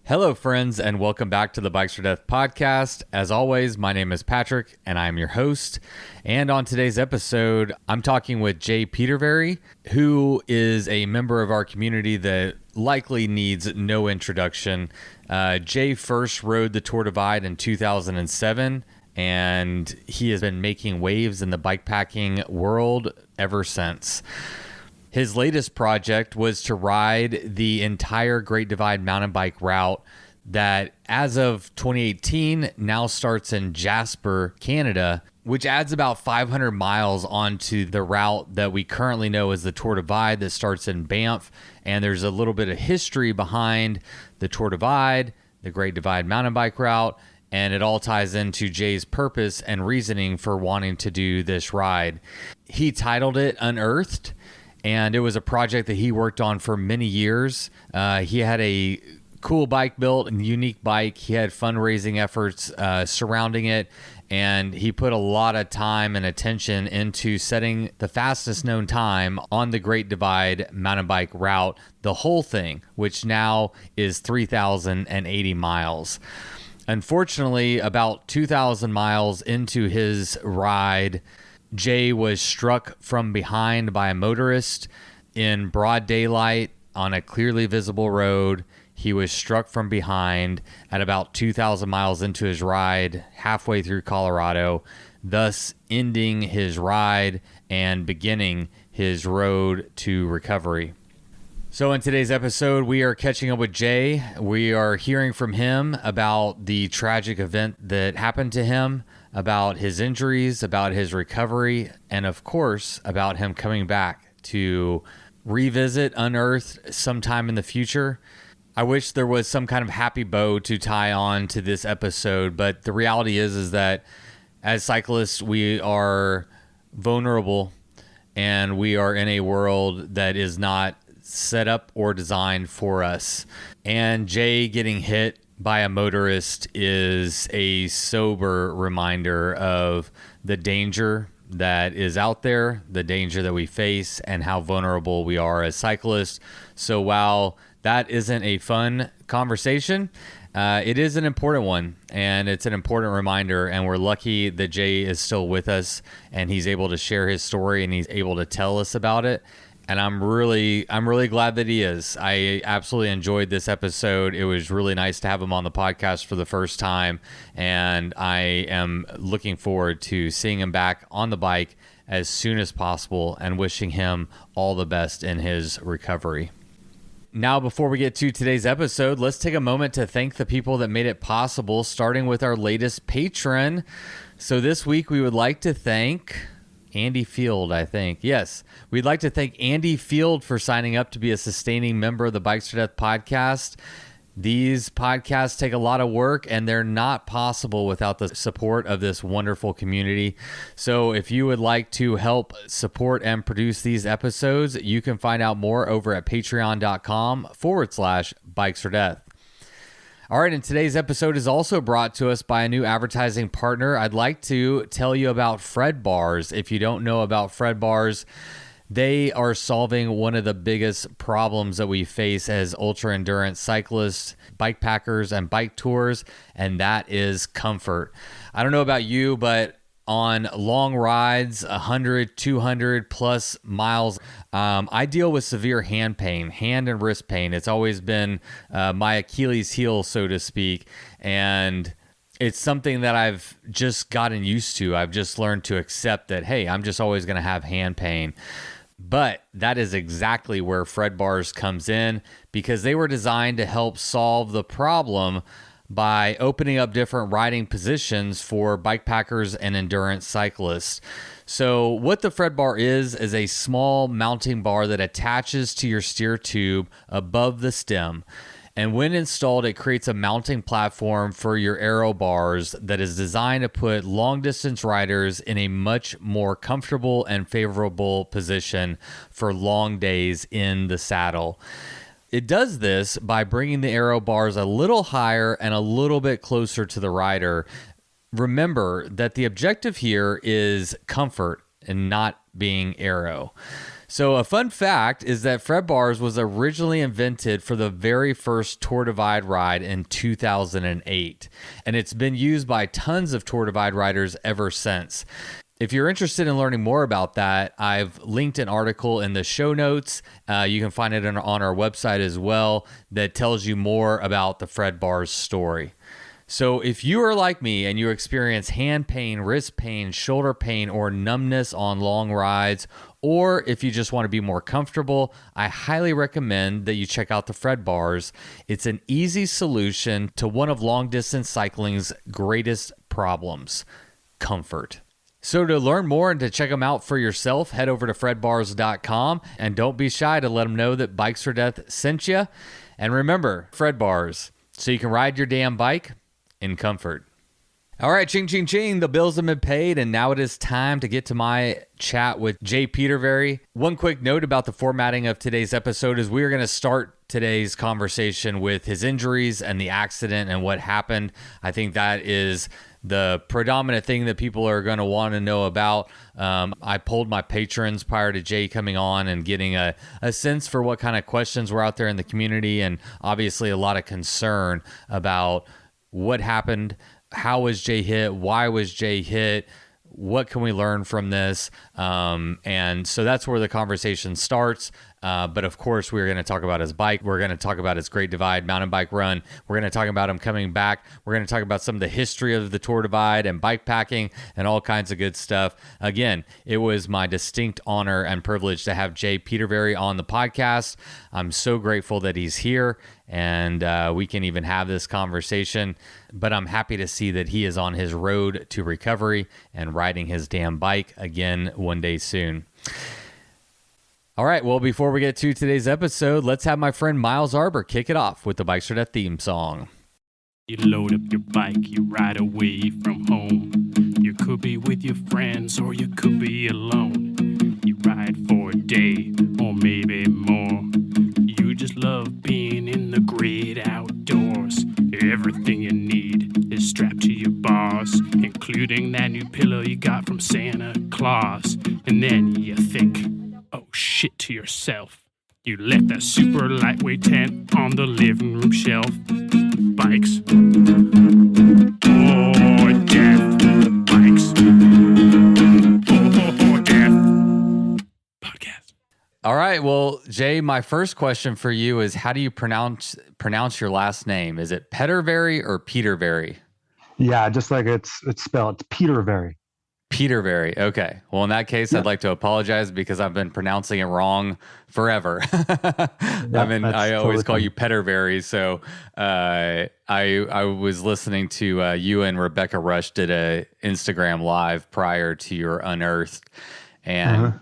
Hello, friends, and welcome back to the Bikes for Death podcast. As always, my name is Patrick, and I am your host. And on today's episode, I'm talking with Jay Petervary, who is a member of our community that likely needs no introduction. Jay first rode the Tour Divide in 2007, and he has been making waves in the bikepacking world ever since. His latest project was to ride the entire Great Divide mountain bike route that, as of 2018, now starts in Jasper, Canada, which adds about 500 miles onto the route that we currently know as the Tour Divide that starts in Banff. And there's a little bit of history behind the Tour Divide, the Great Divide mountain bike route, and it all ties into Jay's purpose and reasoning for wanting to do this ride. He titled it Unearthed, and it was a project that he worked on for many years. He had a cool bike built, a unique bike. He had fundraising efforts surrounding it, and he put a lot of time and attention into setting the fastest known time on the Great Divide mountain bike route, the whole thing, which now is 3,080 miles. Unfortunately, about 2,000 miles into his ride, Jay was struck from behind by a motorist in broad daylight on a clearly visible road. He was struck from behind at about 2,000 miles into his ride, halfway through Colorado, thus ending his ride and beginning his road to recovery. So in today's episode, we are catching up with Jay. We are hearing from him about the tragic event that happened to him, about his injuries, about his recovery, and of course, about him coming back to revisit Unearthed sometime in the future. I wish there was some kind of happy bow to tie on to this episode, but the reality is that as cyclists, we are vulnerable and we are in a world that is not set up or designed for us. And Jay getting hit by a motorist is a sober reminder of the danger that is out there, the danger that we face, and how vulnerable we are as cyclists. So while that isn't a fun conversation, it is an important one, and it's an important reminder, and we're lucky that Jay is still with us and he's able to share his story and he's able to tell us about it. And I'm really glad that he is. I absolutely enjoyed this episode. It was really nice to have him on the podcast for the first time. And I am looking forward to seeing him back on the bike as soon as possible and wishing him all the best in his recovery. Now, before we get to today's episode, let's take a moment to thank the people that made it possible, starting with our latest patron. So this week, we would like to thank Andy Field, I think. Yes, we'd like to thank Andy Field for signing up to be a sustaining member of the Bikes for Death podcast. These podcasts take a lot of work, and they're not possible without the support of this wonderful community. So if you would like to help support and produce these episodes, you can find out more over at patreon.com/Bikes for Death. All right, and today's episode is also brought to us by a new advertising partner. I'd like to tell you about Fred Bars. If you don't know about Fred Bars, they are solving one of the biggest problems that we face as ultra-endurance cyclists, bike packers, and bike tours, and that is comfort. I don't know about you, but on long rides, 100, 200 plus miles, I deal with severe hand pain, hand and wrist pain. It's always been my Achilles heel, so to speak. And it's something that I've just gotten used to. I've just learned to accept that, hey, I'm just always going to have hand pain. But that is exactly where Fred Bars comes in, because they were designed to help solve the problem by opening up different riding positions for bike packers and endurance cyclists. So what the Fred Bar is a small mounting bar that attaches to your steer tube above the stem. And when installed, it creates a mounting platform for your aero bars that is designed to put long distance riders in a much more comfortable and favorable position for long days in the saddle. It does this by bringing the aero bars a little higher and a little bit closer to the rider. Remember that the objective here is comfort and not being aero. So a fun fact is that Fred Bars was originally invented for the very first Tour Divide ride in 2008, and it's been used by tons of Tour Divide riders ever since. If you're interested in learning more about that, I've linked an article in the show notes. You can find it on our website as well that tells you more about the Fred Bars story. So if you are like me and you experience hand pain, wrist pain, shoulder pain, or numbness on long rides, or if you just want to be more comfortable, I highly recommend that you check out the Fred Bars. It's an easy solution to one of long distance cycling's greatest problems, comfort. So to learn more and to check them out for yourself, head over to fredbars.com and don't be shy to let them know that Bikes for Death sent you. And remember, Fred Bars, so you can ride your damn bike in comfort. All right, ching, ching, ching. The bills have been paid, and now it is time to get to my chat with Jay Petervary. One quick note about the formatting of today's episode is we are going to start today's conversation with his injuries and the accident and what happened. I think that is the predominant thing that people are going to want to know about. I polled my patrons prior to Jay coming on and getting a sense for what kind of questions were out there in the community, and obviously a lot of concern about what happened. How was Jay hit? Why was Jay hit? What can we learn from this? And so that's where the conversation starts. But of course, we're going to talk about his bike. We're going to talk about his Great Divide mountain bike run. We're going to talk about him coming back. We're going to talk about some of the history of the Tour Divide and bike packing and all kinds of good stuff. Again, it was my distinct honor and privilege to have Jay Petervary on the podcast. I'm so grateful that he's here and we can even have this conversation. But I'm happy to see that he is on his road to recovery and riding his damn bike again one day soon. All right, well, before we get to today's episode, let's have my friend Miles Arbor kick it off with the Bikes for Death theme song. You load up your bike, you ride away from home. You could be with your friends or you could be alone. You ride for a day or maybe more. You just love being in the great outdoors. Everything you need is strapped to your bars, including that new pillow you got from Santa Claus. And then you think, oh shit, to yourself. You left that super lightweight tent on the living room shelf. Bikes or death. Bikes or death. Podcast. All right, well, Jay, my first question for you is how do you pronounce your last name? Is it Petervary or Petervary? Yeah, just like it's spelled. It's Petervary. Petervary. Okay. Well, in that case, I'd like to apologize because I've been pronouncing it wrong forever. I always call you Petervary. So I was listening to you and Rebecca Rush did a Instagram live prior to your Unearthed, and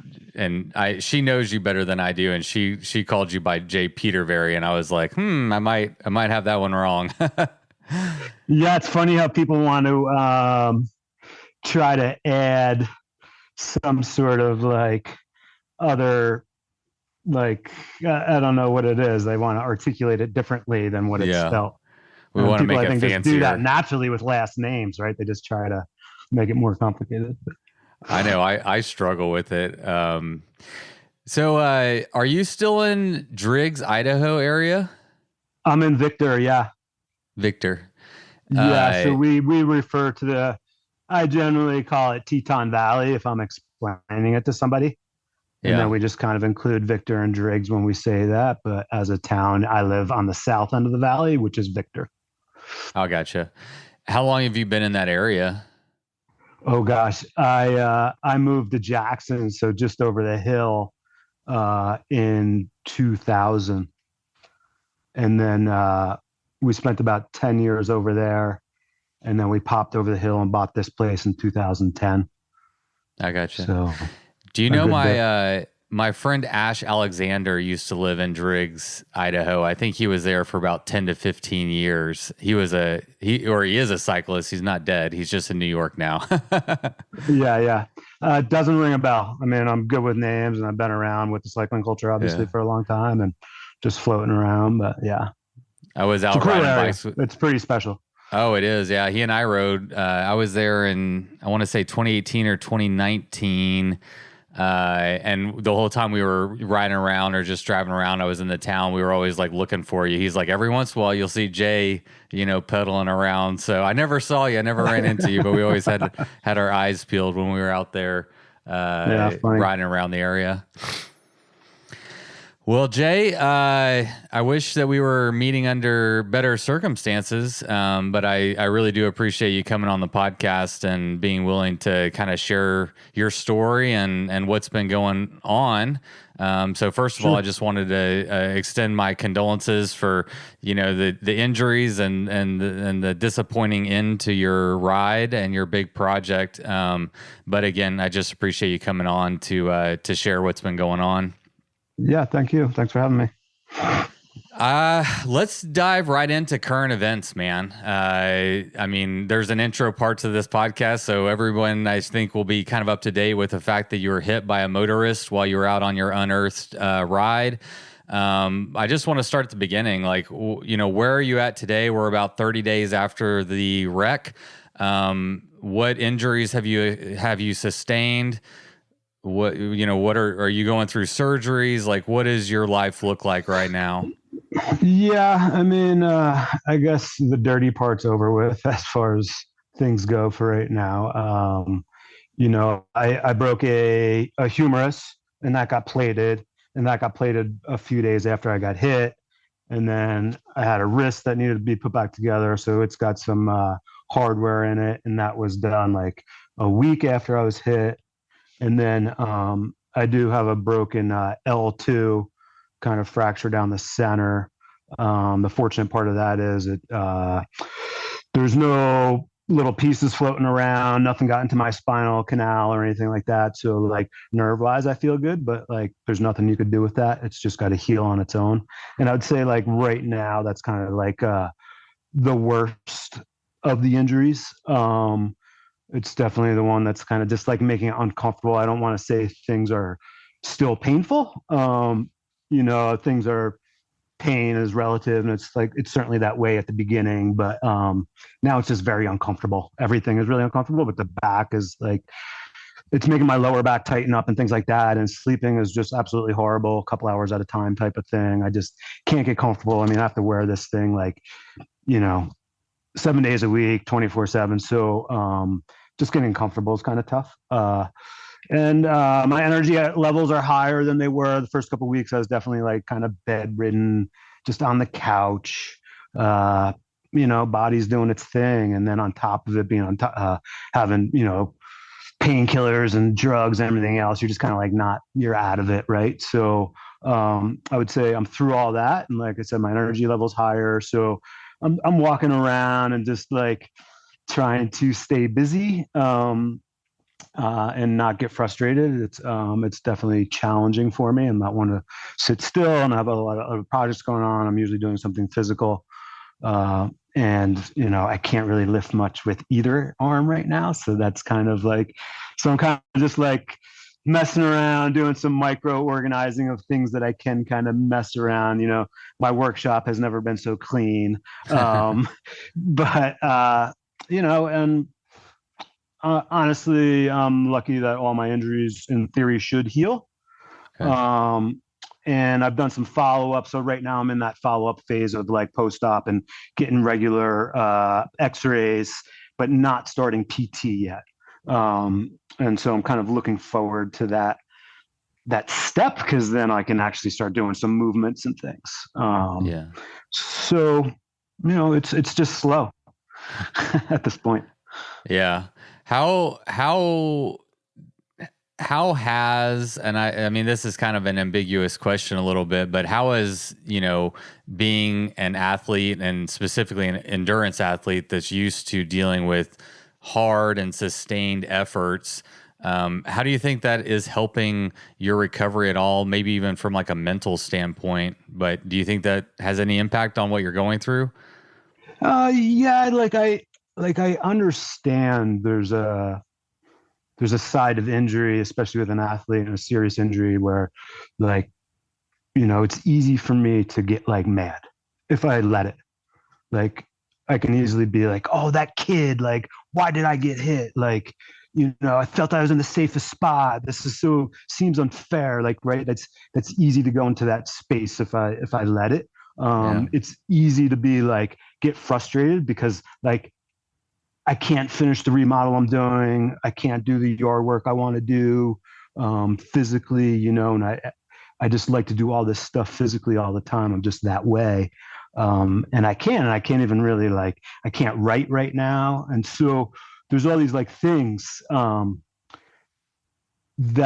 she knows you better than I do, and she called you by Jay Petervary, and I was like, I might have that one wrong. Yeah, it's funny how people want to try to add some sort of like other, like, I don't know what it is. They want to articulate it differently than what it's spelled. We want to make it fancier. Just do that naturally with last names, right? They just try to make it more complicated. I know. I struggle with it. So are you still in Driggs, Idaho area? I'm in Victor, yeah. Victor. Yeah, so we refer to I generally call it Teton Valley if I'm explaining it to somebody. And then we just kind of include Victor and Driggs when we say that. But as a town, I live on the south end of the valley, which is Victor. Oh, gotcha. How long have you been in that area? Oh, gosh. I moved to Jackson, so just over the hill in 2000. And then we spent about 10 years over there. And then we popped over the hill and bought this place in 2010. I gotcha. So, do you know my friend Ash Alexander used to live in Driggs, Idaho. I think he was there for about 10 to 15 years. He is a cyclist. He's not dead. He's just in New York now. Yeah. Doesn't ring a bell. I mean, I'm good with names and I've been around with the cycling culture, obviously, for a long time and just floating around. But yeah. I was out riding bikes. It's pretty special. Oh, it is. Yeah. He and I rode. I was there in, I want to say 2018 or 2019. And the whole time we were riding around or just driving around, I was in the town. We were always like looking for you. He's like, every once in a while, you'll see Jay, pedaling around. So I never saw you, I never ran into you, but we always had our eyes peeled when we were out there Yeah, funny. riding around the area. Well, Jay, I wish that we were meeting under better circumstances, but I really do appreciate you coming on the podcast and being willing to kind of share your story and what's been going on. So first of all, I just wanted to extend my condolences for the injuries and the disappointing end to your ride and your big project. But again, I just appreciate you coming on to share what's been going on. Yeah, thank you. Thanks for having me. Let's dive right into current events, man. I mean, there's an intro part to this podcast, so everyone I think will be kind of up to date with the fact that you were hit by a motorist while you were out on your Unearthed ride. I just want to start at the beginning. Like, where are you at today? We're about 30 days after the wreck. What injuries have you sustained? What are you going through surgeries? Like, what does your life look like right now? Yeah, I mean, I guess the dirty part's over with as far as things go for right now. I broke a humerus, and that got plated, a few days after I got hit. And then I had a wrist that needed to be put back together, so it's got some hardware in it, and that was done like a week after I was hit. And then I do have a broken L2, kind of fracture down the center. The fortunate part of that is there's no little pieces floating around. Nothing got into my spinal canal or anything like that. So like nerve wise, I feel good, but like there's nothing you could do with that. It's just got to heal on its own. And I would say like right now, that's kind of like the worst of the injuries. It's definitely the one that's kind of just like making it uncomfortable. I don't want to say things are still painful. Things are, pain is relative, and it's certainly that way at the beginning, but now it's just very uncomfortable. Everything is really uncomfortable, but the back is like, it's making my lower back tighten up and things like that. And sleeping is just absolutely horrible, a couple hours at a time type of thing. I just can't get comfortable. I mean, I have to wear this thing like, 7 days a week, 24/7. So just getting comfortable is kind of tough. And my energy levels are higher than they were the first couple of weeks. I was definitely like kind of bedridden, just on the couch. Body's doing its thing, and then on top of it, being on top, having painkillers and drugs and everything else, you're just kind of like you're out of it, right? So I would say I'm through all that, and like I said, my energy level's higher. So I'm walking around and just like trying to stay busy and not get frustrated. It's definitely challenging for me. I'm not one to sit still, and I have a lot of other projects going on. I'm usually doing something physical, and I can't really lift much with either arm right now. So that's kind of like, so I'm kind of just like messing around, doing some micro organizing of things that I can kind of mess around. My workshop has never been so clean, but and honestly, I'm lucky that all my injuries in theory should heal. Okay. And I've done some follow-up. So right now I'm in that follow-up phase of like post-op and getting regular x-rays, but not starting PT yet. And so I'm kind of looking forward to that step, because then I can actually start doing some movements and things. Yeah. So, it's just slow at this point. Yeah. How has, and I mean, this is kind of an ambiguous question a little bit, but how has, being an athlete, and specifically an endurance athlete that's used to dealing with hard and sustained efforts, how do you think that is helping your recovery at all? Maybe even from like a mental standpoint, but do you think that has any impact on what you're going through? Yeah, I understand there's a side of injury, especially with an athlete and a serious injury, where like, it's easy for me to get like mad if I let it. Like I can easily be like, oh, that kid, like, why did I get hit? Like, I felt I was in the safest spot. This is so seems unfair. Like, right. That's easy to go into that space if I let it. Yeah. It's easy to be like, get frustrated because like, I can't finish the remodel I'm doing. I can't do the yard work I want to do physically, and I just like to do all this stuff physically all the time. I'm just that way. And I can't even really like, I can't write right now. And so there's all these like things that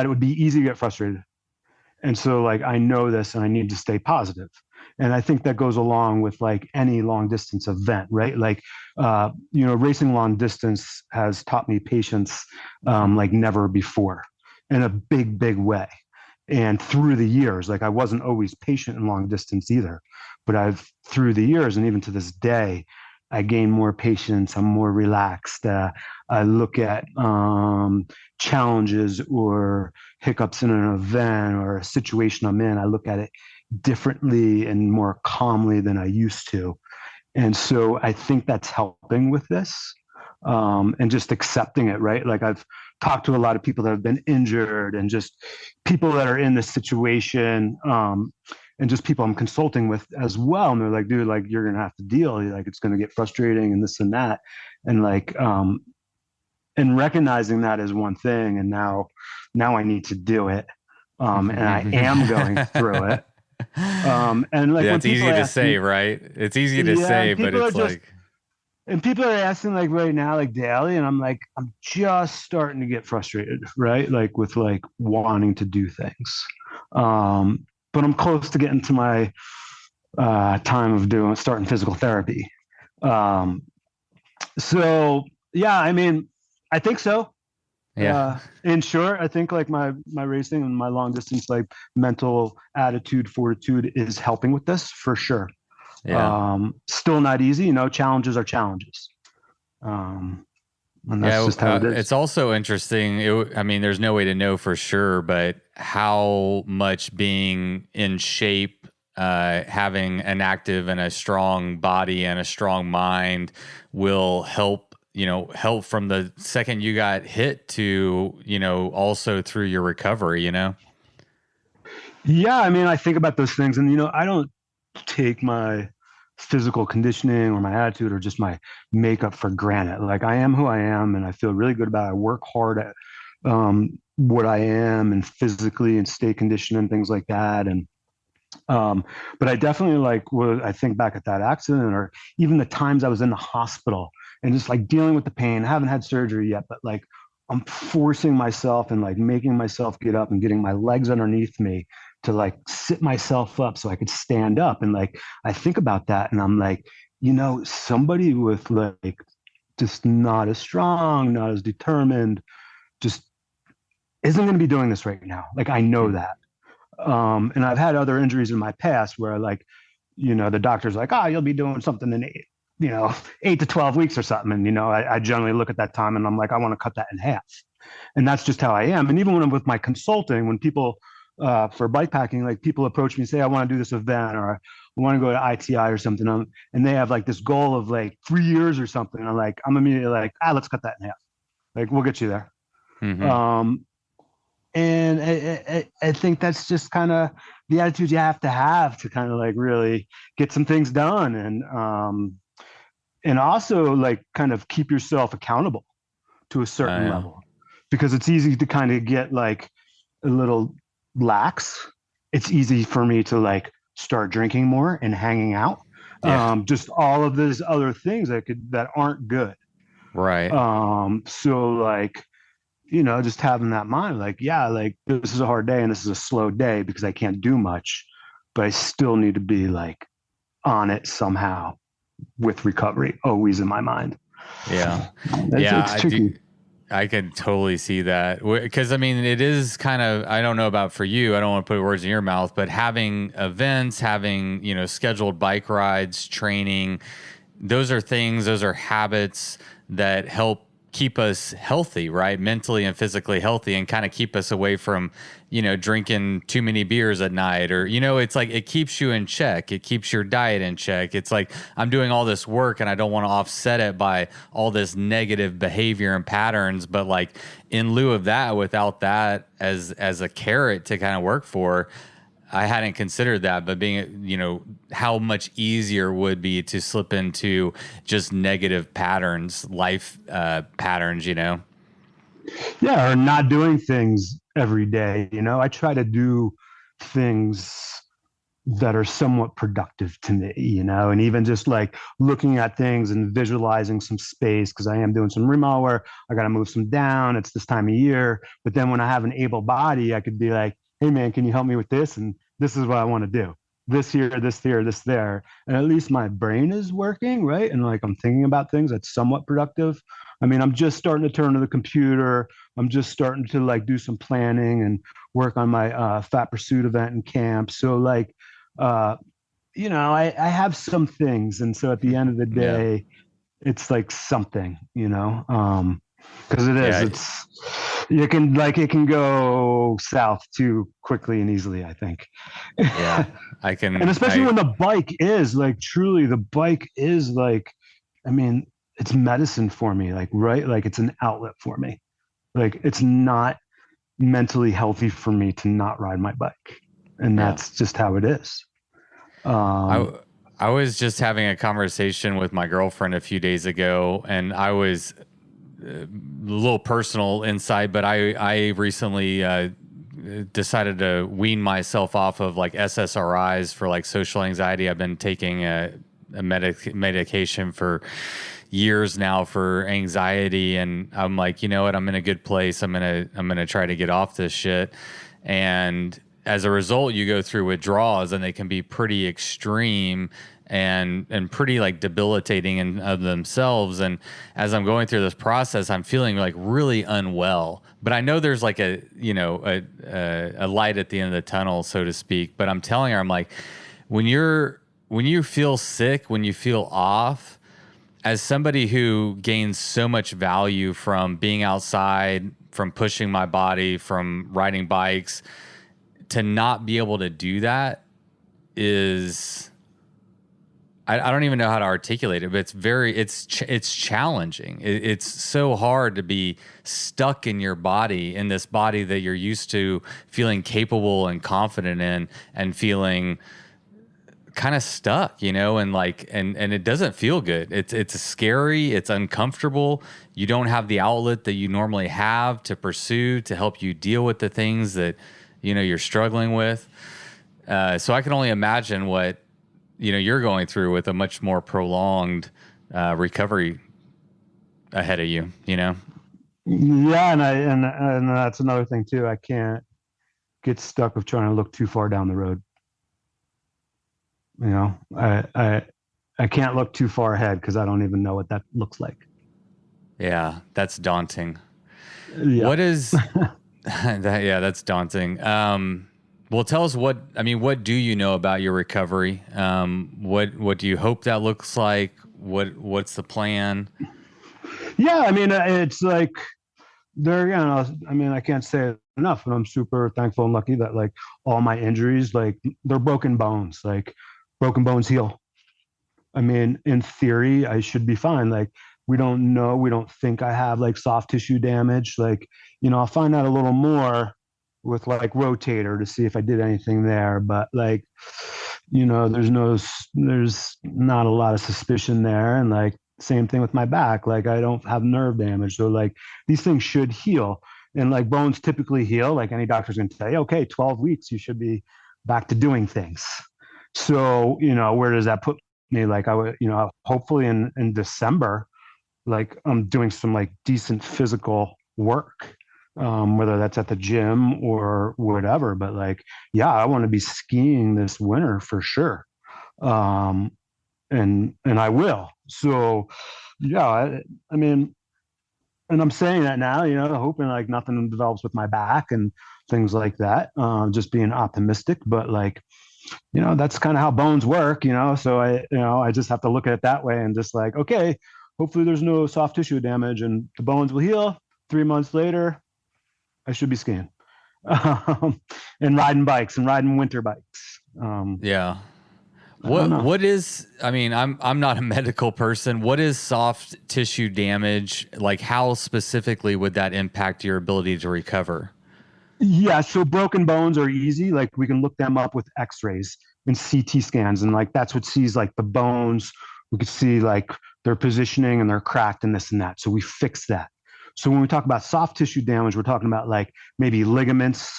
it would be easy to get frustrated. And so like, I know this and I need to stay positive. And I think that goes along with like any long distance event, right? Like, racing long distance has taught me patience like never before in a big, big way. And through the years, like I wasn't always patient in long distance either, but through the years and even to this day, I gain more patience. I'm more relaxed. I look at challenges or hiccups in an event or a situation I'm in. I look at it differently and more calmly than I used to. And so I think that's helping with this and just accepting it, right? Like I've talked to a lot of people that have been injured and just people that are in this situation and just people I'm consulting with as well. And they're like, dude, like you're going to have to deal. Like it's going to get frustrating and this and that. And like, and recognizing that is one thing. And now I need to do it. And I am going through it. And like, Yeah, when it's easy people to ask say, me, right? It's easy to yeah, say, and but people are it's just, like, and people are asking like right now, like daily, and I'm like, I'm just starting to get frustrated, right? Like with like wanting to do things. But I'm close to getting to my time of starting physical therapy. Um, so yeah, I mean, I think so. yeah, In short, I think like my racing and my long distance like mental attitude, fortitude is helping with this for sure. yeah. Still not easy, challenges are challenges. And that's Yeah, just how it is. it's also interesting. I mean, there's no way to know for sure, but how much being in shape, having an active and a strong body and a strong mind will help, help from the second you got hit to, also through your recovery. Yeah, I mean, I think about those things, and I don't take my physical conditioning or my attitude or just my makeup for granted. Like I am who I am, and I feel really good about it. I work hard at what I am, and physically, and stay conditioned and things like that. And but I definitely like I think back at that accident, or even the times I was in the hospital and just like dealing with the pain. I haven't had surgery yet, but like I'm forcing myself and like making myself get up and getting my legs underneath me to like sit myself up so I could stand up. And like I think about that and I'm like, somebody with like just not as strong, not as determined, just isn't going to be doing this right now. Like I know that. And I've had other injuries in my past where like, the doctor's like, you'll be doing something in 8 to 12 weeks or something. And, I generally look at that time and I'm like, I want to cut that in half. And that's just how I am. And even when I'm with my consulting, when people for bikepacking, like people approach me and say, I want to do this event or I want to go to ITI or something. And they have like this goal of like 3 years or something. And I'm immediately like, let's cut that in half. Like, we'll get you there. Mm-hmm. And I think that's just kind of the attitude you have to kind of like really get some things done. And also like kind of keep yourself accountable to a certain Yeah. level, because it's easy to kind of get like a little lax. It's easy for me to like start drinking more and hanging out. Yeah. Just all of these other things that aren't good. Right. So like, just having that mind, like, yeah, like this is a hard day and this is a slow day because I can't do much, but I still need to be like on it somehow with recovery always in my mind. Yeah. It's tricky. I can totally see that because I mean, it is kind of, I don't know about for you, I don't want to put words in your mouth, but having events, having, scheduled bike rides, training, those are habits that help keep us healthy, right? Mentally and physically healthy, and kind of keep us away from, drinking too many beers at night, or, it's like it keeps you in check. It keeps your diet in check. It's like I'm doing all this work and I don't want to offset it by all this negative behavior and patterns. But like in lieu of that, without that as a carrot to kind of work for, I hadn't considered that, but being, how much easier would be to slip into just negative patterns, life patterns, Yeah, or not doing things every day. I try to do things that are somewhat productive to me, and even just like looking at things and visualizing some space, because I am doing some remodel where I got to move some down. It's this time of year. But then when I have an able body, I could be like, hey, man, can you help me with this? And this is what I want to do. This here, this here, this there. And at least my brain is working, right? And like I'm thinking about things that's somewhat productive. I mean, I'm just starting to turn to the computer. I'm just starting to like do some planning and work on my Fat Pursuit event in camp. So like, uh, I have some things. And so at the end of the Yeah. day, it's like something, because it is, Yeah. it can go south too quickly and easily, I think. Yeah. And especially when the bike is like, truly, the bike is like, I mean, it's medicine for me, like, right? Like it's an outlet for me. Like it's not mentally healthy for me to not ride my bike. And yeah. that's just how it is. I, I was just having a conversation with my girlfriend a few days ago, and I was a little personal insight, but I recently decided to wean myself off of like SSRIs for like social anxiety. I've been taking a medication for years now for anxiety, and I'm like, you know what, I'm in a good place. I'm gonna try to get off this shit. And as a result, you go through withdrawals, and they can be pretty extreme and pretty like debilitating in of themselves. And as I'm going through this process, I'm feeling like really unwell. But I know there's like a light at the end of the tunnel, so to speak. But I'm telling her, I'm like, when you feel sick, when you feel off, as somebody who gains so much value from being outside, from pushing my body, from riding bikes, to not be able to do that is, I don't even know how to articulate it, but it's challenging. It's so hard to be stuck in your body, in this body that you're used to feeling capable and confident in, and feeling kind of stuck, and like, and it doesn't feel good. It's scary. It's uncomfortable. You don't have the outlet that you normally have to pursue to help you deal with the things that, you're struggling with. So I can only imagine what, you're going through with a much more prolonged recovery ahead of you, Yeah. And that's another thing too. I can't get stuck with trying to look too far down the road. I can't look too far ahead because I don't even know what that looks like. Yeah, that's daunting. Yeah. What is that's daunting. Well, tell us what do you know about your recovery? What do you hope that looks like? What's the plan? Yeah, I mean, it's like I can't say it enough, but I'm super thankful and lucky that like all my injuries, like they're broken bones, like broken bones heal. I mean, in theory, I should be fine. Like we don't think I have like soft tissue damage. Like, I'll find out a little more with like rotator to see if I did anything there. But like, there's not a lot of suspicion there. And like, same thing with my back. Like I don't have nerve damage. So like these things should heal. And like bones typically heal. Like any doctor's going to say, okay, 12 weeks, you should be back to doing things. So, where does that put me? Like I would, hopefully in December, like I'm doing some like decent physical work, whether that's at the gym or whatever. But like, yeah, I want to be skiing this winter for sure. And I will. So yeah, I mean, and I'm saying that now, hoping like nothing develops with my back and things like that. Just being optimistic, but like, that's kind of how bones work, so I just have to look at it that way and just like, okay, hopefully there's no soft tissue damage and the bones will heal. 3 months later, I should be skiing and riding bikes and riding winter bikes. Yeah. I don't know. What is, I mean, I'm not a medical person. What is soft tissue damage? Like, how specifically would that impact your ability to recover? Yeah, so broken bones are easy. Like we can look them up with X-rays and CT scans, and like that's what sees like the bones. We could see like their positioning and they're cracked and this and that. So we fix that. So when we talk about soft tissue damage, we're talking about like maybe ligaments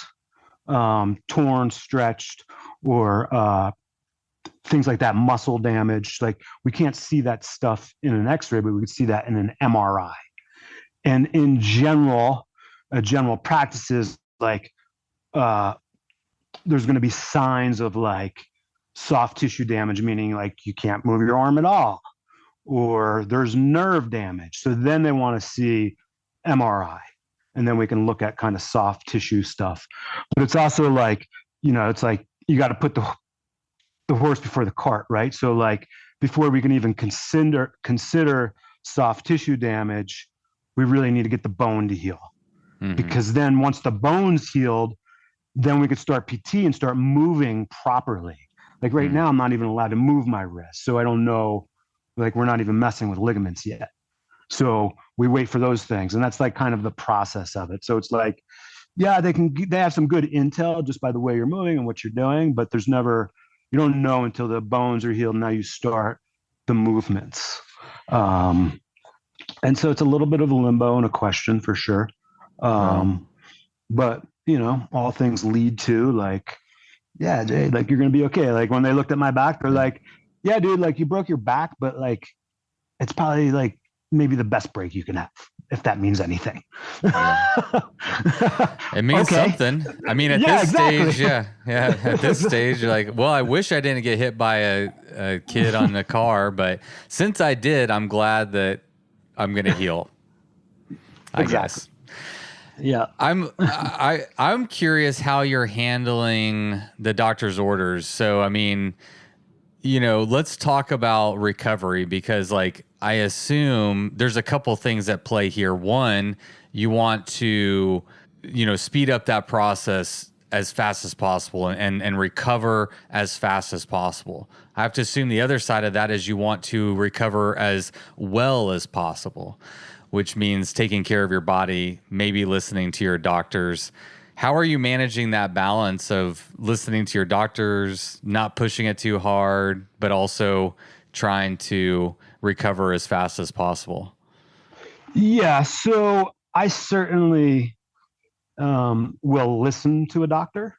torn, stretched, or things like that, muscle damage. Like we can't see that stuff in an X-ray, but we can see that in an MRI. And in general, general practices, like there's going to be signs of like soft tissue damage, meaning like you can't move your arm at all, or there's nerve damage. So then they want to see MRI, and then we can look at kind of soft tissue stuff. But it's also like, it's like you got to put the horse before the cart, right? So like before we can even consider soft tissue damage, we really need to get the bone to heal. Mm-hmm. Because then once the bone's healed, then we could start PT and start moving properly. Like right now, I'm not even allowed to move my wrist. So I don't know, like we're not even messing with ligaments yet. So we wait for those things. And that's like kind of the process of it. So it's like, yeah, they have some good intel just by the way you're moving and what you're doing, but you don't know until the bones are healed. Now you start the movements. And so it's a little bit of a limbo and a question for sure. But all things lead to like, yeah, Jay, like you're going to be okay. Like when they looked at my back, they're like, yeah, dude, like you broke your back, but like, it's probably like maybe the best break you can have, if that means anything. It means something. I mean, at this stage, at this stage, you're like, well, I wish I didn't get hit by a kid on the car, but since I did, I'm glad that I'm going to heal. I guess. Yeah. I'm curious how you're handling the doctor's orders. So, I mean, let's talk about recovery, because like, I assume there's a couple things at play here. One, you want to, speed up that process as fast as possible and recover as fast as possible. I have to assume the other side of that is you want to recover as well as possible, which means taking care of your body, maybe listening to your doctors. How are you managing that balance of listening to your doctors, not pushing it too hard, but also trying to recover as fast as possible? Yeah, so I certainly will listen to a doctor.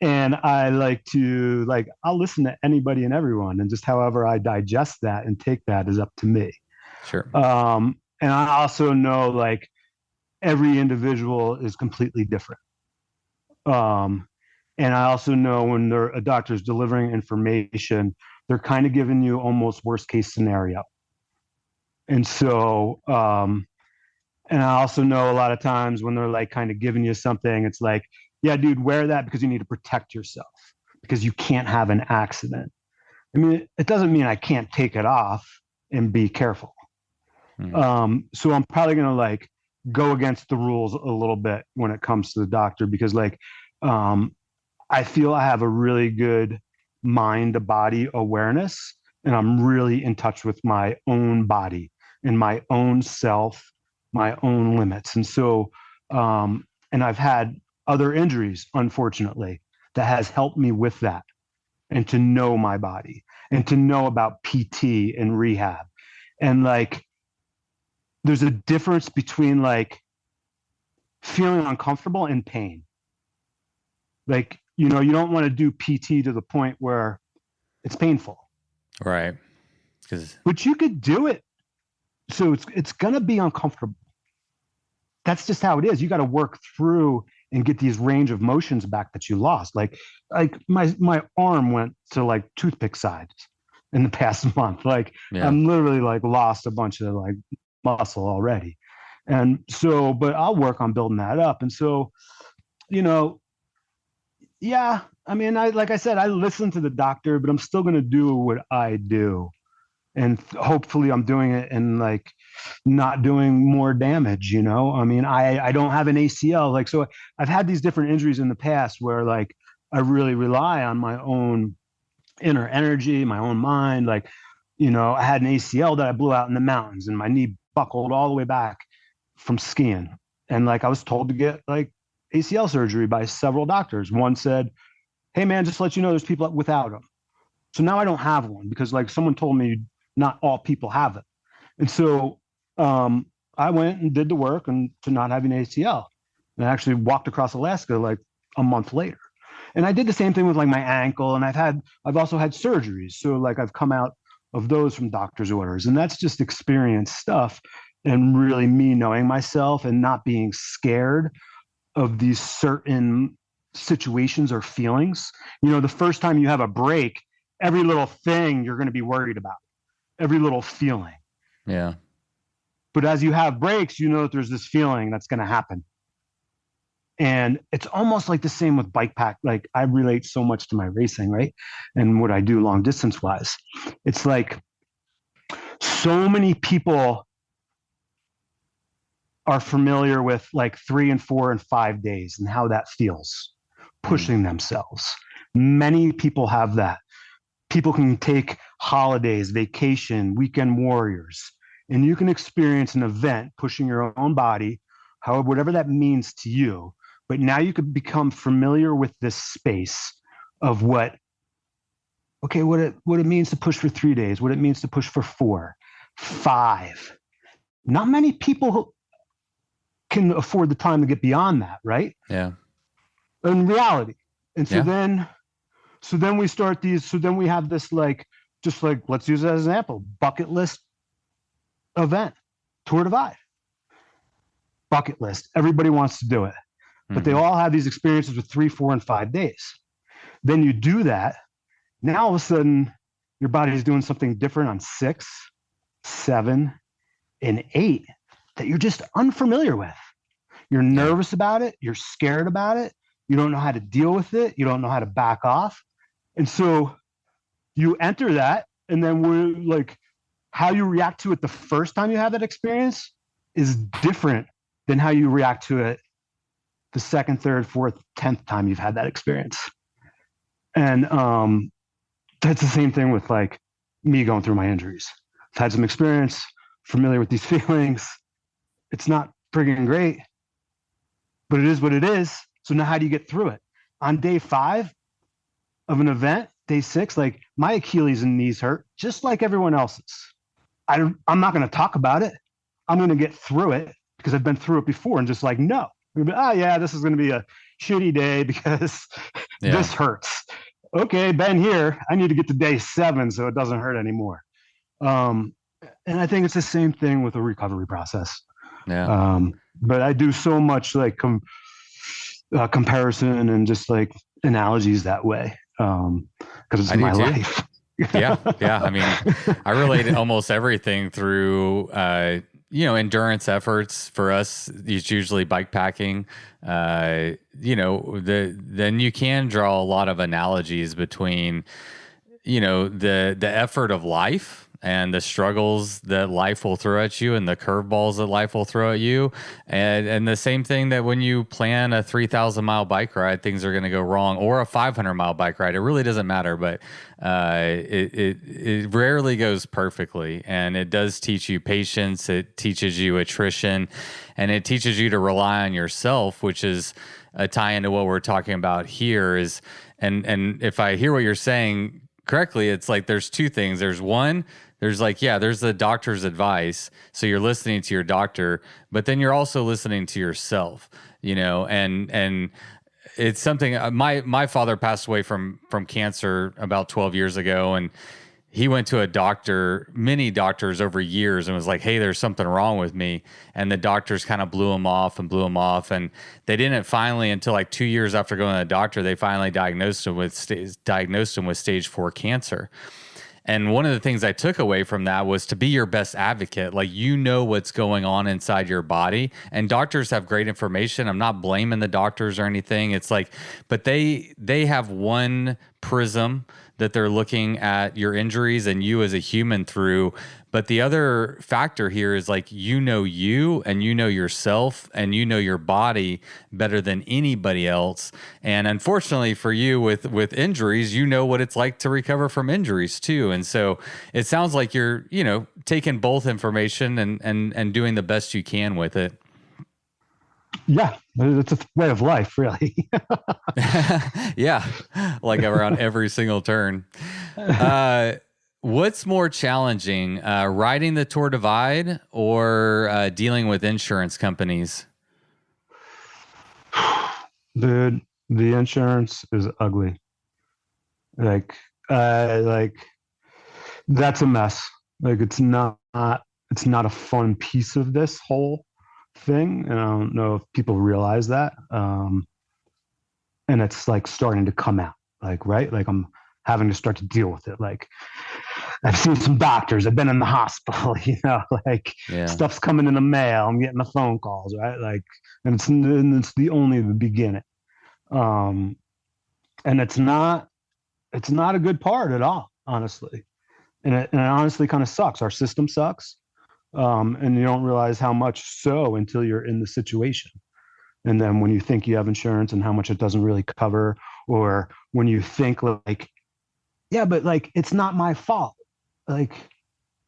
And I like to, I'll listen to anybody and everyone, and just however I digest that and take that is up to me. Sure. And I also know like every individual is completely different. And I also know when a doctor's delivering information, they're kind of giving you almost worst case scenario. And so, and I also know a lot of times when they're like kind of giving you something, it's like, yeah, dude, wear that because you need to protect yourself, because you can't have an accident. I mean, it doesn't mean I can't take it off and be careful. So I'm probably going to like go against the rules a little bit when it comes to the doctor, because like, I feel I have a really good mind to body awareness, and I'm really in touch with my own body and my own self, my own limits. And so, and I've had other injuries, unfortunately, that has helped me with that, and to know my body and to know about PT and rehab. And like, there's a difference between like feeling uncomfortable and pain. Like, you don't want to do PT to the point where it's painful. Right. But you could do it. So it's going to be uncomfortable. That's just how it is. You got to work through and get these range of motions back that you lost. Like my arm went to like toothpick size in the past month. Like I'm literally like lost a bunch of like muscle already. And so, but I'll work on building that up. And so, yeah, I mean, like I said, I listen to the doctor, but I'm still going to do what I do, and hopefully, I'm doing it and like not doing more damage. I mean, I don't have an ACL, like so. I've had these different injuries in the past where like I really rely on my own inner energy, my own mind. Like, I had an ACL that I blew out in the mountains, and my knee buckled all the way back from skiing, and like I was told to get like ACL surgery by several doctors. One said, hey man, just to let you know, there's people without them. So now I don't have one because like someone told me not all people have it. And so I went and did the work and to not having ACL. And I actually walked across Alaska like a month later. And I did the same thing with like my ankle. And I've also had surgeries. So like I've come out of those from doctor's orders. And that's just experience stuff and really me knowing myself and not being scared of these certain situations or feelings. The first time you have a break, every little thing you're going to be worried about, every little feeling. Yeah. But as you have breaks, that there's this feeling that's going to happen. And it's almost like the same with bike pack. Like I relate so much to my racing, right? And what I do long distance wise. It's like so many people are familiar with like 3 and 4 and 5 days and how that feels, pushing themselves. Many people have that. People can take holidays, vacation, weekend warriors, and you can experience an event pushing your own body, however, whatever that means to you. But now you could become familiar with this space of what it means to push for 3 days, what it means to push for 4, 5. Not many people can afford the time to get beyond that, right? Yeah. In reality. And so Yeah. then we start these, so then we have this like, just like, let's use it as an example, bucket list event, Tour Divide. Bucket list. Everybody wants to do it. But they all have these experiences with 3, 4, and 5 days. Then you do that. Now all of a sudden, your body is doing something different on 6, 7, and 8 that you're just unfamiliar with. You're nervous about it. You're scared about it. You don't know how to deal with it. You don't know how to back off. And so you enter that, and then we're like, how you react to it the first time you have that experience is different than how you react to it the second, third, fourth, 10th time you've had that experience. And that's the same thing with like me going through my injuries. I've had some experience, familiar with these feelings. It's not friggin' great, but it is what it is. So now how do you get through it? On day 5 of an event, day 6, like my Achilles and knees hurt just like everyone else's. I'm not going to talk about it. I'm going to get through it because I've been through it before and just like, no, this is going to be a shitty day because this hurts. Okay, been here. I need to get to day 7 so it doesn't hurt anymore. And I think it's the same thing with the recovery process. Yeah. But I do so much like comparison and just like analogies that way because it's my life. Yeah. I mean, I relate almost everything through, endurance efforts. For us, it's usually bike packing. Then you can draw a lot of analogies between, the effort of life and the struggles that life will throw at you and the curveballs that life will throw at you. And the same thing that when you plan a 3,000-mile bike ride, things are going to go wrong, or a 500-mile bike ride. It really doesn't matter, but it rarely goes perfectly. And it does teach you patience. It teaches you attrition, and it teaches you to rely on yourself, which is a tie into what we're talking about here is, and if I hear what you're saying correctly, it's like there's 2 things. There's one, there's like, there's the doctor's advice. So you're listening to your doctor, but then you're also listening to yourself, and it's something, my father passed away from cancer about 12 years ago. And he went to many doctors over years, and was like, hey, there's something wrong with me. And the doctors kind of blew him off. And they didn't finally, until like 2 years after going to the doctor, they finally diagnosed him with stage 4 cancer. And one of the things I took away from that was to be your best advocate. Like, you know what's going on inside your body, and doctors have great information. I'm not blaming the doctors or anything. It's like, but they have one prism that they're looking at your injuries and you as a human through. But the other factor here is like, you and you know yourself and you know your body better than anybody else. And unfortunately for you with injuries, you know what it's like to recover from injuries too. And so it sounds like you're, taking both information and doing the best you can with it. Yeah, it's a way of life, really. Yeah, like around every single turn. What's more challenging, riding the Tour Divide or dealing with insurance companies? Dude, the insurance is ugly. Like that's a mess. Like it's not a fun piece of this whole thing, and I don't know if people realize that. And it's like starting to come out. Like, right? Like I'm having to start to deal with it. Like I've seen some doctors. I've been in the hospital. Stuff's coming in the mail. I'm getting the phone calls, right? Like, and it's the only the beginning. And it's not a good part at all, honestly. And it honestly kind of sucks. Our system sucks. And you don't realize how much so until you're in the situation. And then when you think you have insurance and how much it doesn't really cover, or when you think like, yeah, but like, it's not my fault. Like,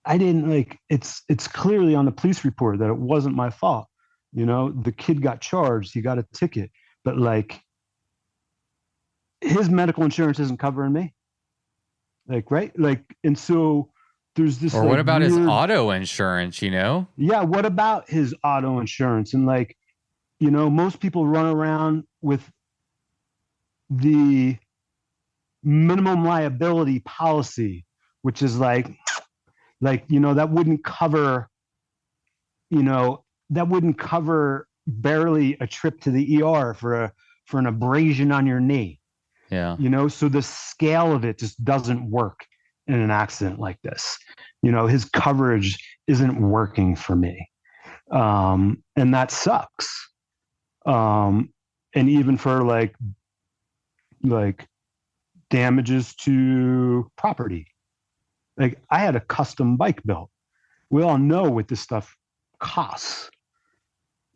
I didn't it's clearly on the police report that it wasn't my fault. The kid got charged, he got a ticket, but like his medical insurance isn't covering me. Like, right? Like, and so there's this. Or what about his auto insurance, Yeah, what about his auto insurance? And like, most people run around with the minimum liability policy, which is that wouldn't cover, barely a trip to the ER for an abrasion on your knee. Yeah. So the scale of it just doesn't work in an accident like this. His coverage isn't working for me. And that sucks. And even for like damages to property. Like I had a custom bike built. We all know what this stuff costs.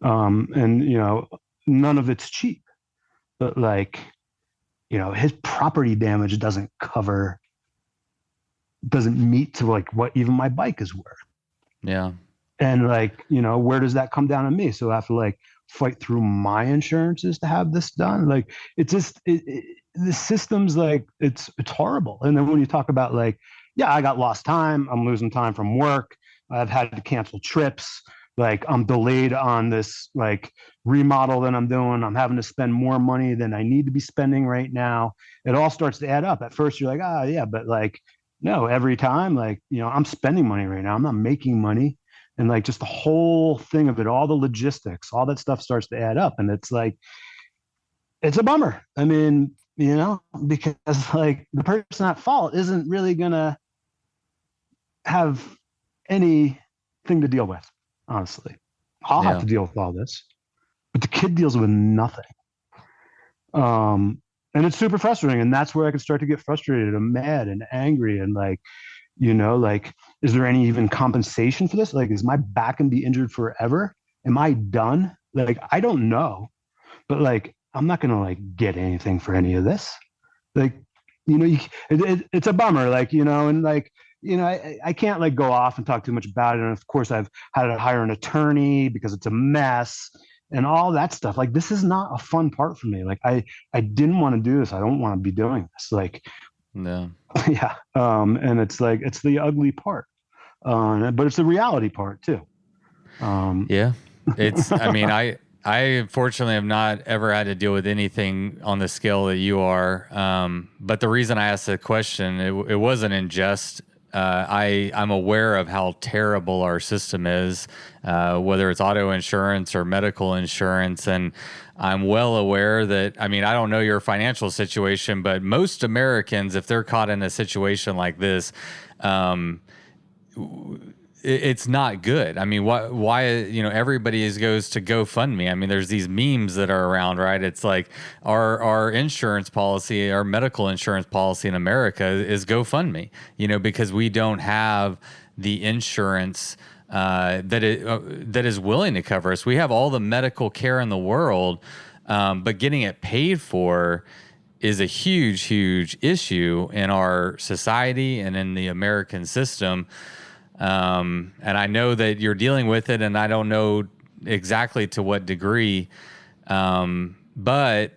And none of it's cheap, but like, his property damage doesn't meet to like what even my bike is worth. Yeah. And like, where does that come down to me? So I have to like fight through my insurances to have this done. Like, it's just, the system's like, it's horrible. And then when you talk about like, yeah, I got lost time. I'm losing time from work. I've had to cancel trips. Like I'm delayed on this like remodel that I'm doing. I'm having to spend more money than I need to be spending right now. It all starts to add up. At first you're like, yeah, but like, no, every time, like, I'm spending money right now. I'm not making money. And like just the whole thing of it, all the logistics, all that stuff starts to add up. And it's like, it's a bummer. I mean, because like the person at fault isn't really going to have anything to deal with, honestly. I'll have to deal with all this, but the kid deals with nothing. And it's super frustrating. And that's where I can start to get frustrated and mad and angry and like, like, is there any even compensation for this? Like, is my back gonna be injured forever? Am I done? Like, I don't know, but like, I'm not gonna like get anything for any of this. Like, it's a bummer. Like, and like, I can't like go off and talk too much about it. And of course, I've had to hire an attorney because it's a mess and all that stuff. Like, this is not a fun part for me. Like, I didn't want to do this. I don't want to be doing this. Like, no. Yeah. And it's like, it's the ugly part. But it's the reality part too. Yeah. It's, I mean, I unfortunately have not ever had to deal with anything on the scale that you are. But the reason I asked the question, it wasn't in jest. I'm aware of how terrible our system is, whether it's auto insurance or medical insurance. And I'm well aware that, I mean, I don't know your financial situation, but most Americans, if they're caught in a situation like this, it's not good. I mean, why, everybody goes to GoFundMe. I mean, there's these memes that are around, right? It's like our insurance policy, our medical insurance policy in America is GoFundMe, because we don't have the insurance that is willing to cover us. We have all the medical care in the world, but getting it paid for is a huge, huge issue in our society and in the American system. And I know that you're dealing with it, and I don't know exactly to what degree, but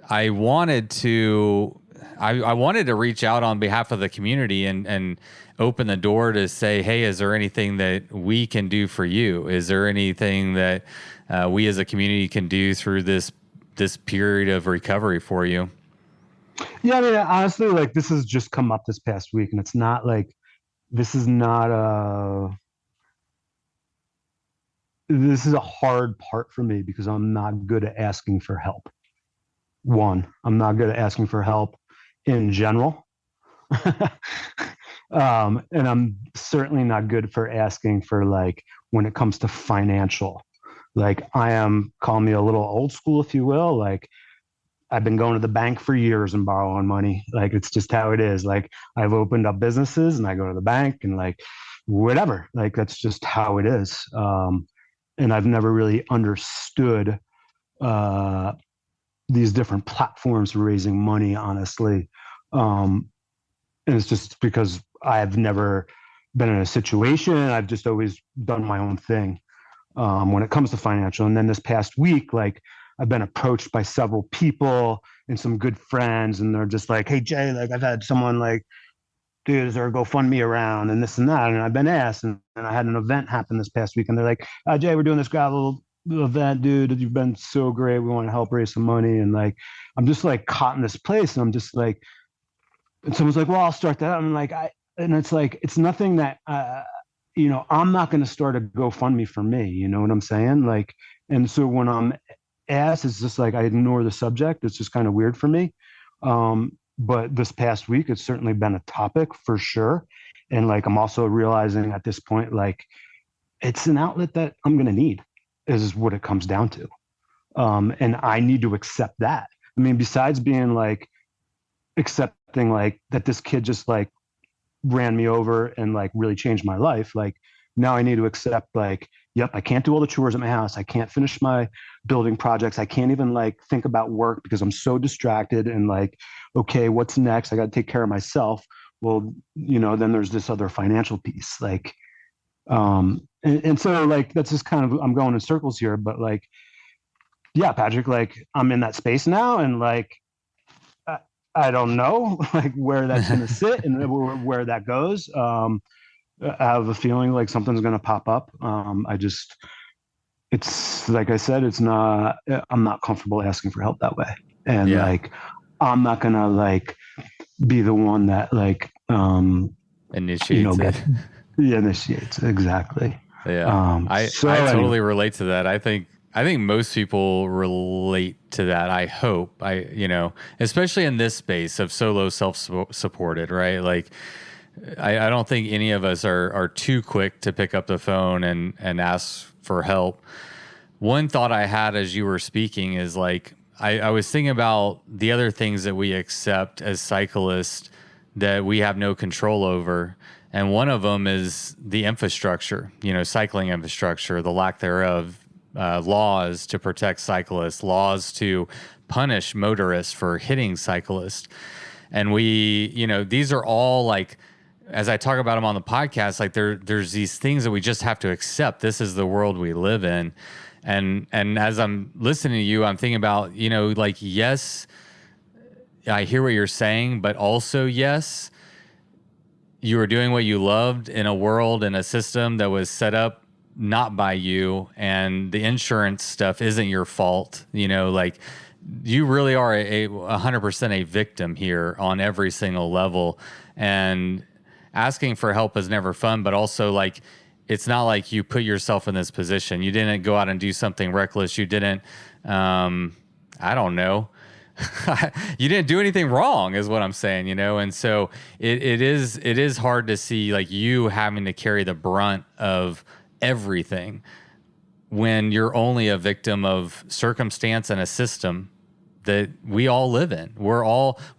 I wanted to reach out on behalf of the community and open the door to say, hey, is there anything that we can do for you? Is there anything that we as a community can do through this period of recovery for you? Yeah, I mean, honestly, like, this has just come up this past week, and it's not like, this is a hard part for me because I'm not good at asking for help. One, I'm not good at asking for help in general. And I'm certainly not good for asking for, like, when it comes to financial. Like, call me a little old school, if you will. Like, I've been going to the bank for years and borrowing money. Like, it's just how it is. Like, I've opened up businesses and I go to the bank and, like, whatever. Like, that's just how it is. And I've never really understood these different platforms for raising money, honestly. And it's just because I've never been in a situation. I've just always done my own thing when it comes to financial. And then this past week, like, I've been approached by several people and some good friends, and they're just like, hey, Jay, like, I've had someone like, dude, is there a GoFundMe around and this and that? And I've been asked, and I had an event happen this past week, and they're like, Jay, we're doing this gravel event, dude. You've been so great. We want to help raise some money. And, like, I'm just, like, caught in this place, and I'm just like, and someone's like, well, I'll start that. I'm like, and it's like, it's nothing that, I'm not going to start a GoFundMe for me. You know what I'm saying? Like, and so when I'm asked, it's just like, I ignore the subject. It's just kind of weird for me. But this past week, it's certainly been a topic for sure. And, like, I'm also realizing at this point, like, it's an outlet that I'm going to need, is what it comes down to. And I need to accept that. I mean, besides being, like, accepting, like, that this kid just, like, ran me over and, like, really changed my life. Like, now I need to accept, like, yep, I can't do all the chores at my house. I can't finish my building projects. I can't even, like, think about work because I'm so distracted and, like, okay, what's next? I got to take care of myself. Well, then there's this other financial piece. Like, and so, like, that's just kind of, I'm going in circles here, but, like, yeah, Patrick, like, I'm in that space now, and, like, I don't know, like, where that's going to sit and where that goes. I have a feeling like something's going to pop up. It's like I said, I'm not comfortable asking for help that way. And like, I'm not going to, like, be the one that, like, initiates it. Initiates. Exactly. Yeah. I totally relate to that. I think most people relate to that. I hope especially in this space of solo self-supported, right? Like, I don't think any of us are too quick to pick up the phone and ask for help. One thought I had as you were speaking is, like, I was thinking about the other things that we accept as cyclists that we have no control over. And one of them is the infrastructure, cycling infrastructure, the lack thereof, laws to protect cyclists, laws to punish motorists for hitting cyclists. And these are all, like, as I talk about them on the podcast, like, there's these things that we just have to accept. This is the world we live in. And as I'm listening to you, I'm thinking about, like, yes, I hear what you're saying, but also, yes, you were doing what you loved in a world and a system that was set up not by you, and the insurance stuff isn't your fault. Like, you really are 100% a victim here on every single level. And asking for help is never fun, but also like, it's not like you put yourself in this position. You didn't go out and do something reckless. You didn't, I don't know. You didn't do anything wrong is what I'm saying, you know? And so it is hard to see like you having to carry the brunt of everything when you're only a victim of circumstance and a system that we all live in.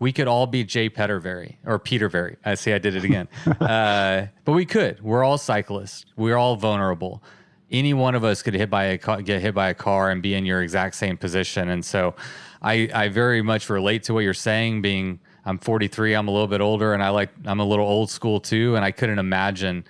We could all be Jay Petervary or Petervary. I see I did it again. But we could. We're all cyclists. We're all vulnerable. Any one of us could get hit by a car and be in your exact same position. And so I very much relate to what you're saying, being I'm 43, I'm a little bit older, and I'm a little old school too. And I couldn't imagine,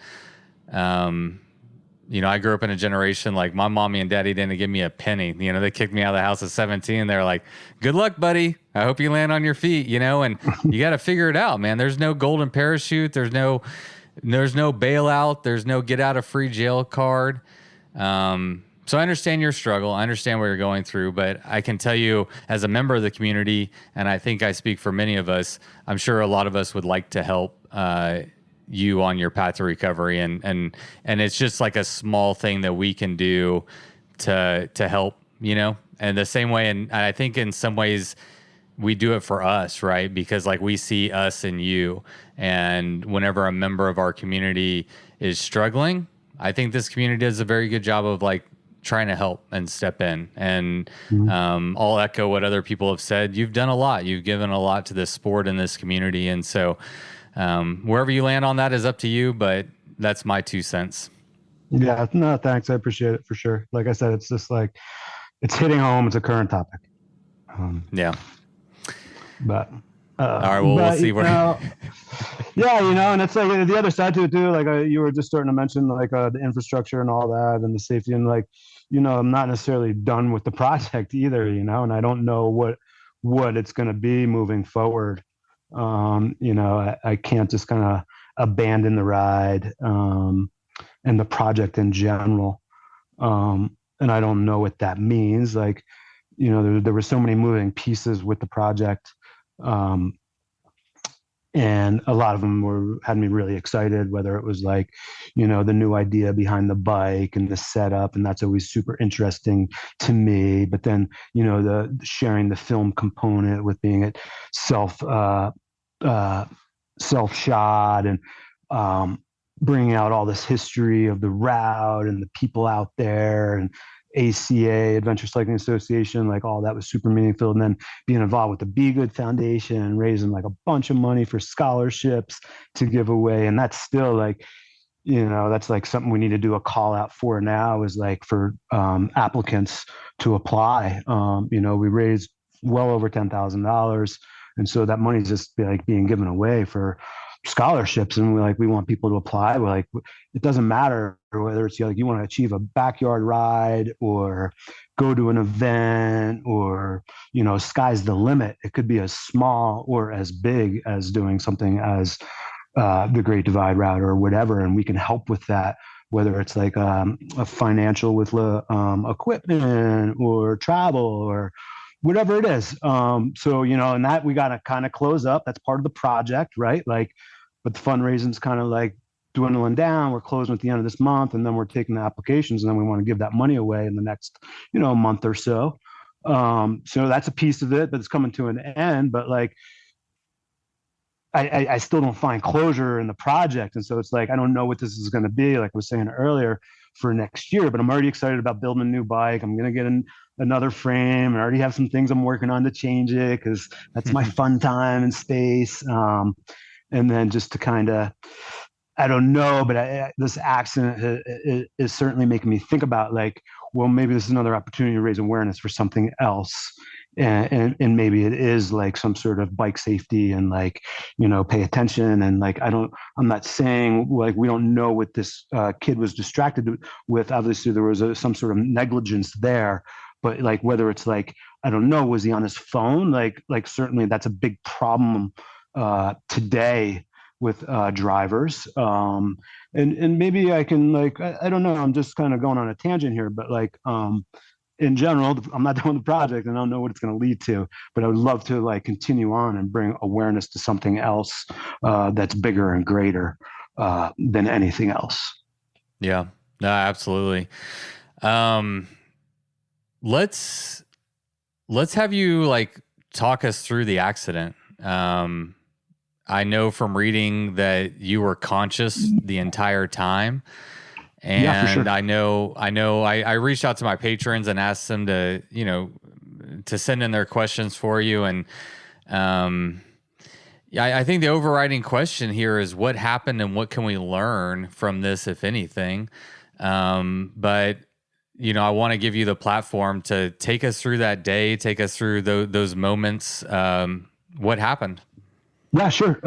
you know, I grew up in a generation like my mommy and daddy didn't give me a penny. You know, they kicked me out of the house at 17. They're like, good luck, buddy. I hope you land on your feet, you know, and you got to figure it out, man. There's no golden parachute. There's no bailout. There's no get out of free jail card. So I understand your struggle. I understand what you're going through, but I can tell you as a member of the community, and I think I speak for many of us, I'm sure a lot of us would like to help, you on your path to recovery. And it's just like a small thing that we can do to help, you know, and the same way. And I think in some ways we do it for us, right? Because like we see us and you, and whenever a member of our community is struggling, I think this community does a very good job of like trying to help and step in. And I'll echo what other people have said. You've done a lot. You've given a lot to this sport and this community. And so wherever you land on that is up to you, but that's my 2 cents. Yeah, no, thanks. I appreciate it for sure. Like I said, it's just like, it's hitting home. It's a current topic. Yeah. But all right, well, we'll see where. Yeah, you know, and it's like the other side to it too. Like you were just starting to mention, like the infrastructure and all that, and the safety, and like, you know, I'm not necessarily done with the project either, you know, and I don't know what it's going to be moving forward. You know, I can't just kind of abandon the ride and the project in general, and I don't know what that means. Like, you know, there were so many moving pieces with the project. And a lot of them had me really excited, whether it was like, you know, the new idea behind the bike and the setup, and that's always super interesting to me. But then, you know, the sharing the film component with being it self shot, and bringing out all this history of the route and the people out there, and ACA, Adventure Cycling Association, like all that was super meaningful. And then being involved with the Be Good Foundation and raising like a bunch of money for scholarships to give away. And that's still like, you know, that's like something we need to do a call out for now, is like for applicants to apply. You know, we raised well over $10,000. And so that money is just like being given away for scholarships, and we want people to apply. We're like, it doesn't matter whether it's like you want to achieve a backyard ride or go to an event, or, you know, sky's the limit. It could be as small or as big as doing something as the Great Divide Route or whatever, and we can help with that, whether it's like a financial with equipment or travel or whatever it is. So, you know, and that we got to kind of close up. That's part of the project, right? Like, but the fundraising's kind of like dwindling down. We're closing at the end of this month, and then we're taking the applications, and then we want to give that money away in the next, you know, month or so. So that's a piece of it, but it's coming to an end. But like, I still don't find closure in the project. And so it's like, I don't know what this is going to be, like I was saying earlier, for next year, but I'm already excited about building a new bike. I'm going to get another frame. I already have some things I'm working on to change it, because that's my fun time and space. And then just to kind of, I don't know, but this accident is certainly making me think about like, well, maybe this is another opportunity to raise awareness for something else. And maybe it is like some sort of bike safety, and like, you know, pay attention. And like, I'm not saying like we don't know what this kid was distracted with. Obviously there was some sort of negligence there, but like, whether it's like, I don't know, was he on his phone? Like certainly that's a big problem today with drivers. And maybe I can like, I don't know, I'm just kind of going on a tangent here, but like, in general, I'm not done with the project and I don't know what it's going to lead to, but I would love to like continue on and bring awareness to something else that's bigger and greater than anything else. Yeah, no, absolutely. Um, let's have you like talk us through the accident. I know from reading that you were conscious the entire time. Yeah, for sure. And I reached out to my patrons and asked them to, to send in their questions for you. And yeah, I think the overriding question here is what happened and what can we learn from this, if anything. But I want to give you the platform to take us through that day, take us through those moments. What happened? Yeah, sure.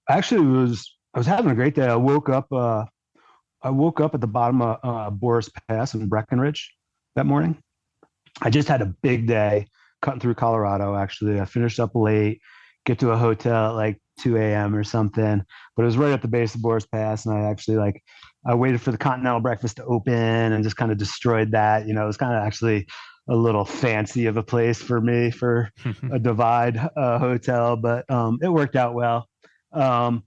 Actually, I was having a great day. I woke up at the bottom of Boris Pass in Breckenridge that morning. I just had a big day cutting through Colorado. Actually, I finished up late, get to a hotel at like 2 a.m. or something, but it was right at the base of Boris Pass, and I waited for the continental breakfast to open and just kind of destroyed that. It was kind of actually a little fancy of a place for me for a Divide hotel, but it worked out well. And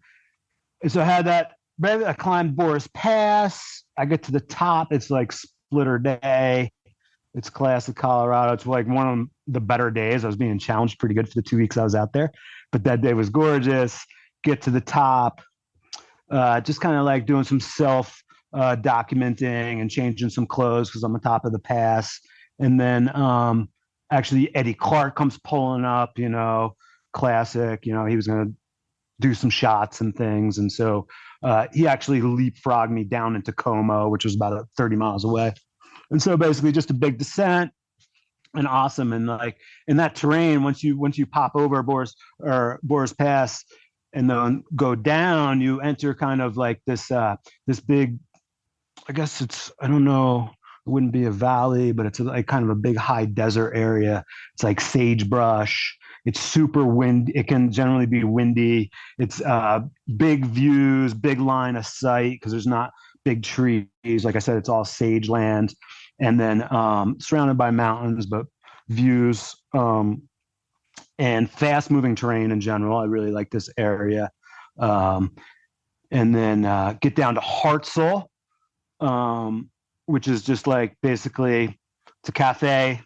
so I had that. I climbed Boris Pass. I get to the top. It's like splitter day. It's classic Colorado. It's like one of the better days. I was being challenged pretty good for the 2 weeks I was out there, but that day was gorgeous. Get to the top, just kind of like doing some self documenting and changing some clothes because I'm on top of the pass. And then actually Eddie Clark comes pulling up, classic, he was going to do some shots and things. And so he actually leapfrogged me down into Como, which was about 30 miles away. And so basically just a big descent and awesome. And like in that terrain, once you pop over Boris Pass and then go down, you enter kind of like this big, I guess I don't know, it wouldn't be a valley, but it's like kind of a big high desert area. It's like sagebrush. It's super windy. It can generally be windy. It's big views, big line of sight because there's not big trees. Like I said, it's all sage land, and then surrounded by mountains, but views and fast moving terrain in general. I really like this area. And then get down to Hartzell, which is just like basically it's a cafe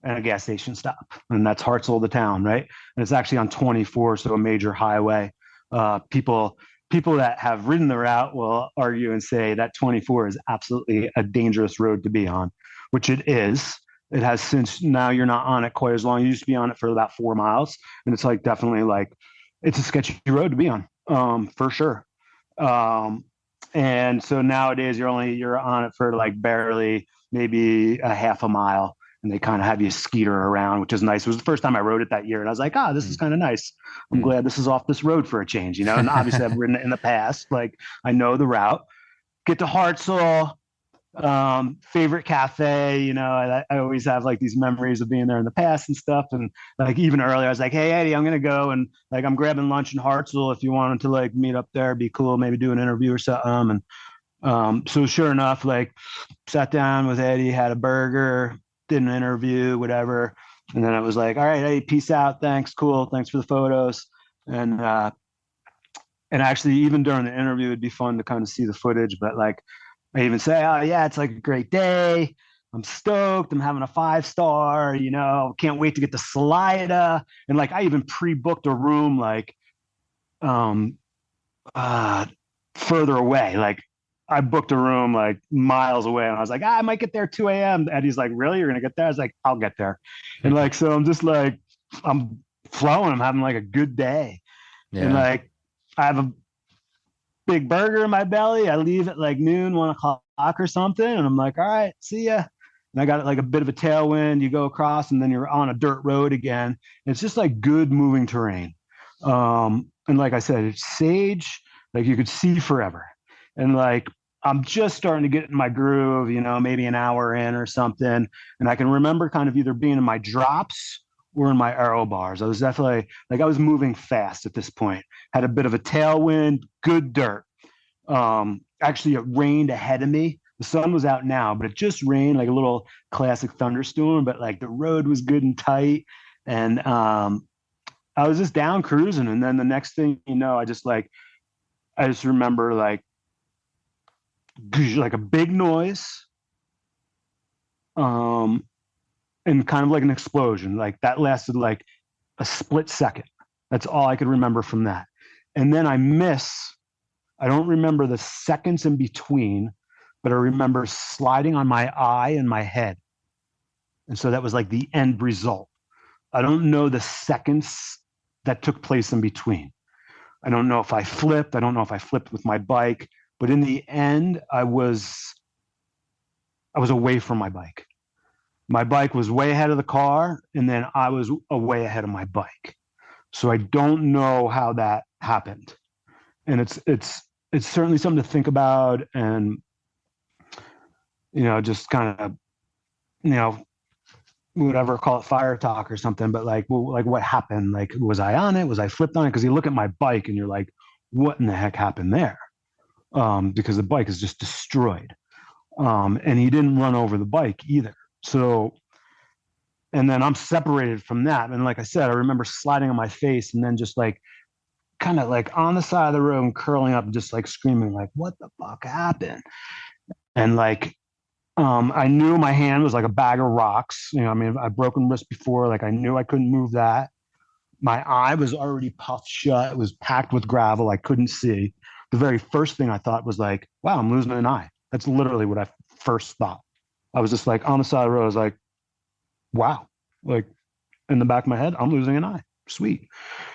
and a gas station stop. And that's Hartzell, the town, right? And it's actually on 24, so a major highway. People that have ridden the route will argue and say that 24 is absolutely a dangerous road to be on, which it is. It has since now you're not on it quite as long. You used to be on it for about 4 miles. And it's like definitely like it's a sketchy road to be on, for sure. And so nowadays you're on it for like barely maybe a half a mile, and they kind of have you skeeter around, which is nice. It was the first time I rode it that year, and I was like, this is kind of nice. I'm glad this is off this road for a change, And obviously I've ridden it in the past, like I know the route. Get to Hartzell, favorite cafe, I always have like these memories of being there in the past and stuff. And like even earlier, I was like, hey Eddie, I'm gonna go and like I'm grabbing lunch in Hartzell. If you wanted to like meet up there, be cool, maybe do an interview or something. And so sure enough, like sat down with Eddie, had a burger, did an interview, whatever. And then I was like, all right, Eddie, peace out, thanks, cool, thanks for the photos. And actually even during the interview, it'd be fun to kind of see the footage, but like I even say, oh yeah, it's like a great day. I'm stoked. I'm having a 5-star, can't wait to get to Salida. And like, I even pre-booked a room, like, further away. Like I booked a room like miles away and I was like, I might get there 2 a.m. And he's like, really? You're going to get there? I was like, I'll get there. And like, so I'm just like, I'm flowing. I'm having like a good day. Yeah. And like, I have a big burger in my belly. I leave at like noon, 1 o'clock or something. And I'm like, all right, see ya. And I got like a bit of a tailwind. You go across and then you're on a dirt road again. It's just like good moving terrain. And like I said, it's sage, like you could see forever. And like, I'm just starting to get in my groove, maybe an hour in or something. And I can remember kind of either being in my drops or in my aero bars. I was definitely like, I was moving fast at this point, had a bit of a tailwind, good dirt. Actually, it rained ahead of me The sun was out now, but it just rained, like a little classic thunderstorm, but like the road was good and tight. And I was just down cruising. And then the next thing you know, I just remember like a big noise, um, and kind of like an explosion. Like that lasted like a split second. That's all I could remember from that. And then I don't remember the seconds in between, but I remember sliding on my eye and my head. And so that was like the end result. I don't know the seconds that took place in between. I don't know if I flipped. I don't know if I flipped with my bike, but in the end, I was away from my bike. My bike was way ahead of the car, and then I was way ahead of my bike. So I don't know how that happened. And it's certainly something to think about, and just kind of, you know, whatever, call it fire talk or something, but like, well, like what happened? Like, was I on it? Was I flipped on it? Because you look at my bike and you're like, what in the heck happened there? Because the bike is just destroyed. And he didn't run over the bike either. So, and then I'm separated from that. And like I said, I remember sliding on my face and then just like, kind of like on the side of the road and curling up and just like screaming, like, what the fuck happened? And like, I knew my hand was like a bag of rocks. I mean, I've broken wrist before. Like I knew I couldn't move that. My eye was already puffed shut. It was packed with gravel. I couldn't see. The very first thing I thought was like, wow, I'm losing an eye. That's literally what I first thought. I was just like on the side of the road. I was like, wow, like in the back of my head, I'm losing an eye. Sweet.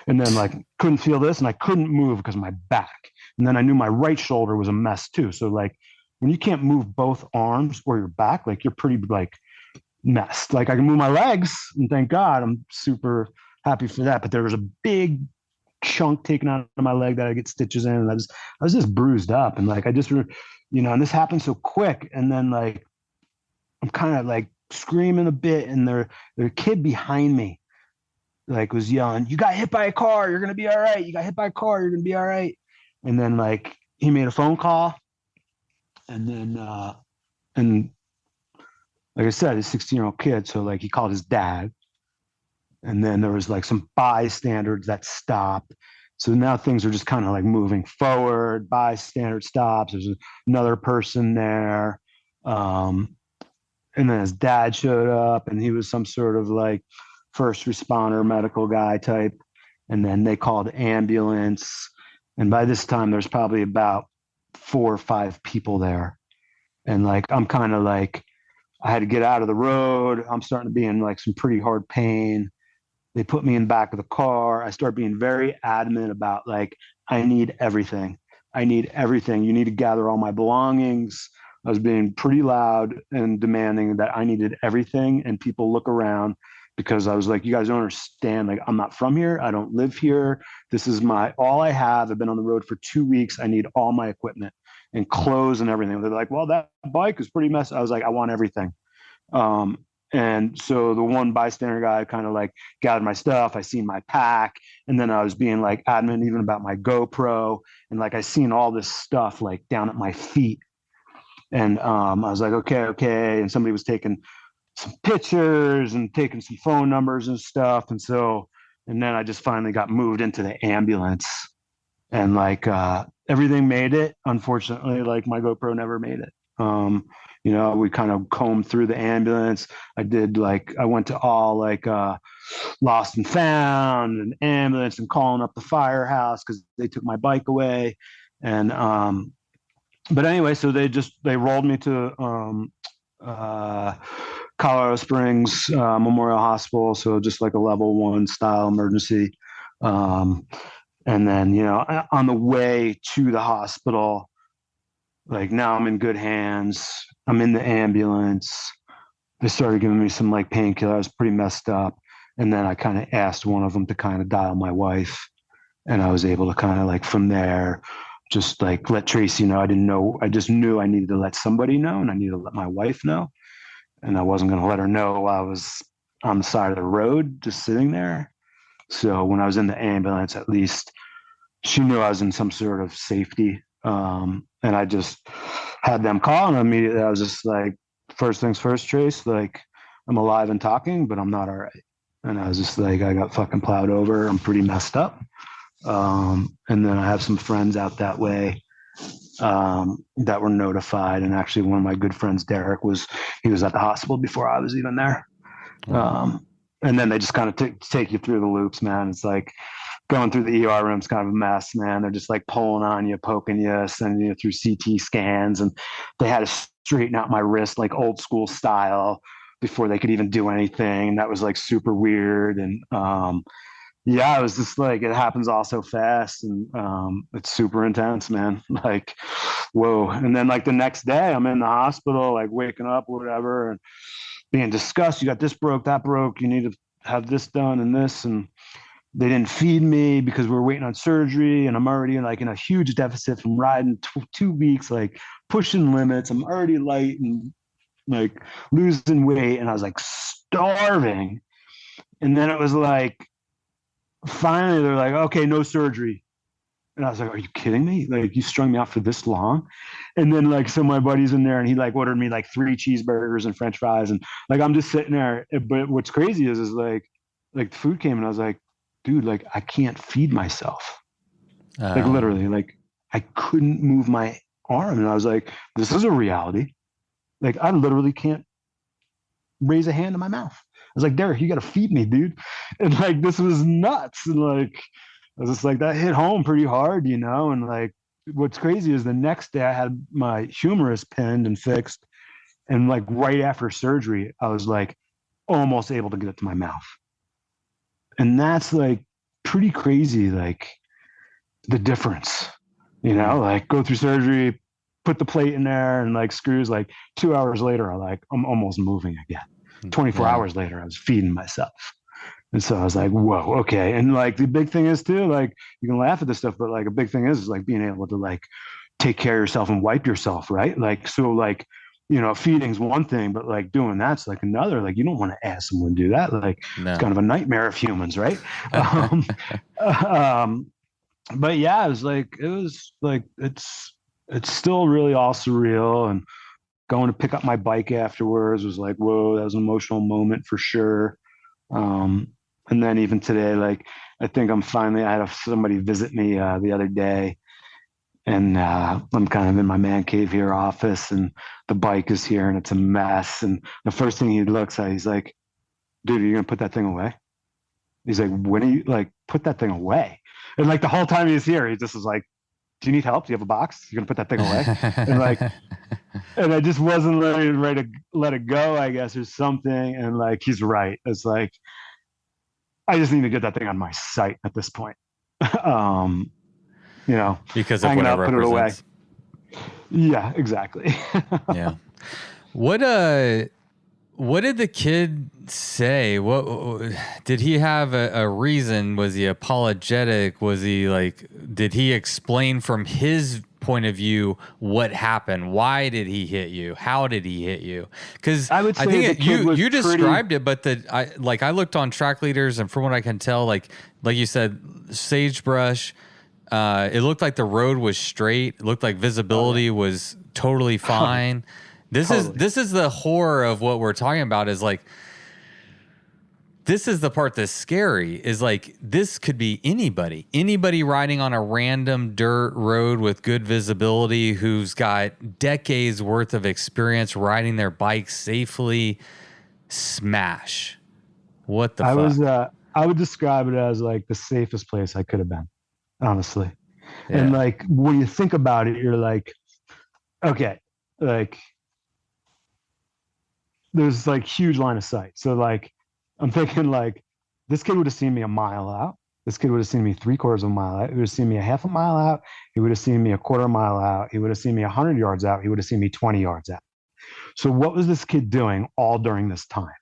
And then like couldn't feel this and I couldn't move because of my back. And then I knew my right shoulder was a mess too. So like when you can't move both arms or your back, like you're pretty like messed. Like I can move my legs and thank God, I'm super happy for that. But there was a big chunk taken out of my leg that I get stitches in. And I was just bruised up. And like, and this happened so quick. And then like, I'm kind of like screaming a bit and their kid behind me like was yelling, you got hit by a car, you're gonna be all right. You got hit by a car, you're gonna be all right. And then like he made a phone call, and then and like I said, he's a 16-year-old kid, so like he called his dad, and then there was like some bystanders that stopped. So now things are just kind of like moving forward. Bystander stops. There's another person there, and then his dad showed up, and he was some sort of like first responder medical guy type. And then they called ambulance. And by this time, there's probably about 4 or 5 people there. And like, I'm kind of like, I had to get out of the road. I'm starting to be in like some pretty hard pain. They put me in the back of the car. I start being very adamant about like, I need everything. I need everything. You need to gather all my belongings. I was being pretty loud and demanding that I needed everything. And people look around because I was like, you guys don't understand. Like, I'm not from here. I don't live here. This is all I have. I've been on the road for 2 weeks. I need all my equipment and clothes and everything. They're like, well, that bike is pretty messy. I was like, I want everything. And so the one bystander guy kind of like gathered my stuff. I seen my pack. And then I was being like adamant even about my GoPro. And like, I seen all this stuff like down at my feet. And I was like, okay. And somebody was taking some pictures and taking some phone numbers and stuff. And then I just finally got moved into the ambulance, and like everything made it. Unfortunately, like my GoPro never made it. We kind of combed through the ambulance. I went to all like lost and found and ambulance and calling up the firehouse because they took my bike away. And but anyway, so they rolled me to Colorado Springs Memorial Hospital, so just like a level 1 style emergency. And then, on the way to the hospital, like now I'm in good hands. I'm in the ambulance. They started giving me some like painkiller. I was pretty messed up. And then I kind of asked one of them to kind of dial my wife. And I was able to kind of like from there, just like let Tracy know. I didn't know. I just knew I needed to let somebody know, and I needed to let my wife know. And I wasn't going to let her know while I was on the side of the road, just sitting there. So when I was in the ambulance, at least she knew I was in some sort of safety. And I just had them call, and immediately I was just like, first things first, Trace, like, I'm alive and talking, but I'm not all right. And I was just like, I got fucking plowed over. I'm pretty messed up. And then I have some friends out that way that were notified. And actually, one of my good friends, Derek, he was at the hospital before I was even there. And then they just kind of take you through the loops, man. It's like going through the ER room's kind of a mess, man. They're just like pulling on you, poking you, sending you through CT scans. And they had to straighten out my wrist like old school style before they could even do anything. That was like super weird. And yeah, it was just like, it happens all so fast, and it's super intense, man. Like, whoa. And then like the next day I'm in the hospital, like waking up or whatever, and being discussed. You got this broke, that broke. You need to have this done and this. And they didn't feed me because we were waiting on surgery. And I'm already like in a huge deficit from riding 2 weeks, like pushing limits. I'm already light and like losing weight. And I was like starving. And then it was like, finally they're like, okay, no surgery. And I was like, are you kidding me? Like, you strung me out for this long? And then like, so my buddy's in there, and he like ordered me like 3 cheeseburgers and French fries. And like, I'm just sitting there. But what's crazy is like the food came, and I was like, dude, like I can't feed myself. Like literally, like I couldn't move my arm. And I was like, this is a reality. Like I literally can't raise a hand to my mouth. I was like, Derek, you got to feed me, dude. And like, this was nuts. And like, I was just like, that hit home pretty hard, you know? And like, what's crazy is the next day I had my humerus pinned and fixed. And like right after surgery, I was like almost able to get it to my mouth. And that's like pretty crazy. Like the difference, you know, like go through surgery, put the plate in there, and like screws, like 2 hours later, I'm almost moving again. 24 hours later, I was feeding myself. And so I was like, whoa, okay. And like the big thing is too, like you can laugh at this stuff, but like a big thing is like being able to like take care of yourself and wipe yourself, right? Like, so like, you know, feeding's one thing, but like doing that's like another. Like you don't want to ask someone to do that. Like it's kind of a nightmare of humans, right? But yeah, it was like it's still really all surreal. And going to pick up my bike afterwards was like, whoa, that was an emotional moment for sure. And then even today, like, I think I had somebody visit me the other day, and I'm kind of in my man cave here office, and the bike is here and it's a mess. And the first thing he looks at, he's like, dude, are you going to put that thing away? He's like, when are you like, put that thing away? And like the whole time he was here, he just was like, do you need help? Do you have a box? You're going to put that thing away? And like, and I just wasn't ready to let it go, I guess, or something. And like, he's right. It's like, I just need to get that thing on my site at this point. You know, because of what it represents. Put it away. Yeah, exactly. Yeah. What did the kid say? What did he have a reason? Was he apologetic? Was he like, did he explain from his point of view what happened? Why did he hit you? How did he hit you? Because I think you described it, but I looked on track leaders, and from what I can tell, like you said, sagebrush. It looked like the road was straight. It looked like visibility was totally fine. This is the horror of what we're talking about. Is like, this is the part that's scary. Is like, this could be anybody riding on a random dirt road with good visibility, who's got decades worth of experience riding their bike safely. Smash. What the fuck? I would describe it as like the safest place I could have been, honestly. Yeah. And like, when you think about it, you're like, okay, like, there's like huge line of sight. So like, I'm thinking like, this kid would have seen me a mile out. This kid would have seen me 3/4 of a mile out. He would have seen me a half a mile out. He would have seen me a quarter mile out. He would have seen me 100 yards out. He would have seen me 20 yards out. So what was this kid doing all during this time?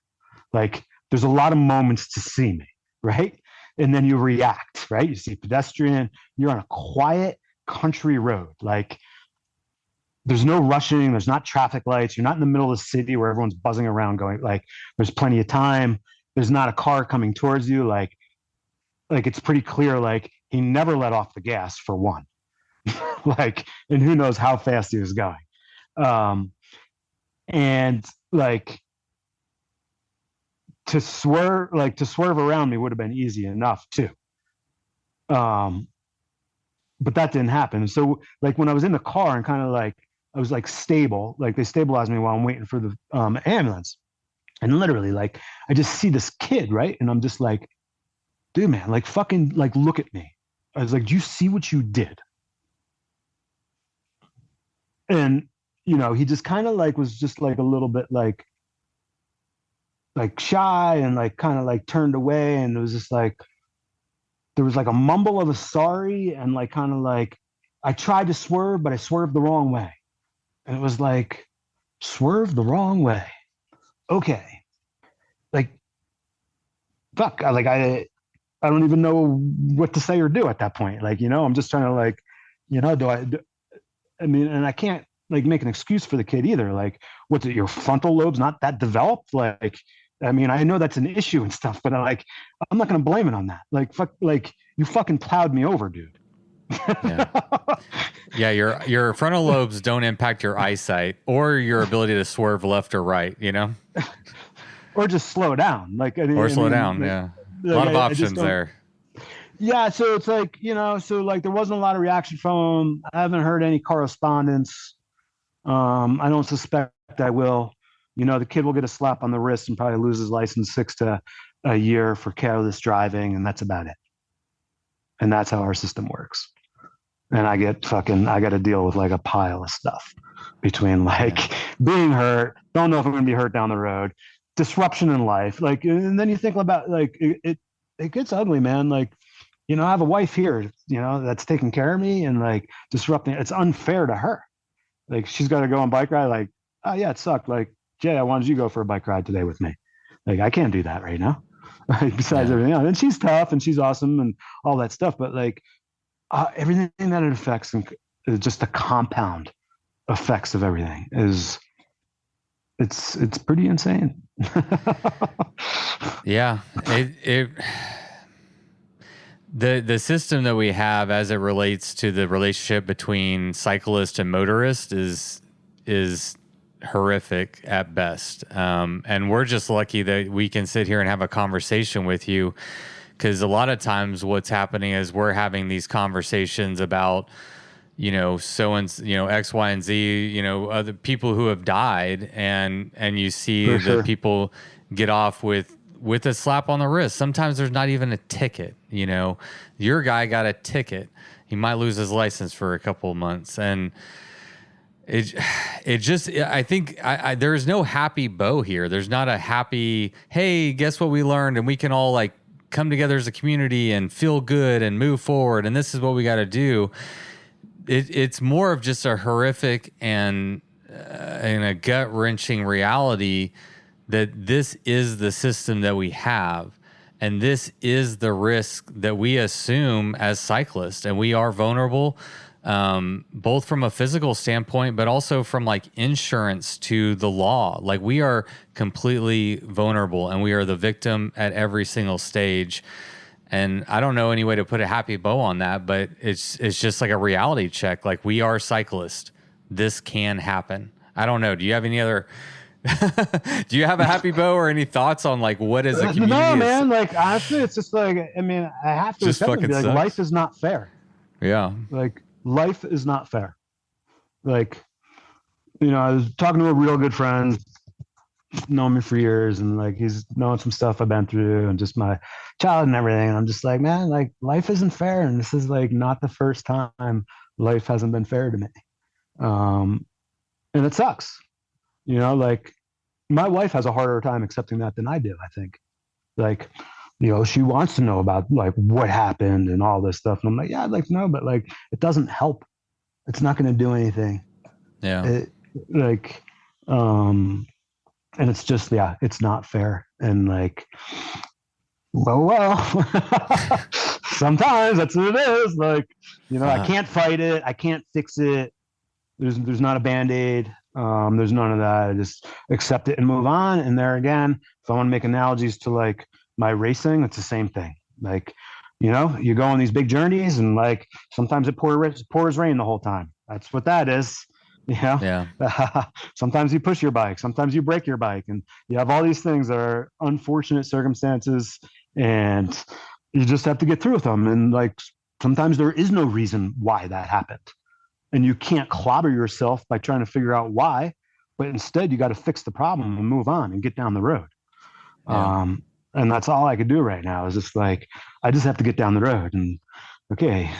Like, there's a lot of moments to see me, right? And then you react, right? You see pedestrian, you're on a quiet country road. Like, there's no rushing. There's not traffic lights. You're not in the middle of the city where everyone's buzzing around going, like, there's plenty of time. There's not a car coming towards you. Like it's pretty clear. Like, he never let off the gas, for one. like, and who knows how fast he was going. Um, and like to swerve around me would have been easy enough too. Um, but that didn't happen. So like when I was in the car and kind of like I was like stable, like they stabilized me while I'm waiting for the ambulance. And literally, like I just see this kid, right? And I'm just like, dude, man, like fucking like look at me. I was like, do you see what you did? And he just kind of like was just like a little bit like shy and like kind of like turned away. And it was just like there was like a mumble of a sorry and like kind of like I tried to swerve, but I swerved the wrong way. And it was like, swerve the wrong way. Okay. Like, fuck. I don't even know what to say or do at that point. Like, I'm just trying to like, I mean, and I can't like make an excuse for the kid either. Like, what's it, your frontal lobe's not that developed? Like, I mean, I know that's an issue and stuff, but I'm not going to blame it on that. Like, fuck, like you fucking plowed me over, dude. Yeah. Yeah, your frontal lobes don't impact your eyesight or your ability to swerve left or right, Or just slow down. Like, or slow down. like, Yeah. like, A lot of options there. Yeah. So it's like, so like there wasn't a lot of reaction from him. I haven't heard any correspondence. I don't suspect I will. The kid will get a slap on the wrist and probably lose his license 6 to a year for careless driving. And that's about it. And that's how our system works. And I got to deal with like a pile of stuff between like being hurt, don't know if I'm going to be hurt down the road, disruption in life. Like, and then you think about like, it gets ugly, man. Like, I have a wife here, that's taking care of me and like disrupting. It's unfair to her. Like she's got to go on bike ride. Like, oh yeah, it sucked. Like, Jay, I wanted you to go for a bike ride today with me. Like, I can't do that right now. Besides everything else. And she's tough and she's awesome and all that stuff. But like, everything that it affects and just the compound effects of everything it's pretty insane. Yeah, the system that we have as it relates to the relationship between cyclist and motorist is horrific at best. And we're just lucky that we can sit here and have a conversation with you. Because a lot of times what's happening is we're having these conversations about, so and X, Y, and Z, other people who have died, and you see that people get off with a slap on the wrist. Sometimes there's not even a ticket. Your guy got a ticket. He might lose his license for a couple of months, and it just, I think there's no happy bow here. There's not a happy, hey, guess what we learned, and we can all like come together as a community and feel good and move forward, and this is what we got to do. It's more of just a horrific and a gut-wrenching reality that this is the system that we have, and this is the risk that we assume as cyclists, and we are vulnerable, both from a physical standpoint, but also from like insurance to the law. Like, we are completely vulnerable, and we are the victim at every single stage. And I don't know any way to put a happy bow on that, but it's just like a reality check. Like, we are cyclists. This can happen. I don't know. Do you have any other? Do you have a happy bow or any thoughts on like what is a community? No, man. Like, honestly, it's just like, I mean, I have to accept it. Like, life is not fair. Yeah. Like, life is not fair. Like, I was talking to a real good friend, known me for years, and like he's known some stuff I've been through and just my childhood and everything. And I'm just like, man, like life isn't fair, and this is like not the first time life hasn't been fair to me. And it sucks. Like my wife has a harder time accepting that than I do, I think. Like, she wants to know about like what happened and all this stuff. And I'm like, yeah, I'd like to know, but like it doesn't help. It's not going to do anything. Yeah. And it's just, it's not fair. And like, well, sometimes that's what it is. Like, I can't fight it. I can't fix it. There's not a Band-Aid. There's none of that. I just accept it and move on. And there again, if I want to make analogies to like my racing, it's the same thing. Like, You go on these big journeys and like sometimes it pours rain the whole time. That's what that is. You know, Yeah. sometimes you push your bike, sometimes you break your bike, and you have all these things that are unfortunate circumstances, and you just have to get through with them. And like sometimes there is no reason why that happened, and you can't clobber yourself by trying to figure out why, but instead you got to fix the problem and move on and get down the road. Yeah. And that's all I could do right now is just like, I just have to get down the road and okay,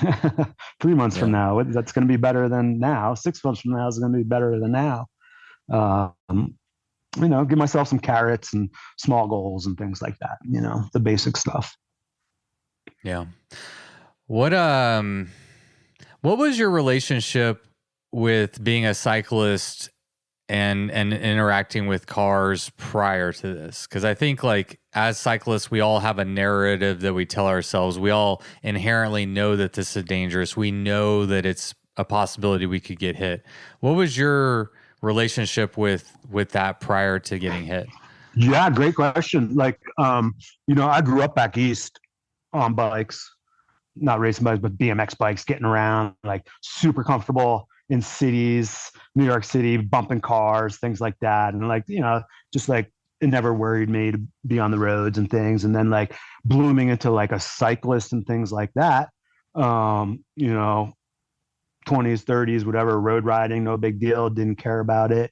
3 months from Yeah. now, that's going to be better than now. 6 months from now is going to be better than now. Um, give myself some carrots and small goals and things like that, the basic stuff. Yeah. What was your relationship with being a cyclist and interacting with cars prior to this? Because I think like as cyclists, we all have a narrative that we tell ourselves. We all inherently know that this is dangerous. We know that it's a possibility we could get hit. What was your relationship with that prior to getting hit? Yeah, great question. Like, I grew up back east on bikes, not racing bikes, but BMX bikes, getting around, like super comfortable in cities, New York City, bumping cars, things like that. And like, just like it never worried me to be on the roads and things. And then like blooming into like a cyclist and things like that. 20s, 30s, whatever, road riding, no big deal, didn't care about it.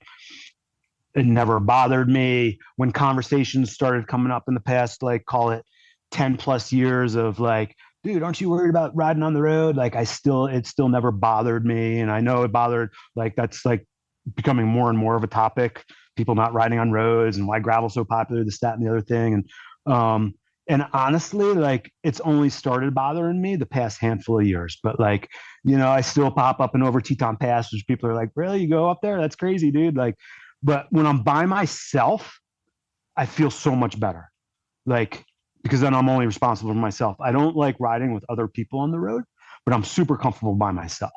It never bothered me. When conversations started coming up in the past, like call it 10 plus years of like, dude, aren't you worried about riding on the road? Like it still never bothered me. And I know it bothered, like, that's like becoming more and more of a topic, people not riding on roads and why gravel's so popular, this, that, and the other thing. And honestly, like it's only started bothering me the past handful of years, but like, I still pop up and over Teton Pass, which people are like, really, you go up there? That's crazy, dude. Like, but when I'm by myself, I feel so much better. Like, because then I'm only responsible for myself. I don't like riding with other people on the road, but I'm super comfortable by myself.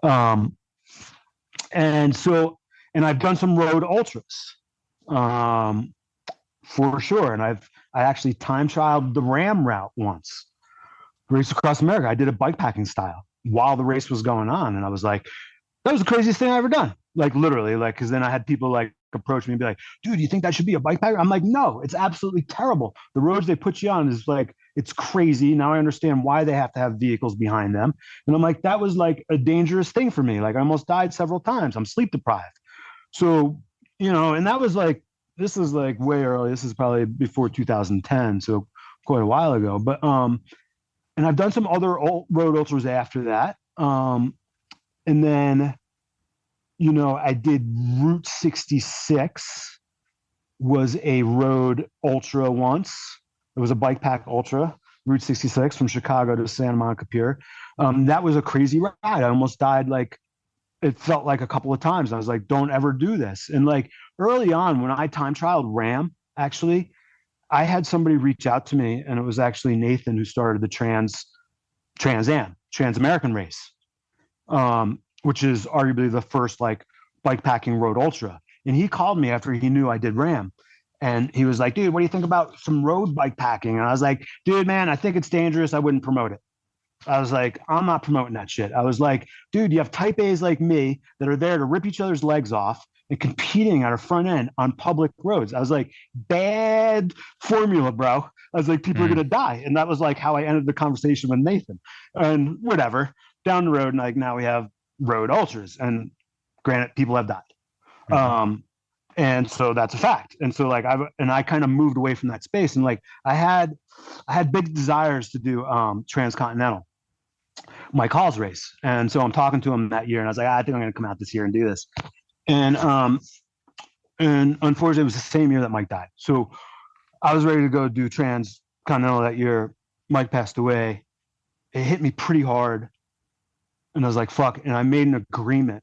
Um, and I've done some road ultras, for sure. And I actually time trialed the Ram route once, race across America. I did a bike packing style while the race was going on. And I was like, that was the craziest thing I ever done. Like literally, like, cause then I had people like approach me and be like, dude, you think that should be a bike packer? I'm like, no, it's absolutely terrible. The roads they put you on is like, it's crazy. Now I understand why they have to have vehicles behind them. And I'm like, that was like a dangerous thing for me. Like I almost died several times. I'm sleep deprived. So, and that was like, this is like way early. This is probably before 2010. So quite a while ago, but, and I've done some other road ultras after that. And then, I did Route 66 was a road ultra once. It was a bike pack ultra, Route 66 from Chicago to Santa Monica Pier. That was a crazy ride. I almost died. Like it felt like a couple of times. I was like, don't ever do this. And like early on when I time trialed Ram, actually, I had somebody reach out to me, and it was actually Nathan who started the Trans American race, which is arguably the first like bike packing road ultra. And he called me after he knew I did Ram, and he was like, dude, what do you think about some road bike packing? And I was like, dude, man, I think it's dangerous. I wouldn't promote it. I was like, I'm not promoting that shit. I was like, dude, you have type A's like me that are there to rip each other's legs off and competing at a front end on public roads. I was like, bad formula, bro. I was like, people are going to die. And that was like how I ended the conversation with Nathan. And whatever, down the road, and like now we have road ultras. And granted, people have died. And so that's a fact. And so like I kind of moved away from that space. And like I had big desires to do transcontinental, Mike Hall's race. And so I'm talking to him that year, and I was like, I think I'm going to come out this year and do this. And unfortunately, it was the same year that Mike died. So I was ready to go do transcontinental that year. Mike passed away. It hit me pretty hard, and I was like, fuck. And I made an agreement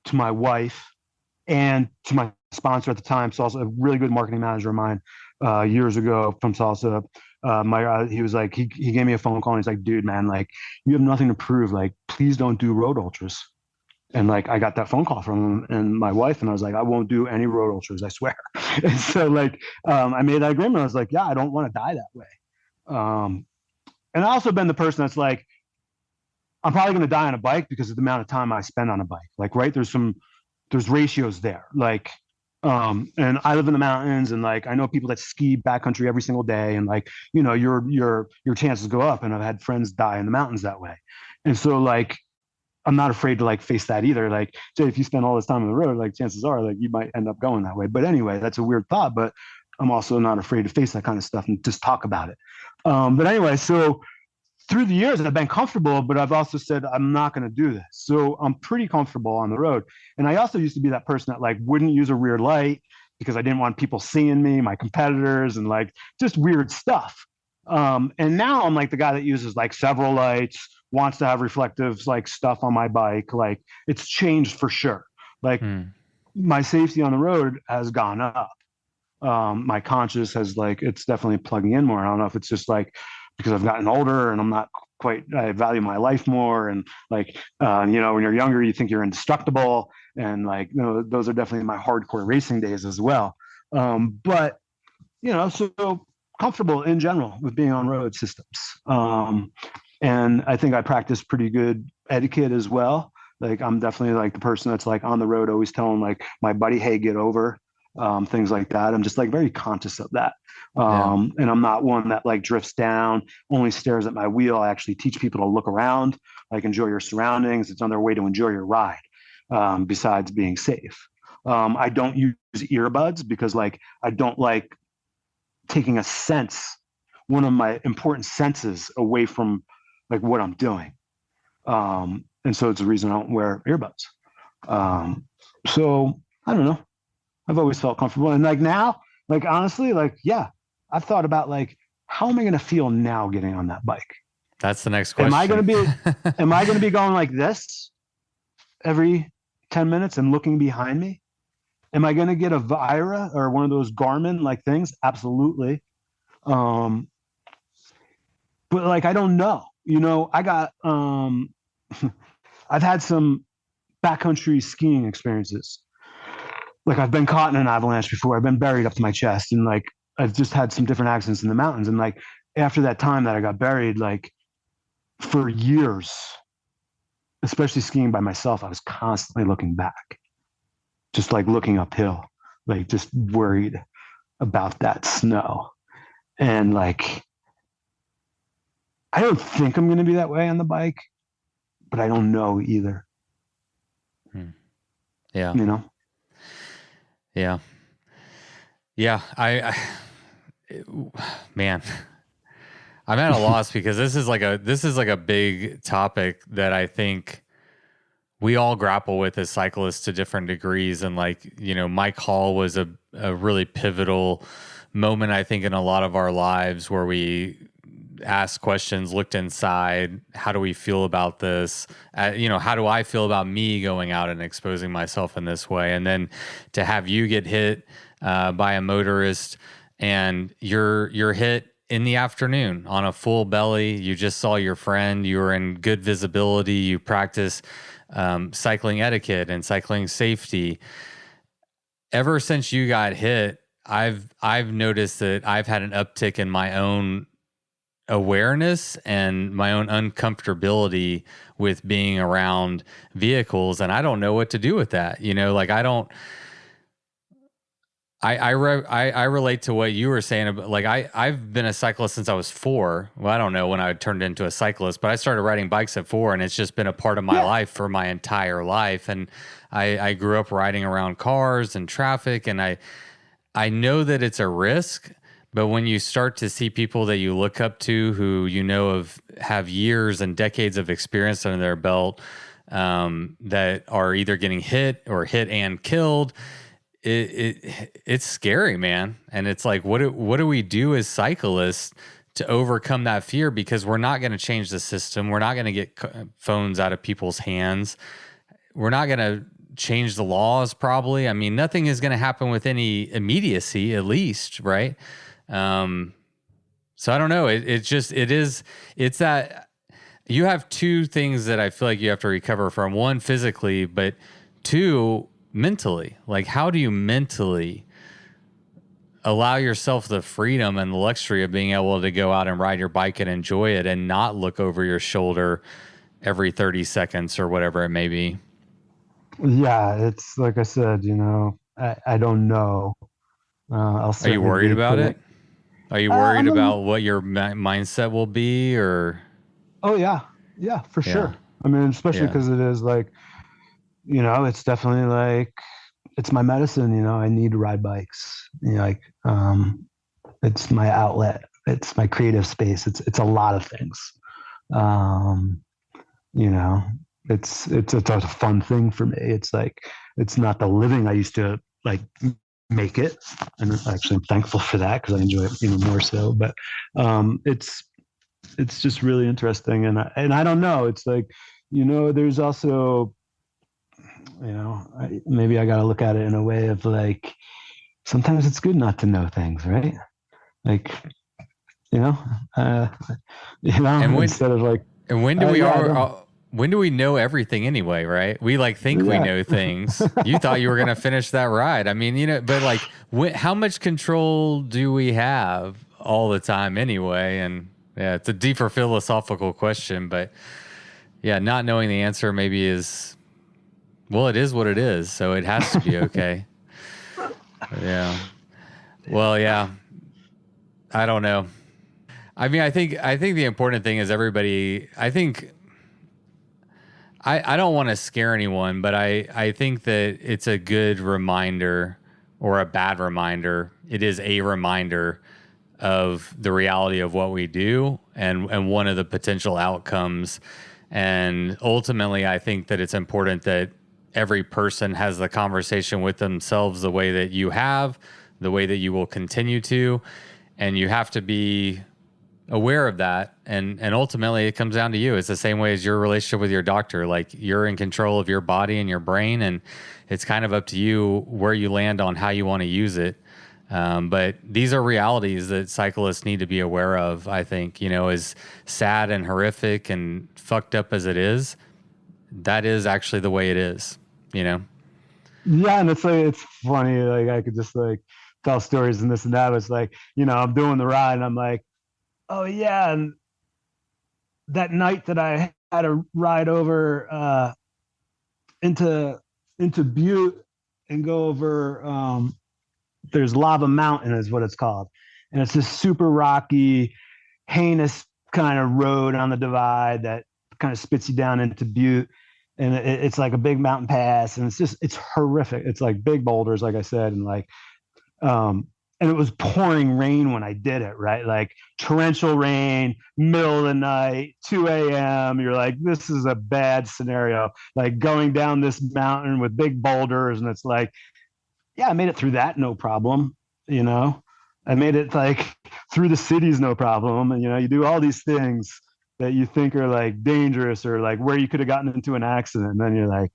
to my wife and to my sponsor at the time, Salsa, a really good marketing manager of mine, years ago from Salsa. He was like, he gave me a phone call, and he's like, dude, man, like you have nothing to prove. Like, please don't do road ultras. And like, I got that phone call from him and my wife, and I was like, I won't do any road ultras, I swear. And so like, I made that agreement. I was like, yeah, I don't want to die that way. And I also been the person that's like, I'm probably going to die on a bike because of the amount of time I spend on a bike. Like, right. There's ratios there. Like, and I live in the mountains, and like, I know people that ski backcountry every single day, and like, your chances go up. And I've had friends die in the mountains that way. And so like, I'm not afraid to like face that either. Like, Jay, if you spend all this time on the road, like chances are like you might end up going that way. But anyway, that's a weird thought, but I'm also not afraid to face that kind of stuff and just talk about it. But anyway, so through the years I've been comfortable, but I've also said I'm not going to do this. So I'm pretty comfortable on the road. And I also used to be that person that like wouldn't use a rear light because I didn't want people seeing me, my competitors, and like just weird stuff. And now I'm like the guy that uses like several lights, wants to have reflective like stuff on my bike. Like it's changed for sure. Like my safety on the road has gone up. My conscious has like, it's definitely plugging in more. I don't know if it's just like because I've gotten older and I'm not quite, I value my life more. And like, when you're younger, you think you're indestructible. And like, those are definitely my hardcore racing days as well. But, so comfortable in general with being on road systems. And I think I practice pretty good etiquette as well. Like I'm definitely like the person that's like on the road, always telling like my buddy, hey, get over, things like that. I'm just like very conscious of that. And I'm not one that like drifts down, only stares at my wheel. I actually teach people to look around, like enjoy your surroundings. It's another way to enjoy your ride, besides being safe. I don't use earbuds because like, I don't like taking one of my important senses away from like what I'm doing. And so it's the reason I don't wear earbuds. So I don't know. I've always felt comfortable. And like now, like honestly, like, yeah, I've thought about like, how am I going to feel now getting on that bike? That's the next question. Am I going to be going like this every 10 minutes and looking behind me? Am I going to get a Vira or one of those Garmin like things? Absolutely. But like, I don't know, I got, I've had some backcountry skiing experiences. Like I've been caught in an avalanche before. I've been buried up to my chest, and like, I've just had some different accidents in the mountains. And like, after that time that I got buried, like for years, especially skiing by myself, I was constantly looking back, just like looking uphill, like just worried about that snow. And like, I don't think I'm going to be that way on the bike, but I don't know either. Yeah. Yeah. Yeah. Man, I'm at a loss because this is like a big topic that I think we all grapple with as cyclists to different degrees. And like, Mike Hall was a really pivotal moment, I think, in a lot of our lives where we asked questions, looked inside. How do we feel about this? How do I feel about me going out and exposing myself in this way? And then to have you get hit by a motorist, and you're hit in the afternoon on a full belly. You just saw your friend. You were in good visibility. You practice cycling etiquette and cycling safety. Ever since you got hit, I've noticed that I've had an uptick in my own awareness and my own uncomfortability with being around vehicles, and I don't know what to do with that. Like I relate to what you were saying about, like, I've been a cyclist since I was 4. Well, I don't know when I turned into a cyclist, but I started riding bikes at 4, and it's just been a part of my life for my entire life. And I grew up riding around cars and traffic, and I know that it's a risk. But when you start to see people that you look up to who have years and decades of experience under their belt, that are either getting hit or hit and killed, it's scary, man. And it's like, what do we do as cyclists to overcome that fear? Because we're not going to change the system. We're not going to get phones out of people's hands. We're not going to change the laws, probably. I mean, nothing is going to happen with any immediacy, at least, right? So I don't know. It's that you have two things that I feel like you have to recover from. One, physically, but two, mentally. Like, how do you mentally allow yourself the freedom and the luxury of being able to go out and ride your bike and enjoy it and not look over your shoulder every 30 seconds or whatever it may be. Yeah, it's like I said, I don't know. I'll Are you certainly worried be about putting. it? Are you worried I'm a, about what your mindset will be, or? oh yeah, for Yeah. sure. I mean, especially Yeah. because it is like, it's definitely like it's my medicine. I need to ride bikes. It's my outlet. It's my creative space. It's a lot of things. Um, you know, it's a fun thing for me. It's like it's not the living I used to like make it, and actually I'm thankful for that because I enjoy it even more so. But it's just really interesting, and I don't know. It's like there's also maybe I got to look at it in a way of like sometimes it's good not to know things, right? Like you know, uh, And instead of like, when do we yeah, I all? don't, When do we know everything anyway? Right? We like think we yeah. know things. You thought you were gonna finish that ride. I mean, but like, how much control do we have all the time anyway? And yeah, it's a deeper philosophical question, but yeah, not knowing the answer maybe is, well, it is what it is, so it has to be okay. Yeah. Well, yeah. I don't know. I mean, I think the important thing is everybody. I don't want to scare anyone, but I think that it's a good reminder or a bad reminder. It is a reminder of the reality of what we do and one of the potential outcomes. And ultimately, I think that it's important that every person has the conversation with themselves the way that you have, the way that you will continue to. And you have to be aware of that, and ultimately it comes down to you. It's the same way as your relationship with your doctor. Like, you're in control of your body and your brain, and it's kind of up to you where you land on how you want to use it. But these are realities that cyclists need to be aware of. I think, as sad and horrific and fucked up as it is, that is actually the way it is. Yeah, and it's like it's funny. Like I could just like tell stories and this and that. It's like I'm doing the ride, and I'm like, oh yeah, and that night that I had a ride over into Butte and go over. There's Lava Mountain is what it's called, and it's this super rocky, heinous kind of road on the divide that kind of spits you down into Butte. And it's like a big mountain pass, and it's horrific. It's like big boulders, like I said, and like and it was pouring rain when I did it, right? Like torrential rain, middle of the night, 2 a.m. You're like, this is a bad scenario. Like going down this mountain with big boulders, and it's like, yeah, I made it through that, no problem. You know, I made it like through the cities, no problem. And you do all these things that you think are like dangerous or like where you could have gotten into an accident, and then you're like,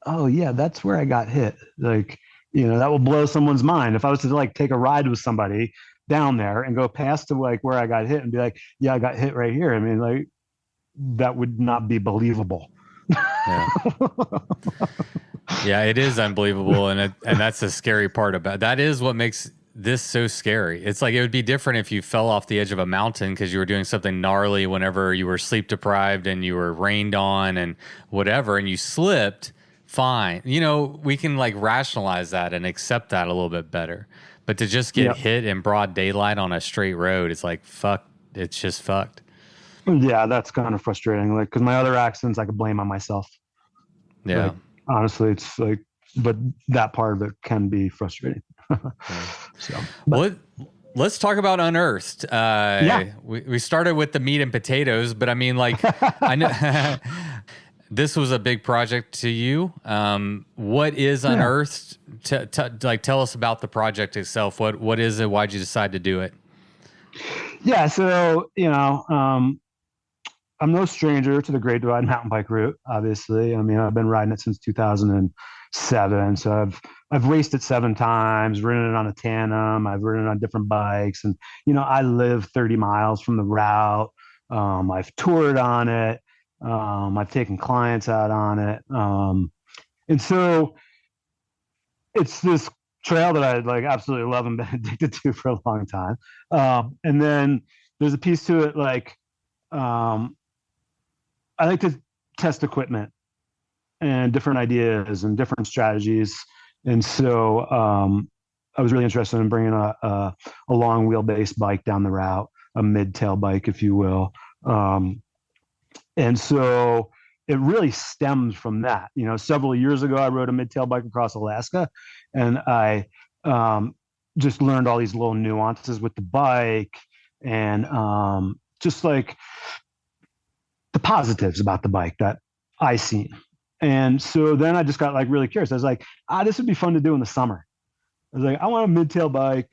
oh yeah, that's where I got hit. Like, that will blow someone's mind. If I was to like take a ride with somebody down there and go past to like where I got hit and be like, yeah, I got hit right here. I mean, like that would not be believable. Yeah. Yeah, it is unbelievable, and that's the scary part about it. That is what makes this so scary. It's like it would be different if you fell off the edge of a mountain because you were doing something gnarly whenever you were sleep deprived and you were rained on and whatever, and you slipped. Fine, we can like rationalize that and accept that a little bit better. But to just get hit in broad daylight on a straight road, it's like fuck. It's just fucked. Yeah, that's kind of frustrating. Like, because my other accidents, I could blame on myself. Yeah. Like, honestly, it's like, but that part of it can be frustrating. So, well, let's talk about Unearthed. We started with the meat and potatoes, but I mean, like, I know this was a big project to you. What is Unearthed? Like, tell us about the project itself. What is it? Why'd you decide to do it? Yeah, so I'm no stranger to the Great Divide mountain bike route. Obviously, I mean I've been riding it since 2007. So I've raced it 7 times, ridden it on a tandem. I've ridden it on different bikes, and I live 30 miles from the route. I've toured on it. I've taken clients out on it, and so it's this trail that I like absolutely love and been addicted to for a long time. And then there's a piece to it like I like to test equipment and different ideas and different strategies. And so I was really interested in bringing a long wheelbase bike down the route, a mid-tail bike, if you will. And so it really stems from that. You know, several years ago, I rode a mid-tail bike across Alaska, and I just learned all these little nuances with the bike and just like the positives about the bike that I seen. And so then I just got like really curious. I was like, this would be fun to do in the summer. I was like, I want a mid-tail bike.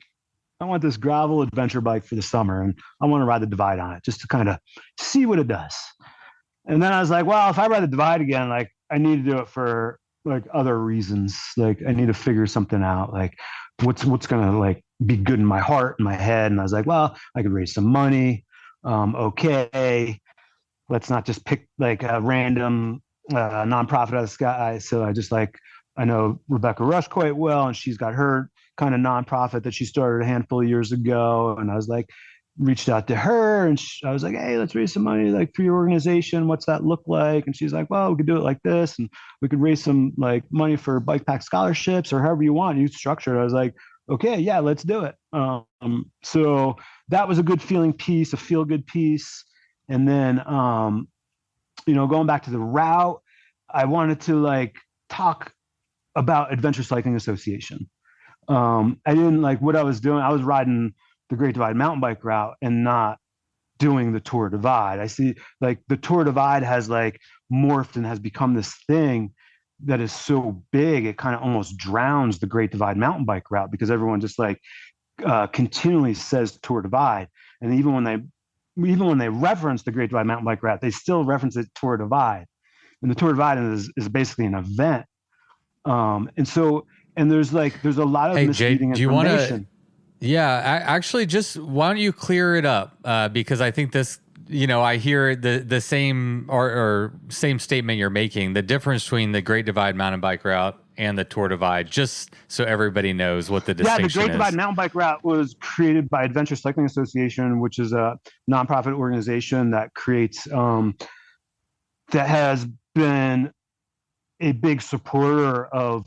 I want this gravel adventure bike for the summer, and I want to ride the Divide on it just to kind of see what it does. And then I was like, well, if I ride the Divide again, like I need to do it for like other reasons. Like I need to figure something out. Like what's gonna like be good in my heart and my head. And I was like, well, I could raise some money. Okay, let's not just pick like a random nonprofit out of the sky. So I know Rebecca Rush quite well, and she's got her kind of nonprofit that she started a handful of years ago. And I was like, reached out to her, and I was like, hey, let's raise some money like for your organization. What's that look like? And she's like, well, we could do it like this, and we could raise some like money for bike pack scholarships or however you want. You structure it. I was like, okay, yeah, let's do it. So that was a good feeling piece, a feel good piece. And then, going back to the route, I wanted to like talk about Adventure Cycling Association. I didn't like what I was doing. I was riding the Great Divide mountain bike route and not doing the Tour Divide. I see like the Tour Divide has like morphed and has become this thing that is so big, it kind of almost drowns the Great Divide mountain bike route because everyone just like continually says Tour Divide. And even when they reference the Great Divide mountain bike route, they still reference it Tour Divide. And the Tour Divide is basically an event. And there's a lot of misleading information. Actually, just why don't you clear it up? Because I think this, I hear the same or same statement you're making. The difference between the Great Divide mountain bike route and the Tour Divide, just so everybody knows what the distinction is. Yeah, the Great Divide mountain bike route was created by Adventure Cycling Association, which is a nonprofit organization that creates that has been a big supporter of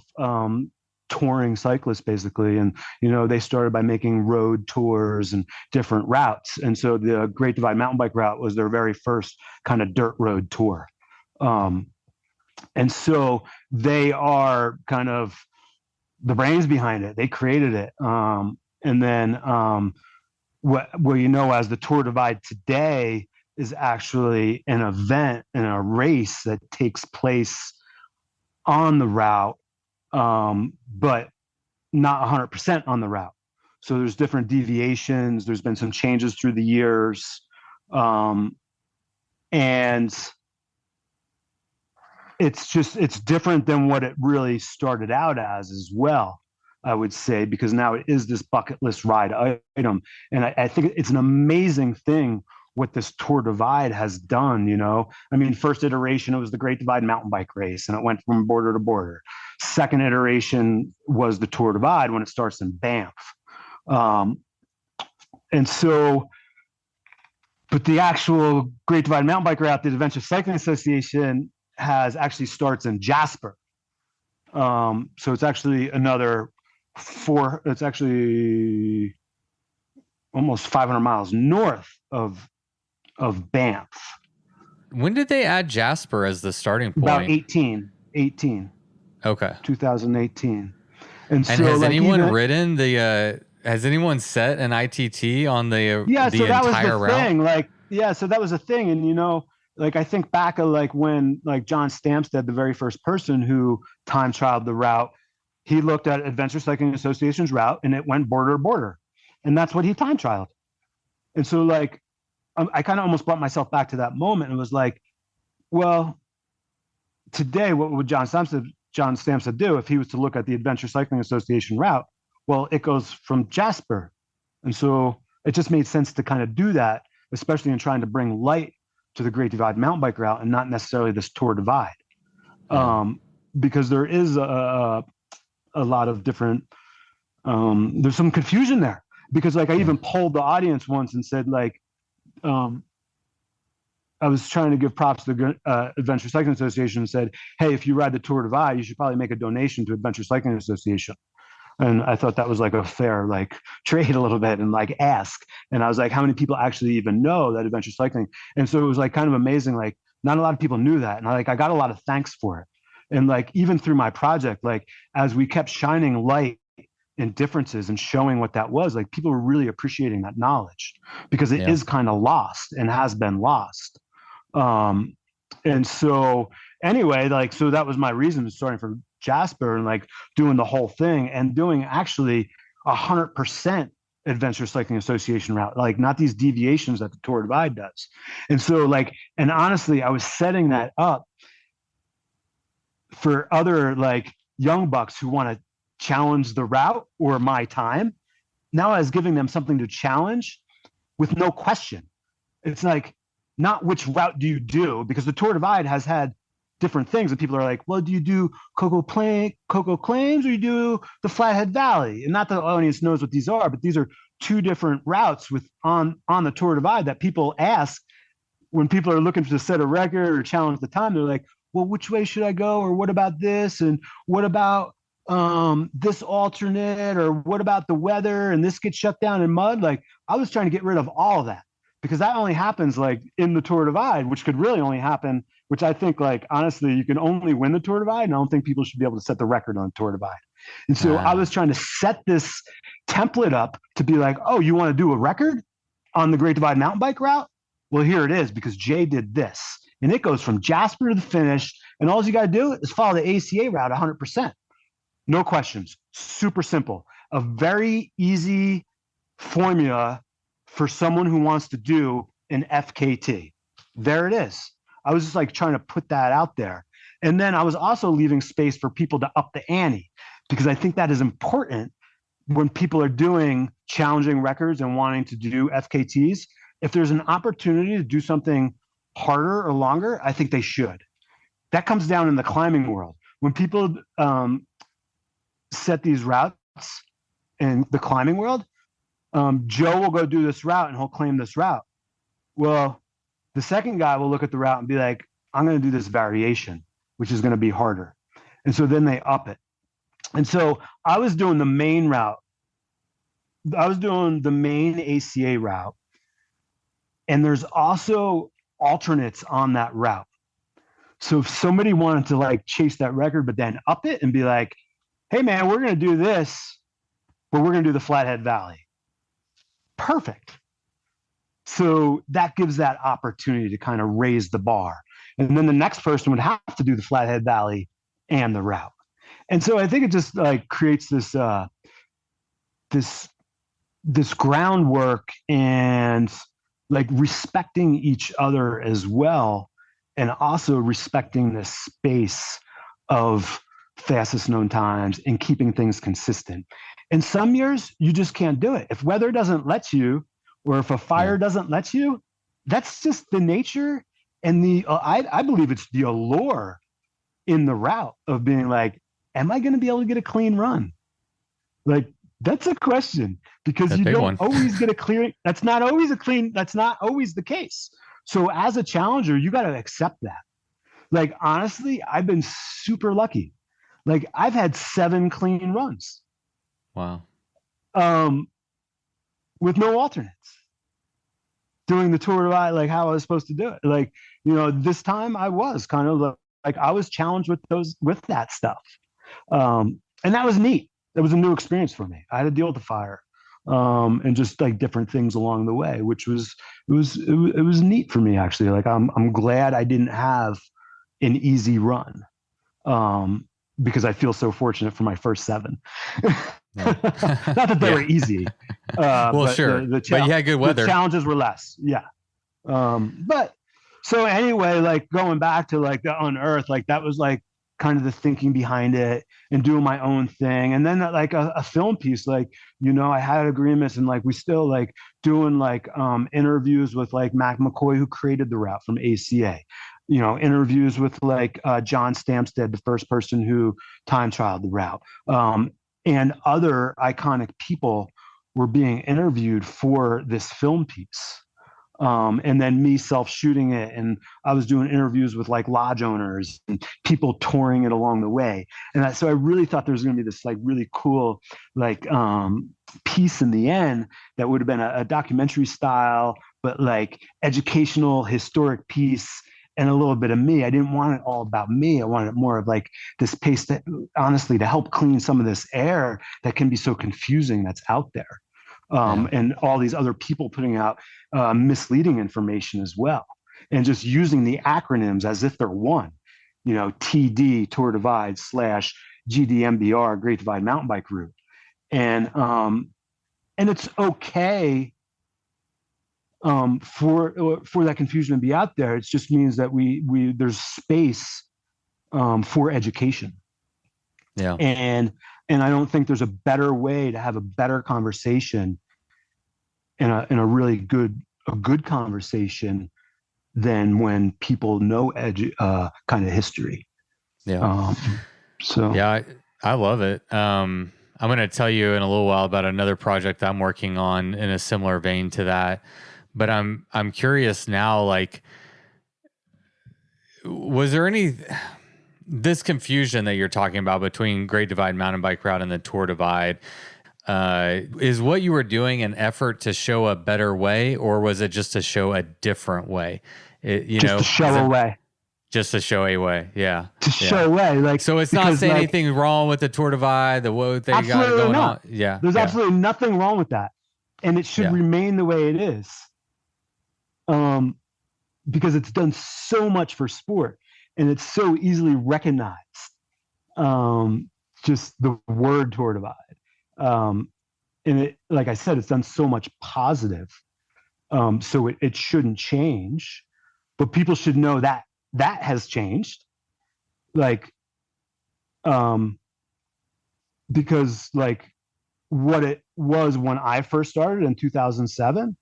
touring cyclists, basically. And they started by making road tours and different routes, and so the Great Divide mountain bike route was their very first kind of dirt road tour. And so they are kind of the brains behind it. They created it. And then what as the Tour Divide today is actually an event and a race that takes place on the route, but not 100% on the route. So there's different deviations. There's been some changes through the years. And it's different than what it really started out as well, I would say, because now it is this bucket list ride item. And I think it's an amazing thing what this Tour Divide has done. I mean, first iteration, it was the Great Divide mountain bike race, and it went from border to border. Second iteration was the Tour Divide when it starts in Banff. And so, but the actual Great Divide mountain bike route, the Adventure Cycling Association starts in Jasper. So it's actually it's actually almost 500 miles north of Banff. When did they add Jasper as the starting point? About 18. Okay. 2018. And so has anyone ridden has anyone set an ITT on the so that was the route? thing. So that was a thing. And I think back of when John Stampstead, the very first person who time trialed the route, he looked at Adventure Cycling Association's route and it went border to border. And that's what he time trialed. And so I kind of almost brought myself back to that moment and was like, well, today, what would John Stampstead do if he was to look at the Adventure Cycling Association route? Well, it goes from Jasper. And so it just made sense to kind of do that, especially in trying to bring light to the Great Divide mountain bike route and not necessarily this Tour Divide. Because there is a lot of different there's some confusion there because like I even polled the audience once and said like, I was trying to give props to the Adventure Cycling Association and said, hey, if you ride the Tour Divide, you should probably make a donation to Adventure Cycling Association. And I thought that was like a fair like trade a little bit and like ask. And I was like, how many people actually even know that adventure cycling? And so it was like kind of amazing. Like not a lot of people knew that. And I got a lot of thanks for it. And like, even through my project, like as we kept shining light and differences and showing what that was, like people were really appreciating that knowledge because it is kind of lost and has been lost. And so anyway, like, so that was my reason starting from Jasper and like doing the whole thing and doing actually 100% Adventure Cycling Association route, like not these deviations that the Tour Divide does. And so like, and honestly, I was setting that up for other like young bucks who want to challenge the route or my time. Now I was giving them something to challenge with no question. It's like, not which route do you do, because the Tour Divide has had different things and people are like, well, do you do Coco Claims or you do the Flathead Valley? And not that the audience knows what these are, but these are two different routes with on the Tour Divide that people ask when people are looking to set a record or challenge the time. They're like, well, which way should I go? Or what about this? And what about this alternate? Or what about the weather? And this gets shut down in mud. Like I was trying to get rid of all of that because that only happens like in the Tour Divide, which could really only happen, which I think like, honestly, you can only win the Tour Divide. And I don't think people should be able to set the record on the Tour Divide. And so I was trying to set this template up to be like, oh, you want to do a record on the Great Divide mountain bike route? Well, here it is, because Jay did this. And it goes from Jasper to the finish. And all you got to do is follow the ACA route 100%. No questions. Super simple. A very easy formula for someone who wants to do an FKT. There it is. I was just like trying to put that out there. And then I was also leaving space for people to up the ante, because I think that is important when people are doing challenging records and wanting to do FKTs. If there's an opportunity to do something harder or longer, I think they should. That comes down in the climbing world. When people set these routes in the climbing world, Joe will go do this route and he'll claim this route. Well, the second guy will look at the route and be like, I'm going to do this variation, which is going to be harder. And so then they up it. And so I was doing the main route. I was doing the main ACA route. And there's also alternates on that route. So if somebody wanted to like chase that record, but then up it and be like, hey man, we're going to do this, but we're going to do the Flathead Valley. Perfect. So that gives that opportunity to kind of raise the bar. And then the next person would have to do the Flathead Valley and the route. And so I think it just like creates this, this groundwork and like respecting each other as well. And also respecting the space of fastest known times and keeping things consistent. In some years, you just can't do it. If weather doesn't let you, or if a fire doesn't let you, that's just the nature. And I believe it's the allure in the route of being like, am I going to be able to get a clean run? Like, that's a question, because you don't always get a clear. That's not always the case. So as a challenger, you got to accept that. Like, honestly, I've been super lucky. Like, I've had 7 clean runs. Wow. With no alternates. Doing the Tour Divide, like how I was supposed to do it. Like, you know, this time I was kind of like I was challenged with that stuff. And that was neat. That was a new experience for me. I had to deal with the fire. And just like different things along the way, which was it was neat for me, actually. Like I'm glad I didn't have an easy run, because I feel so fortunate for my first 7. Not that they were easy. Well, but sure, but you had good weather. The challenges were less, yeah. But so anyway, like going back to like the Unearthed, like that was like kind of the thinking behind it and doing my own thing. And then like a film piece, like, you know, I had agreements and like, we still like doing like interviews with like Mac McCoy, who created the route from ACA, you know, interviews with like John Stamstead, the first person who time trialed the route. and other iconic people were being interviewed for this film piece. And then me self-shooting it, and I was doing interviews with like lodge owners and people touring it along the way. And so I really thought there was going to be this like really cool like piece in the end that would have been a documentary style, but like educational, historic piece, and a little bit of me. I didn't want it all about me. I wanted it more of like this piece that, honestly, to help clean some of this air that can be so confusing that's out there. And all these other people putting out misleading information as well, and just using the acronyms as if they're one, TD, Tour Divide, / GDMBR, Great Divide Mountain Bike Route. And it's okay for that confusion to be out there. It just means that we there's space for education. Yeah. And I don't think there's a better way to have a better conversation and a really good conversation than when people know kind of history. Yeah. Yeah, I love it. I'm going to tell you in a little while about another project I'm working on in a similar vein to that. But I'm curious now, like, was there this confusion that you're talking about between Great Divide Mountain Bike Route and the Tour Divide, is what you were doing an effort to show a better way, or was it just to show a different way? To show a way. Just to show a way, yeah. To show a way, like, so it's not saying anything wrong with the Tour Divide, what they got going on. Yeah, there's absolutely nothing wrong with that, and it should remain the way it is. Because it's done so much for sport. And it's so easily recognized, just the word Tour Divide. And it, like I said, it's done so much positive. So it shouldn't change, but people should know that has changed. Like, because like what it was when I first started in 2007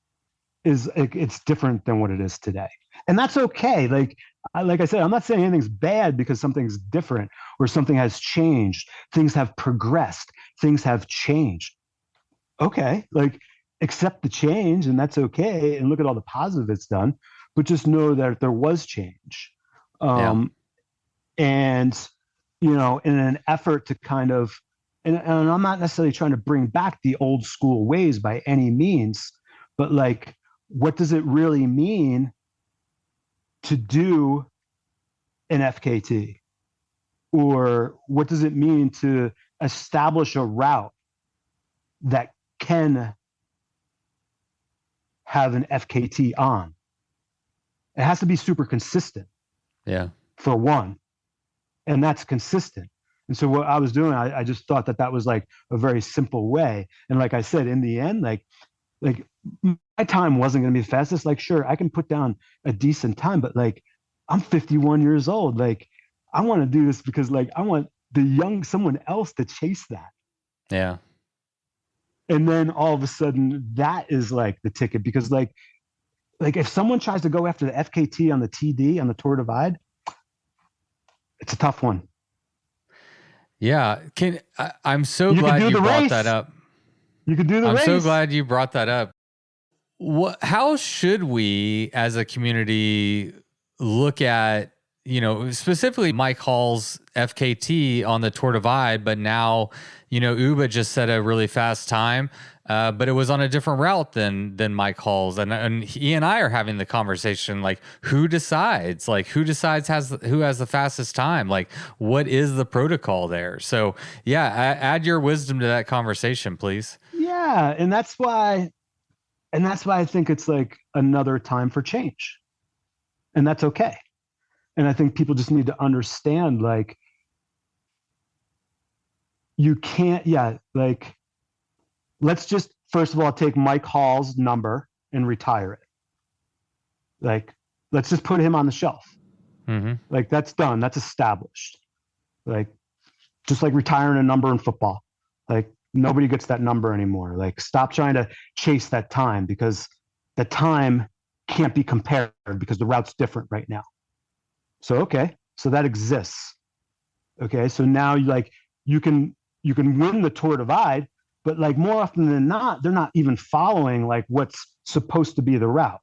is it's different than what it is today. And that's okay. Like I said, I'm not saying anything's bad because something's different or something has changed. Things have progressed. Things have changed. Okay. Like, accept the change, and that's okay. And look at all the positive it's done, but just know that there was change. And, in an effort to kind of, and I'm not necessarily trying to bring back the old school ways by any means, but like, what does it really mean to do an FKT? Or what does it mean to establish a route that can have an FKT on? It has to be super consistent. Yeah. For one. And that's consistent. And so what I was doing, I just thought that was like a very simple way. And like I said, in the end, like my time wasn't going to be the fastest. Like, sure, I can put down a decent time, but like, I'm 51 years old. Like, I want to do this because like, I want someone else to chase that. Yeah. And then all of a sudden that is like the ticket, because like if someone tries to go after the FKT on the TD, on the Tour Divide, it's a tough one. Yeah. I'm so glad you brought that up. You could do the race. I'm so glad you brought that up. How should we as a community look at, specifically Mike Hall's FKT on the Tour Divide, but now, Uba just set a really fast time, but it was on a different route than Mike Hall's. And he and I are having the conversation, like, who decides? Like, who decides who has the fastest time? Like, what is the protocol there? So, yeah, add your wisdom to that conversation, please. Yeah, and that's why I think it's like another time for change. And that's okay. And I think people just need to understand, like, you can't, like, let's just, first of all, take Mike Hall's number and retire it. Like, let's just put him on the shelf. Mm-hmm. Like, that's done. That's established. Like, just like retiring a number in football. Like, nobody gets that number anymore. Like, stop trying to chase that time, because the time can't be compared because the route's different right now. So, okay. So that exists. Okay. So now you can you can win the Tour Divide, but like more often than not, they're not even following like what's supposed to be the route.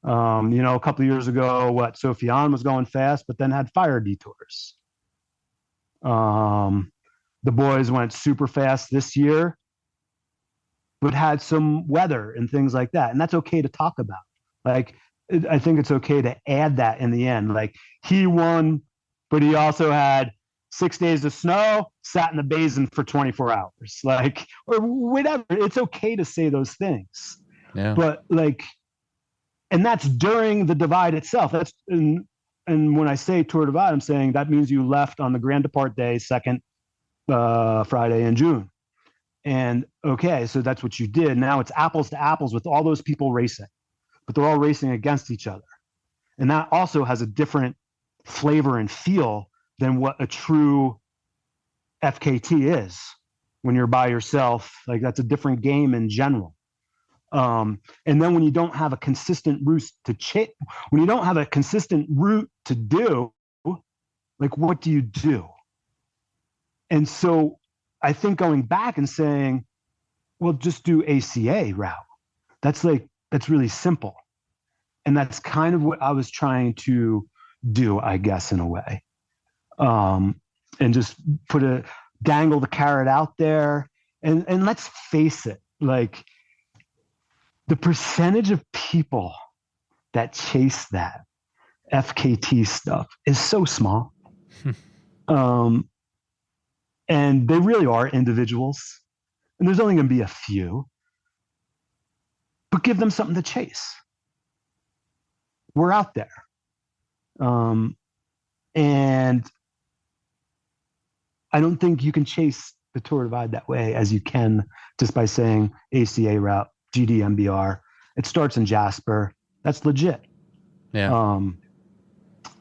A couple of years ago, Sofiane was going fast, but then had fire detours. The boys went super fast this year, but had some weather and things like that. And that's okay to talk about. Like, I think it's okay to add that in the end. Like, he won, but he also had 6 days of snow, sat in the basin for 24 hours, like, or whatever. It's okay to say those things. Yeah. But like, and that's during the divide itself. And when I say Tour Divide, I'm saying that means you left on the Grand Depart Day, second Friday in June. And okay, so that's what you did. Now it's apples to apples with all those people racing, but they're all racing against each other. And that also has a different flavor and feel than what a true FKT is when you're by yourself. Like, that's a different game in general. And then when you don't have a consistent route when you don't have a consistent route to do, like, what do you do? And so I think going back and saying, well, just do ACA route. That's really simple. And that's kind of what I was trying to do, I guess, in a way. And just dangle the carrot out there. And let's face it, like, the percentage of people that chase that FKT stuff is so small. And they really are individuals. And there's only going to be a few. But give them something to chase. We're out there. And I don't think you can chase the Tour Divide that way as you can just by saying ACA route, GD MBR. It starts in Jasper. That's legit. Yeah.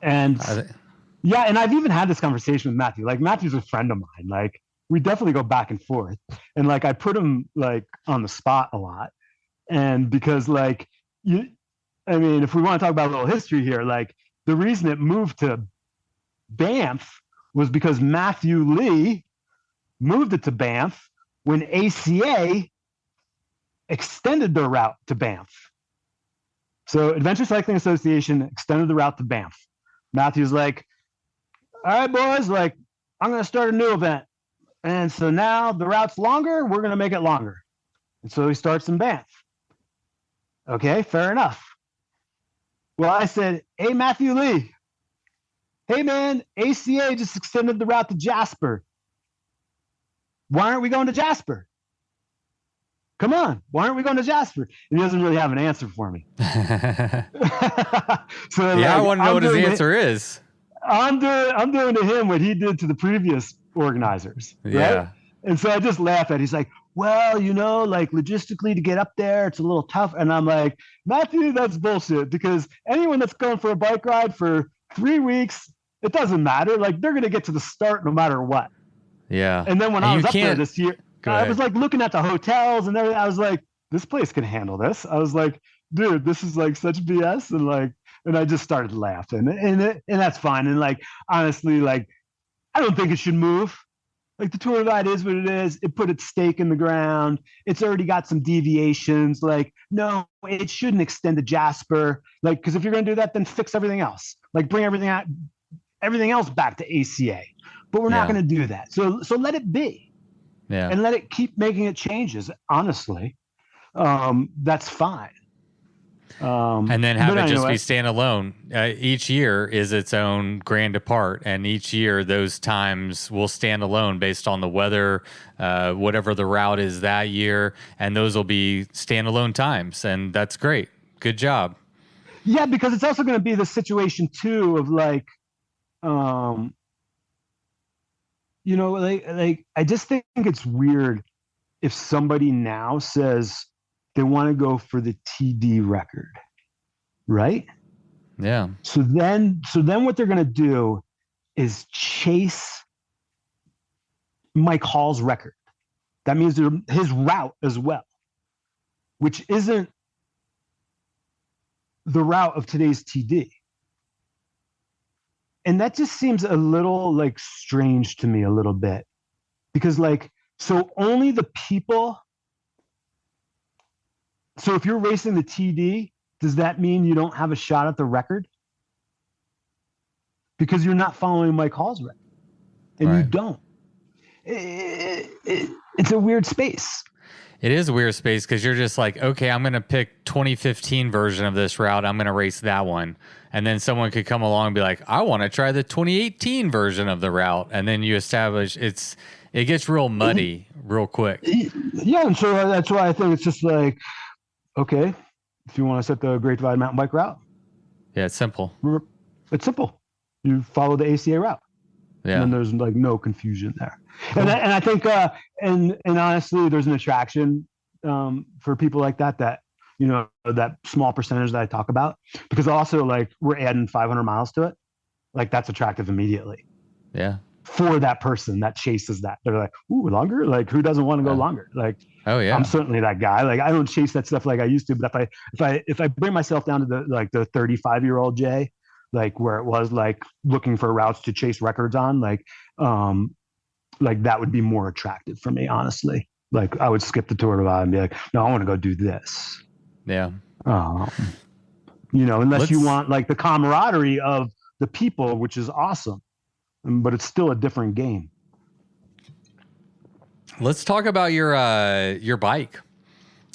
And I've even had this conversation with Matthew. Like, Matthew's a friend of mine. Like, we definitely go back and forth. And like, I put him like on the spot a lot. And because like, if we want to talk about a little history here, like, the reason it moved to Banff was because Matthew Lee moved it to Banff when ACA extended their route to Banff. So Adventure Cycling Association extended the route to Banff. Matthew's like, all right, boys, like, I'm going to start a new event. And so now the route's longer, we're going to make it longer. And so he starts in Banff. Okay, fair enough. Well, I said, hey, Matthew Lee. Hey, man, ACA just extended the route to Jasper. Why aren't we going to Jasper? Come on, why aren't we going to Jasper? And he doesn't really have an answer for me. So I want to know what his answer is. I'm doing to him what he did to the previous organizers. Right? Yeah. And so I just laugh at it. He's like, well, like, logistically to get up there, it's a little tough. And I'm like, Matthew, that's bullshit, because anyone that's going for a bike ride for 3 weeks, it doesn't matter. Like, they're going to get to the start no matter what. Yeah. And then when I was up there this year, I was like looking at the hotels and everything. I was like, this place can handle this. I was like, dude, this is like such BS. And I just started laughing, and that's fine. And like, honestly, like, I don't think it should move. Like, the Tour Divide is what it is. It put its stake in the ground. It's already got some deviations. Like, no, it shouldn't extend to Jasper. Like, because if you're going to do that, then fix everything else. Like, bring everything else back to ACA. But we're not going to do that. So let it be. Yeah. And let it keep making it changes. Honestly, that's fine. And then have it just be standalone. Each year is its own Grand Depart, and each year those times will stand alone based on the weather, whatever the route is that year, and those will be standalone times, and that's great. Good job. Yeah, because it's also going to be the situation too of like, like I just think it's weird if somebody now says they want to go for the TD record, right? Yeah. So then what they're going to do is chase Mike Hall's record. That means his route as well, which isn't the route of today's TD. And that just seems a little like strange to me a little bit, because like, so only the people. So if you're racing the TD, does that mean you don't have a shot at the record? Because you're not following Mike Hall's record, and you don't. It's a weird space. It is a weird space because you're just like, okay, I'm going to pick 2015 version of this route. I'm going to race that one. And then someone could come along and be like, I want to try the 2018 version of the route. And then you establish it gets real muddy real quick. Yeah. And so that's why I think it's just like, okay, if you want to set the Great Divide mountain bike route. Yeah. It's simple. It's simple. You follow the ACA route. Yeah. And there's like no confusion there. Cool. And I think, and honestly, there's an attraction for people like that, you know, that small percentage that I talk about, because also like we're adding 500 miles to it. Like that's attractive immediately. Yeah. For that person that chases that. They're like, ooh, longer? Like who doesn't want to go longer? Like, oh yeah. I'm certainly that guy. Like I don't chase that stuff like I used to, but if I bring myself down to the 35-year-old Jay, like where it was like looking for routes to chase records on, like that would be more attractive for me, honestly. Like I would skip the Tour Divide and be like, no, I want to go do this. Yeah. You know, unless you want like the camaraderie of the people, which is awesome, but it's still a different game. Let's talk about your bike.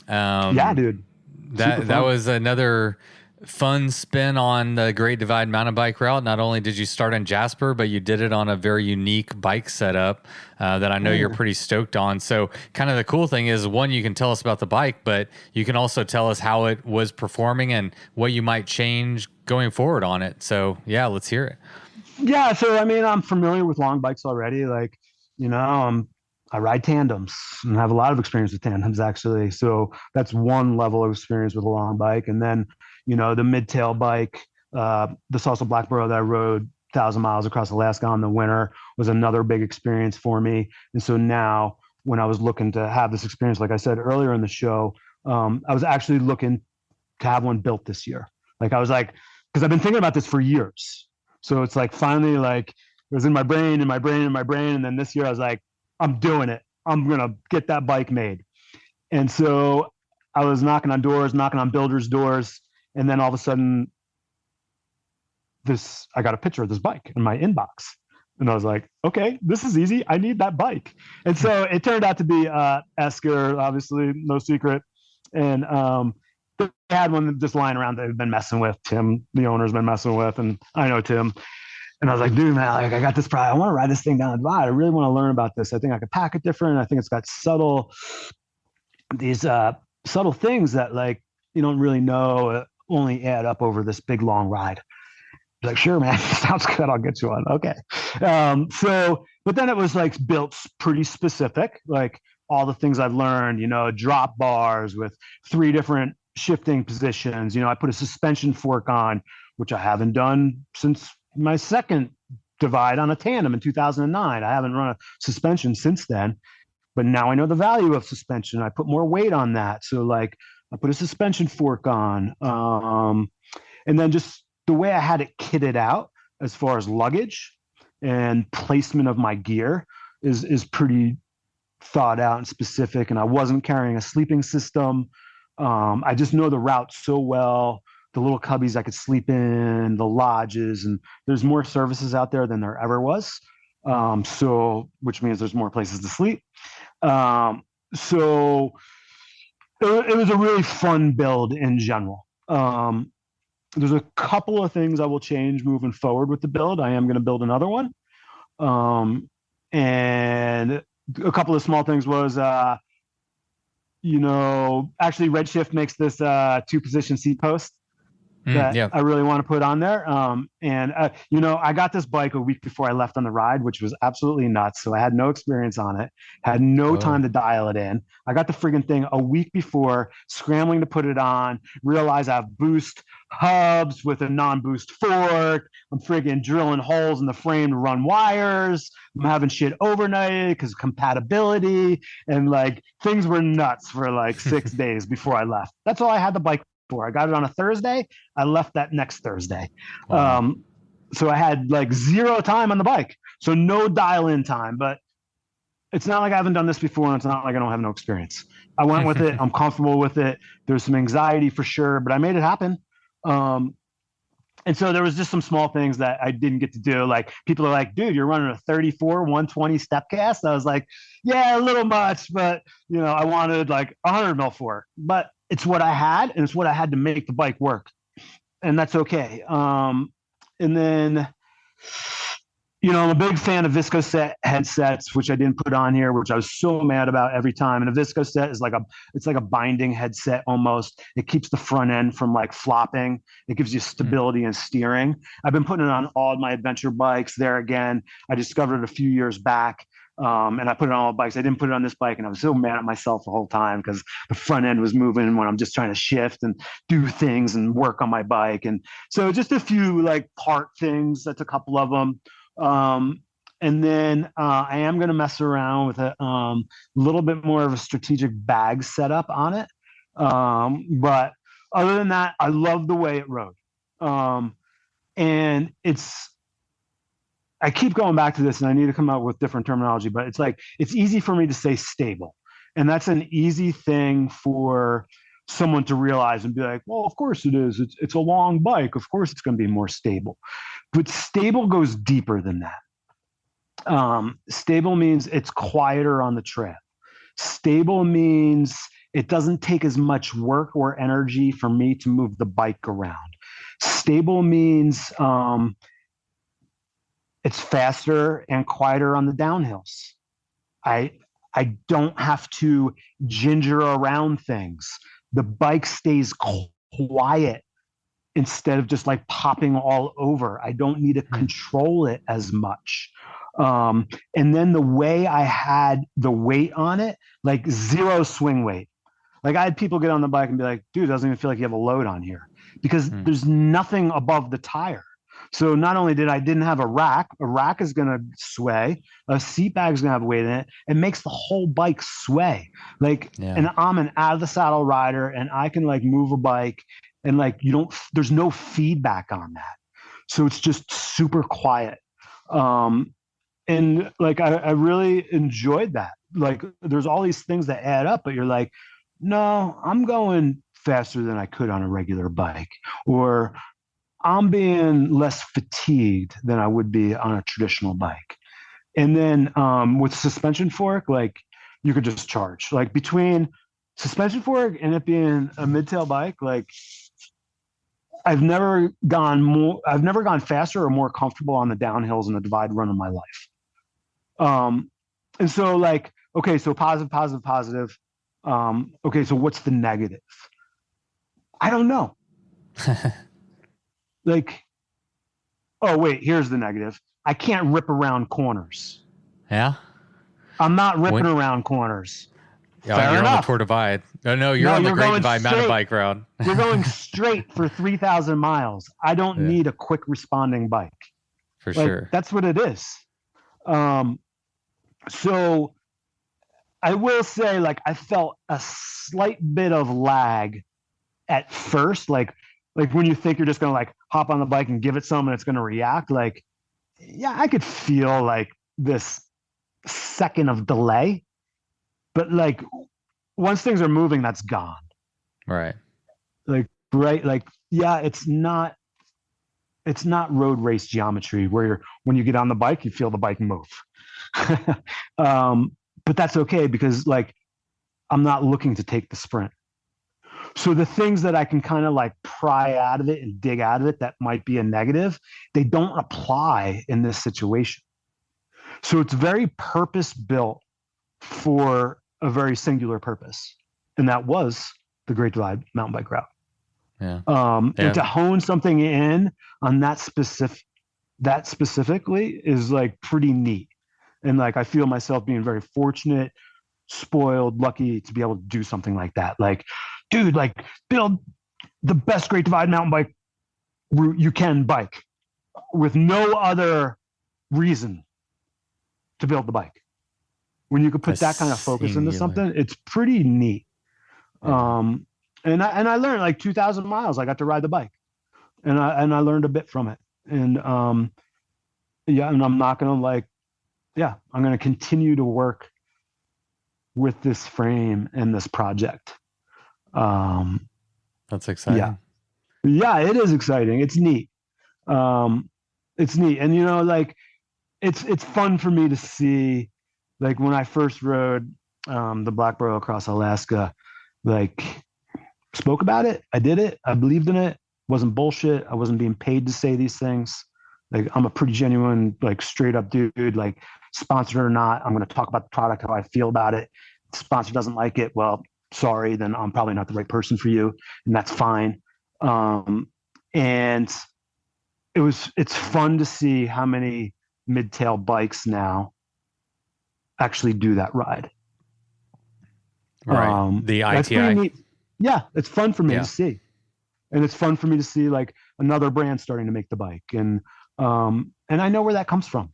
Yeah, dude. That was another fun spin on the Great Divide mountain bike route. Not only did you start in Jasper, but you did it on a very unique bike setup that I know you're pretty stoked on. So kind of the cool thing is, one, you can tell us about the bike, but you can also tell us how it was performing and what you might change going forward on it. So yeah, let's hear it. Yeah. So, I mean, I'm familiar with long bikes already. Like, you know, I ride tandems and have a lot of experience with tandems, actually. So that's one level of experience with a long bike. And then, you know, the mid-tail bike, the Salsa Blackboro that I rode 1,000 miles across Alaska in the winter was another big experience for me. And so now when I was looking to have this experience, like I said earlier in the show, I was actually looking to have one built this year. Like I was like, because I've been thinking about this for years. So it's like finally like it was in my brain. And then this year I was like, I'm doing it. I'm going to get that bike made. And so I was knocking on builders' doors. And then all of a sudden, I got a picture of this bike in my inbox. And I was like, okay, this is easy. I need that bike. And so it turned out to be Esker, obviously, no secret. And they had one just lying around that they've been messing with. Tim, the owner's been messing with, and I know Tim. And I was like, dude, man, like I got this product. I want to ride this thing down the divide. I really want to learn about this. I think I could pack it different. I think it's got these subtle things that like you don't really know only add up over this big long ride. Like, sure, man, sounds good. I'll get you one. Okay. But then it was like built pretty specific, like all the things I've learned, you know, drop bars with 3 different shifting positions. You know, I put a suspension fork on, which I haven't done since my second divide on a tandem in 2009. I haven't run a suspension since then, but now I know the value of suspension. I put more weight on that. So like I put a suspension fork on, and then just the way I had it kitted out as far as luggage and placement of my gear is pretty thought out and specific. And I wasn't carrying a sleeping system. I just know the route so well, the little cubbies I could sleep in, the lodges, and there's more services out there than there ever was. Which means there's more places to sleep. So it was a really fun build in general. There's a couple of things I will change moving forward with the build. I am going to build another one. And a couple of small things was, you know, actually Redshift makes this 2-position seat post that I really want to put on there. You know, I got this bike a week before I left on the ride, which was absolutely nuts. So I had no experience on it, had no time to dial it in. I got the friggin' thing a week before, scrambling to put it on, realize I have boost hubs with a non-boost fork. I'm friggin' drilling holes in the frame to run wires. I'm having shit overnighted because of compatibility. And like things were nuts for like 6 days before I left. That's all I had the bike for. I got it on a Thursday. I left that next Thursday. it's not like I haven't done this before, and it's not like I don't have no experience. I went with it. I'm comfortable with it. There's some anxiety for sure, but I made it happen. Um, and so there was just some small things that I didn't get to do. Like people are like, dude, you're running a 34, 120 step cast. I was like, yeah, a little much, but I wanted like 100 mil for it. But it's what I had, and it's what I had to make the bike work. And that's okay. And then I'm a big fan of Viscoset headsets, which I didn't put on here, which I was so mad about every time. And a Viscoset is it's like a binding headset almost. It keeps the front end from like flopping. It gives you stability and steering. I've been putting it on all of my adventure bikes. There again, I discovered it a few years back. And I put it on all bikes. I didn't put it on this bike, and I was so mad at myself the whole time because the front end was moving when I'm just trying to shift and do things and work on my bike. And so just a few like part things. That's a couple of them. And then I am going to mess around with a little bit more of a strategic bag setup on it. But other than that, I love the way it rode. And I keep going back to this, and I need to come up with different terminology, but it's easy for me to say stable. And that's an easy thing for someone to realize and be like, well, of course it is. It's a long bike. Of course it's going to be more stable. But stable goes deeper than that. Stable means it's quieter on the trail. Stable means it doesn't take as much work or energy for me to move the bike around. Stable means it's faster and quieter on the downhills. I don't have to ginger around things. The bike stays quiet instead of just like popping all over. I don't need to control it as much. And then the way I had the weight on it, like zero swing weight. Like I had people get on the bike and be like, dude, it doesn't even feel like you have a load on here because there's nothing above the tire. So not only didn't have a rack is going to sway, a seat bag is going to have weight in it. It makes the whole bike sway. And I'm an out of the saddle rider, and I can like move a bike, and like there's no feedback on that. So it's just super quiet. And like I really enjoyed that. Like there's all these things that add up, but you're like, no, I'm going faster than I could on a regular bike, or I'm being less fatigued than I would be on a traditional bike. And then with suspension fork, like you could just charge. Like between suspension fork and it being a midtail bike, like I've never gone faster or more comfortable on the downhills in the divide run of my life. And so like, okay, so positive. Okay, so what's the negative? I don't know. Like, oh wait, here's the negative. I can't rip around corners. Yeah? I'm not ripping around corners. Yeah, you're enough. On the Tour Divide. No, you're on the Great Divide mountain bike route. You're going straight for 3,000 miles. I don't need a quick responding bike. For sure. That's what it is. So I will say, like, I felt a slight bit of lag at first, like when you think you're just gonna like hop on the bike and give it some and it's gonna react, like, yeah, I could feel like this second of delay, but like once things are moving, that's gone. Right. Like, right. Like, yeah, it's not road race geometry where when you get on the bike, you feel the bike move. But that's okay because like, I'm not looking to take the sprint. So the things that I can kind of like pry out of it and dig out of it that might be a negative, they don't apply in this situation. So it's very purpose built for a very singular purpose. And that was the Great Divide mountain bike route. Yeah. And to hone something in on that specifically is like pretty neat. And like, I feel myself being very fortunate, spoiled, lucky to be able to do something like that. Like, dude, like build the best Great Divide mountain bike route you can bike with no other reason to build the bike. When you could put that kind of focus into something, it's pretty neat. And I learned like 2,000 miles. I got to ride the bike, and I learned a bit from it. And and I'm not gonna I'm gonna continue to work with this frame and this project. That's exciting. Yeah, it is exciting. It's neat. It's neat. And, like, it's fun for me to see, like, when I first rode the Black Borough across Alaska, like, spoke about it. I did it. I believed in it. Wasn't bullshit. I wasn't being paid to say these things. Like, I'm a pretty genuine, like, straight up dude, like, sponsored or not, I'm going to talk about the product, how I feel about it. If the sponsor doesn't like it, well, sorry, then I'm probably not the right person for you. And that's fine. And it's fun to see how many mid-tail bikes now actually do that ride. Right. The That's pretty ITI. neat. Yeah, it's fun for me Yeah. to see. And it's fun for me to see, like, another brand starting to make the bike. And I know where that comes from.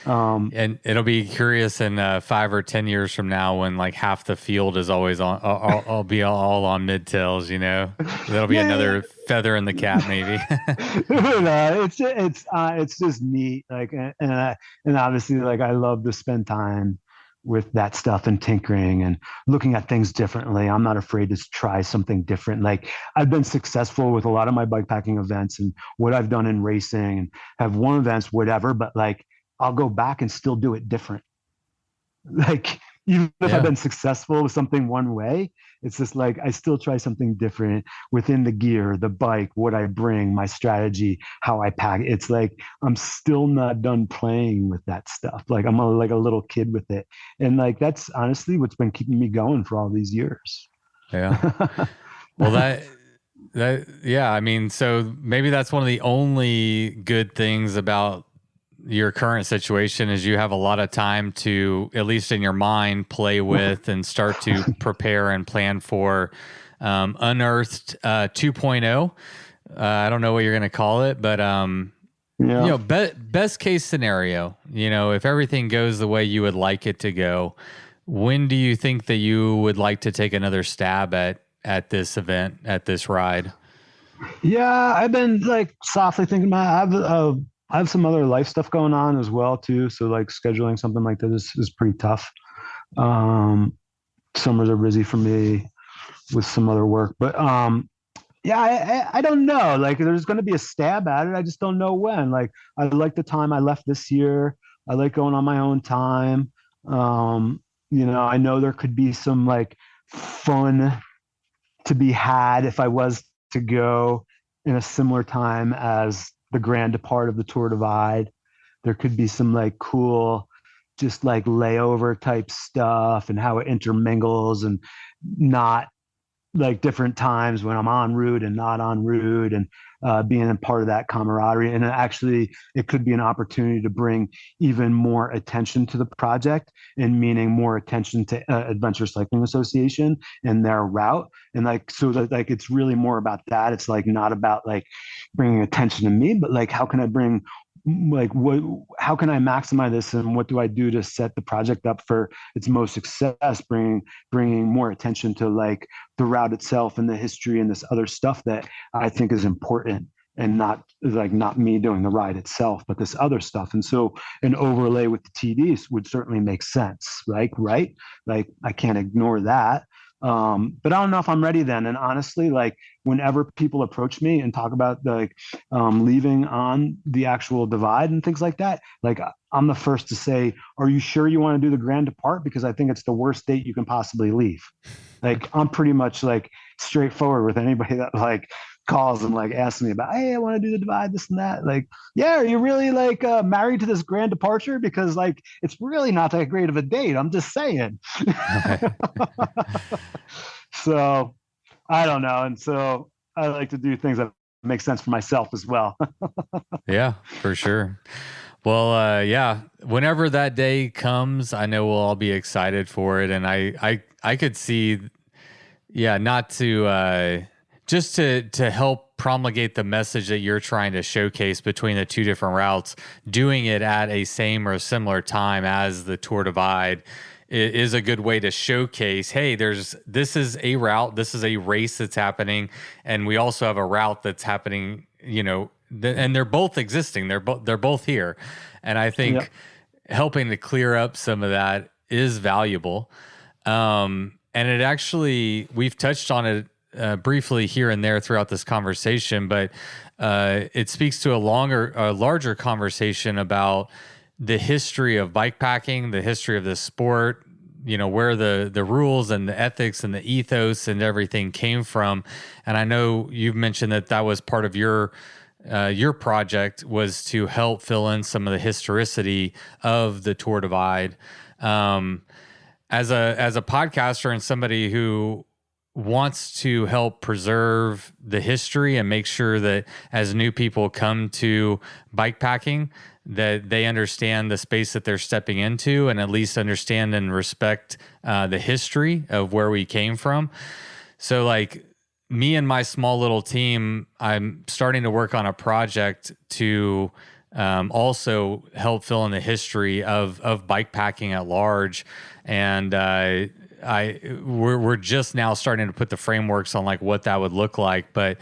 And it'll be curious in 5 or 10 years from now when like half the field is always on, I'll be all on mid-tails, that'll be another feather in the cap, maybe. It's just neat. Like, and obviously, like, I love to spend time with that stuff and tinkering and looking at things differently. I'm not afraid to try something different. Like, I've been successful with a lot of my bikepacking events and what I've done in racing and have won events, whatever, but like, I'll go back and still do it different. Like, even if I've been successful with something one way, it's just like, I still try something different within the gear, the bike, what I bring, my strategy, how I pack. It's like, I'm still not done playing with that stuff. Like, I'm like a little kid with it. And like, that's honestly what's been keeping me going for all these years. Yeah. Well, yeah, I mean, so maybe that's one of the only good things about your current situation is you have a lot of time to, at least in your mind, play with and start to prepare and plan for Unearthed 2.0. I don't know what you're going to call it, but best case scenario, if everything goes the way you would like it to go, when do you think that you would like to take another stab at this event, at this ride? Yeah, I've been like softly thinking about it. I have some other life stuff going on as well too. So like scheduling something like this is pretty tough. Summers are busy for me with some other work, but yeah, I don't know. Like, there's going to be a stab at it. I just don't know when. Like, I like the time I left this year. I like going on my own time. I know there could be some like fun to be had if I was to go in a similar time as the grand depart of the Tour Divide. There could be some like cool, just like layover type stuff and how it intermingles and not like different times when I'm en route and not en route and being a part of that camaraderie. And actually, it could be an opportunity to bring even more attention to the project, and meaning more attention to Adventure Cycling Association and their route. And like, so that like, it's really more about that. It's like not about like bringing attention to me, but like, how can I bring like how can I maximize this, and what do I do to set the project up for its most success, bringing more attention to like the route itself and the history and this other stuff that I think is important, and not me doing the ride itself, but this other stuff. And so an overlay with the TDs would certainly make sense, right? Like, I can't ignore that. But I don't know if I'm ready then. And honestly, like, whenever people approach me and talk about like leaving on the actual divide and things like that, like, I'm the first to say, are you sure you want to do the grand depart? Because I think it's the worst date you can possibly leave. Like, I'm pretty much like straightforward with anybody that like calls and like asks me about, hey, I want to do the divide, this and that. Like, yeah, are you really like married to this grand departure? Because like, it's really not that great of a date. I'm just saying. So I don't know. And so I like to do things that make sense for myself as well. Yeah, for sure. Well, yeah, whenever that day comes, I know we'll all be excited for it. And I could see, yeah, not to, just to help promulgate the message that you're trying to showcase between the two different routes, doing it at a same or similar time as the Tour Divide is a good way to showcase, hey, this is a route, this is a race that's happening, and we also have a route that's happening, and they're both existing. They're both here. And I think helping to clear up some of that is valuable. And it actually, we've touched on it briefly here and there throughout this conversation, but it speaks to a larger conversation about the history of bikepacking, the history of this sport, where the rules and the ethics and the ethos and everything came from. And I know you've mentioned that was part of your project, was to help fill in some of the historicity of the Tour Divide. As a podcaster and somebody who wants to help preserve the history and make sure that as new people come to bikepacking, that they understand the space that they're stepping into and at least understand and respect the history of where we came from. So like me and my small little team, I'm starting to work on a project to also help fill in the history of bikepacking at large. And we're just now starting to put the frameworks on like what that would look like. But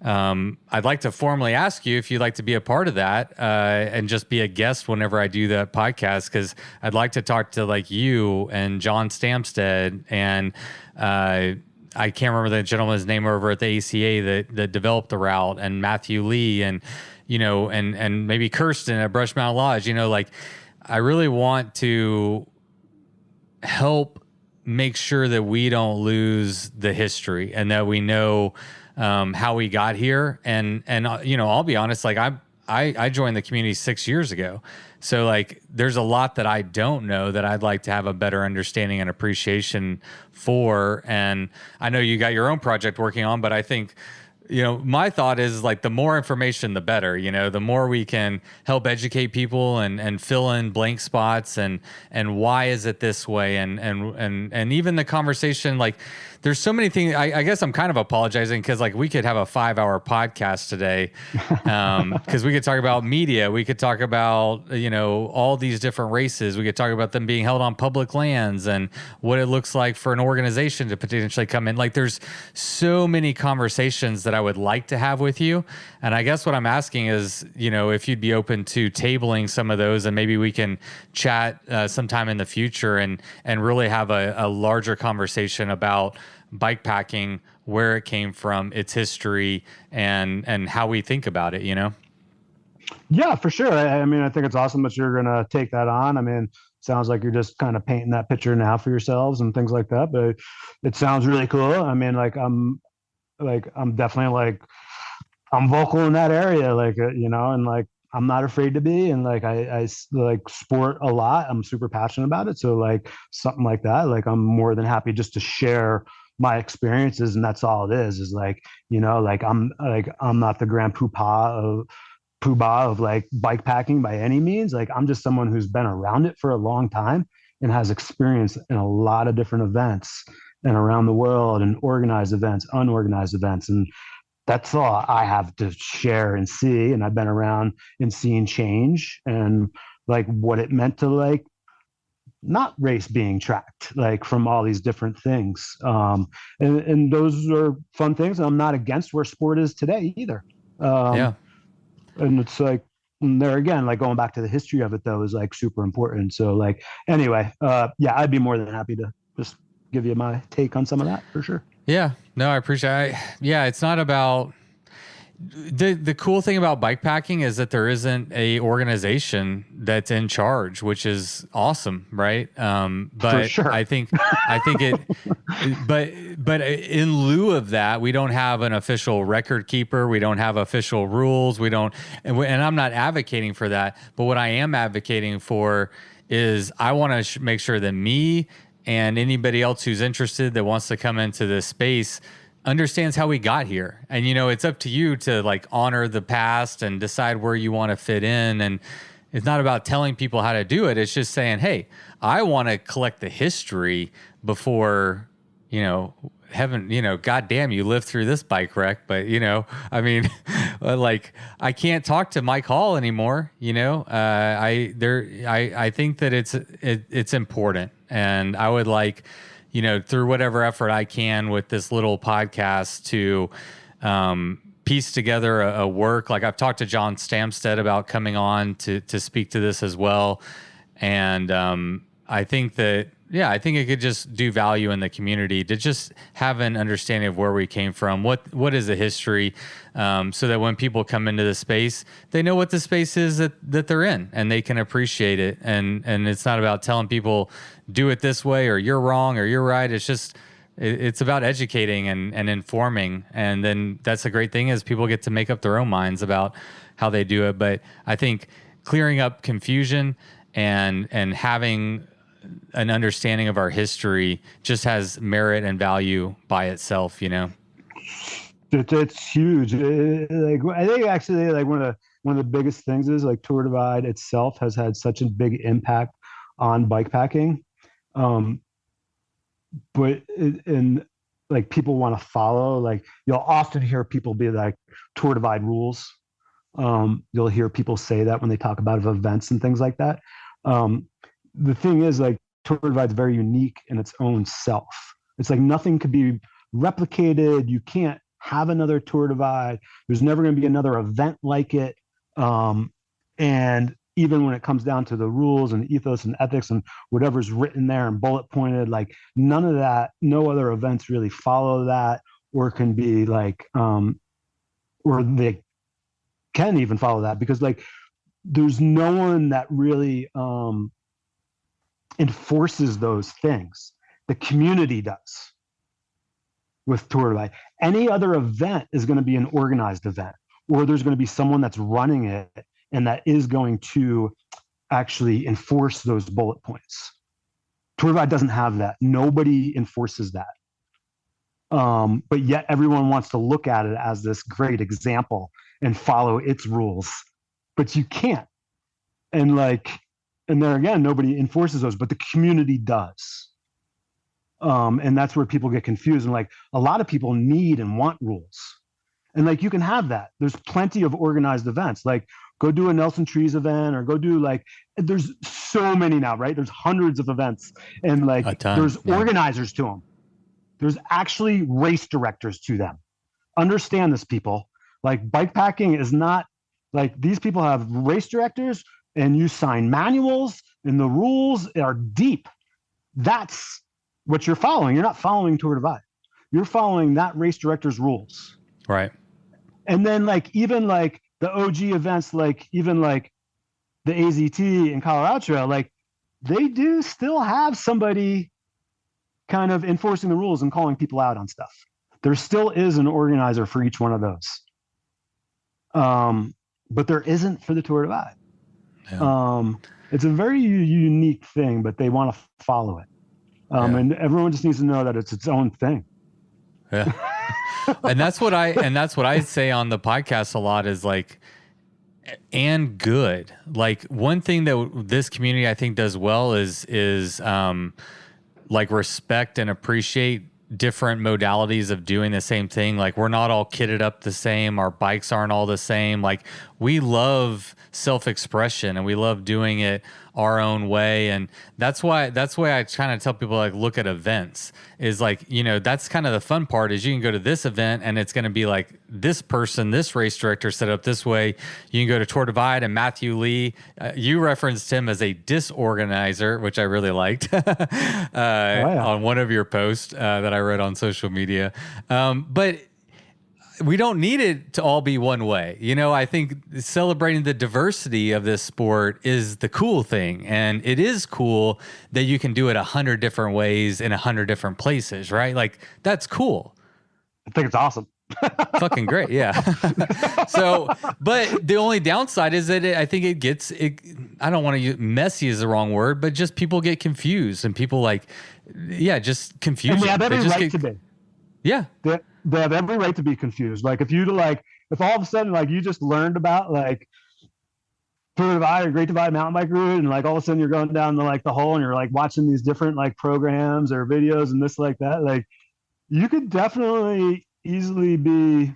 I'd like to formally ask you if you'd like to be a part of that and just be a guest whenever I do that podcast, because I'd like to talk to like you and John Stamstead and I can't remember the gentleman's name over at the ACA that developed the route, and Matthew Lee, and and maybe Kirsten at Brush Mountain Lodge. Like I really want to help make sure that we don't lose the history and that we know how we got here. And I'll be honest, like I joined the community 6 years ago. So like there's a lot that I don't know that I'd like to have a better understanding and appreciation for. And I know you got your own project working on, but I think, my thought is like the more information, the better, the more we can help educate people and fill in blank spots and why is it this way? And even the conversation, like there's so many things. I guess I'm kind of apologizing because like we could have a 5-hour podcast today because we could talk about media. We could talk about, all these different races. We could talk about them being held on public lands and what it looks like for an organization to potentially come in. Like there's so many conversations that I would like to have with you. And I guess what I'm asking is, if you'd be open to tabling some of those and maybe we can chat sometime in the future and really have a larger conversation about bikepacking, where it came from, its history, and how we think about it, Yeah, for sure. I mean, I think it's awesome that you're going to take that on. I mean, sounds like you're just kind of painting that picture now for yourselves and things like that, but it sounds really cool. I mean, I'm definitely like, I'm vocal in that area, and like, I'm not afraid to be. And like, I like sport a lot. I'm super passionate about it. So like something like that, like I'm more than happy just to share my experiences. And that's all it is like, like I'm not the grand poobah of like bikepacking by any means. Like I'm just someone who's been around it for a long time and has experience in a lot of different events and around the world and organized events, unorganized events. And that's all I have to share and see. And I've been around and seen change and like what it meant to like not race being tracked, like from all these different things. And those are fun things. And I'm not against where sport is today either. Yeah. And it's like, there again, like going back to the history of it though, is like super important. So like, anyway, yeah, I'd be more than happy to just give you my take on some of that for sure. Yeah, no, I appreciate it. Yeah, it's not about the cool thing about bikepacking is that there isn't a organization that's in charge, which is awesome, right? But sure. I think it, but in lieu of that, we don't have an official record keeper. We don't have official rules. We don't, and I'm not advocating for that. But what I am advocating for is I want to make sure that me and anybody else who's interested that wants to come into this space understands how we got here. And, it's up to you to like honor the past and decide where you want to fit in. And it's not about telling people how to do it. It's just saying, hey, I want to collect the history before, heaven, goddamn, you lived through this bike wreck. But, I mean, like I can't talk to Mike Hall anymore. I think that it's important. And I would like, through whatever effort I can with this little podcast to piece together a work. Like I've talked to John Stamstead about coming on to speak to this as well. And I think that yeah, I think it could just do value in the community to just have an understanding of where we came from, what is the history, so that when people come into the space, they know what the space is that they're in, and they can appreciate it. And it's not about telling people do it this way or you're wrong or you're right. It's just it's about educating and informing. And then that's a great thing is people get to make up their own minds about how they do it. But I think clearing up confusion and having an understanding of our history just has merit and value by itself, you know. It's huge. Like I think actually, like one of the biggest things is like Tour Divide itself has had such a big impact on bikepacking, but and like people want to follow. Like you'll often hear people be like Tour Divide rules. You'll hear people say that when they talk about events and things like that. The thing is, like, Tour Divide is very unique in its own self. It's like nothing could be replicated. You can't have another Tour Divide. There's never going to be another event like it. And even when it comes down to the rules and ethos and ethics and whatever's written there and bullet pointed, like none of that, no other events really follow that or can be like, or they can even follow that because like there's no one that really enforces those things. The community does with Tour Divide. Any other event is going to be an organized event, or there's going to be someone that's running it and that is going to actually enforce those bullet points. Tour Divide doesn't have that. Nobody enforces that. But yet everyone wants to look at it as this great example and follow its rules, but you can't. And like, and there again, nobody enforces those, but the community does. And that's where people get confused. And like a lot of people need and want rules. And like you can have that. There's plenty of organized events. Like go do a Nelson Trees event or go do like, there's so many now, right? There's hundreds of events and like there's organizers to them. There's actually race directors to them. Understand this, people. Like bikepacking is not like these people have race directors and you sign manuals and the rules are deep. That's what you're following. You're not following Tour Divide. You're following that race director's rules. Right. And then like even like the OG events, like even like the AZT in Colorado Trail, like they do still have somebody kind of enforcing the rules and calling people out on stuff. There still is an organizer for each one of those. But there isn't for the Tour Divide. Yeah. It's a very unique thing, but they want to follow it. And everyone just needs to know that it's its own thing. Yeah. and that's what I say on the podcast a lot is like, and good. Like one thing that this community I think does well is like respect and appreciate different modalities of doing the same thing. Like we're not all kitted up the same. Our bikes aren't all the same. Like we love self-expression and we love doing it our own way. And that's why I kind of tell people like, look at events is like, you know, that's kind of the fun part is you can go to this event and it's going to be like this person, this race director set up this way. You can go to Tour Divide and Matthew Lee, you referenced him as a disorganizer, which I really liked on one of your posts that I read on social media. But we don't need it to all be one way. You know, I think celebrating the diversity of this sport is the cool thing. And it is cool that you can do it 100 different ways in 100 different places, right? Like that's cool. I think it's awesome. Fucking great. Yeah. So, but the only downside is that I think it gets, I don't want to use messy is the wrong word, but just people get confused and people like, just confused. And they have every right to be. Yeah. They have every right to be confused. Like if all of a sudden like you just learned about like Tour Divide or Great Divide mountain bike route and like all of a sudden you're going down the hole and you're like watching these different like programs or videos and this like that, like you could definitely easily be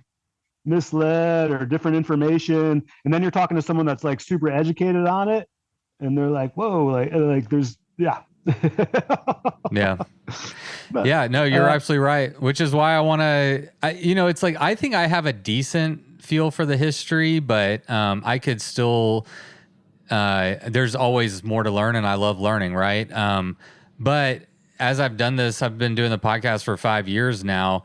misled or different information. And then you're talking to someone that's like super educated on it and they're like, whoa, like there's no, you're absolutely right, which is why I want to it's like I think I have a decent feel for the history, but I could still there's always more to learn and I love learning, right? But as I've done this, I've been doing the podcast for 5 years now.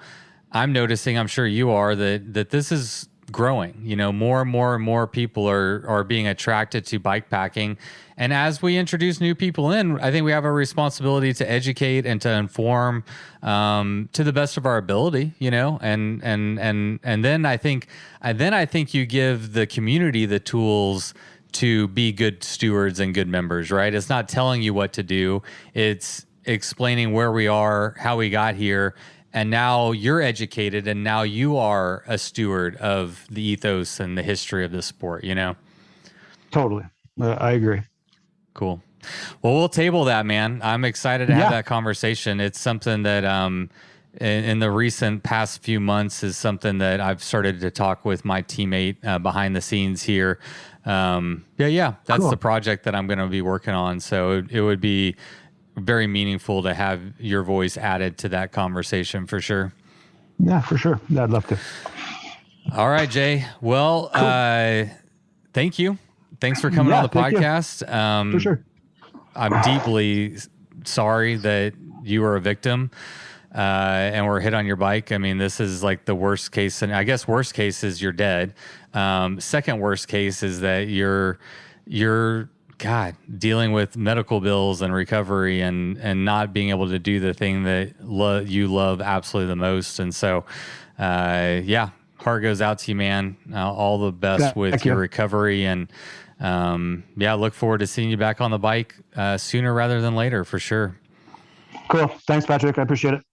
I'm noticing, I'm sure you are, that this is growing. You know, more and more and more people are being attracted to bike packing. And as we introduce new people in, I think we have a responsibility to educate and to inform to the best of our ability, you know, and then I think you give the community the tools to be good stewards and good members, right? It's not telling you what to do. It's explaining where we are, how we got here, and now you're educated, and now you are a steward of the ethos and the history of the sport, you know? Totally. I agree. Cool. Well, we'll table that, man. I'm excited to have that conversation. It's something that in the recent past few months is something that I've started to talk with my teammate behind the scenes here. That's cool. The project that I'm going to be working on. So it would be very meaningful to have your voice added to that conversation for sure. Yeah, for sure. I'd love to. All right, Jay. Well, thank you. Thanks for coming on the podcast. For sure. I'm deeply sorry that you were a victim and were hit on your bike. I mean, this is like the worst case. And I guess worst case is you're dead. Second worst case is that you're dealing with medical bills and recovery and not being able to do the thing that you love absolutely the most. And so, heart goes out to you, man. All the best with your recovery. And look forward to seeing you back on the bike sooner rather than later, for sure. Cool. Thanks, Patrick. I appreciate it.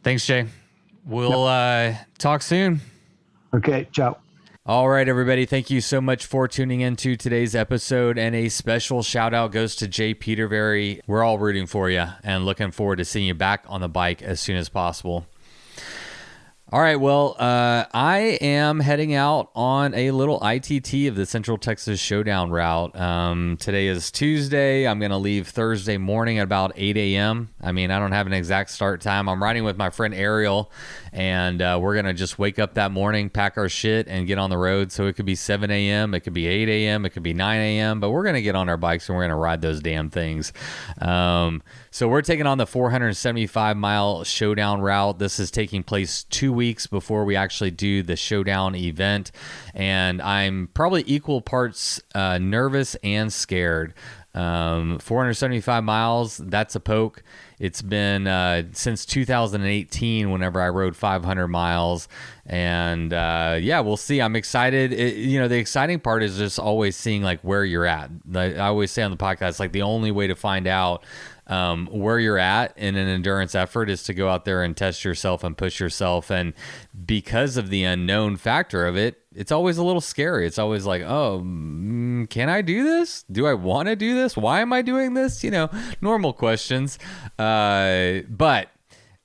Thanks, Jay. We'll talk soon. Okay. Ciao. All right, everybody. Thank you so much for tuning into today's episode. And a special shout out goes to Jay Petervary. We're all rooting for you and looking forward to seeing you back on the bike as soon as possible. All right, well, I am heading out on a little ITT of the Central Texas Showdown route. Today is Tuesday. I'm going to leave Thursday morning at about 8 a.m. I mean, I don't have an exact start time. I'm riding with my friend Ariel, and we're going to just wake up that morning, pack our shit, and get on the road. So it could be 7 a.m., it could be 8 a.m., it could be 9 a.m., but we're going to get on our bikes and we're going to ride those damn things. So we're taking on the 475-mile Showdown route. This is taking place 2 weeks before we actually do the Showdown event, and I'm probably equal parts nervous and scared. 475 miles, that's a poke. It's been since 2018 whenever I rode 500 miles, and we'll see. I'm excited. The exciting part is just always seeing like where you're at. Like I always say on the podcast, like the only way to find out where you're at in an endurance effort is to go out there and test yourself and push yourself. And because of the unknown factor of it, it's always a little scary. It's always like, can I do this? Do I want to do this? Why am I doing this? Normal questions. But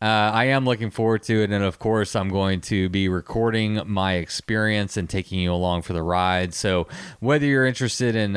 I am looking forward to it. And of course, I'm going to be recording my experience and taking you along for the ride. So whether you're interested in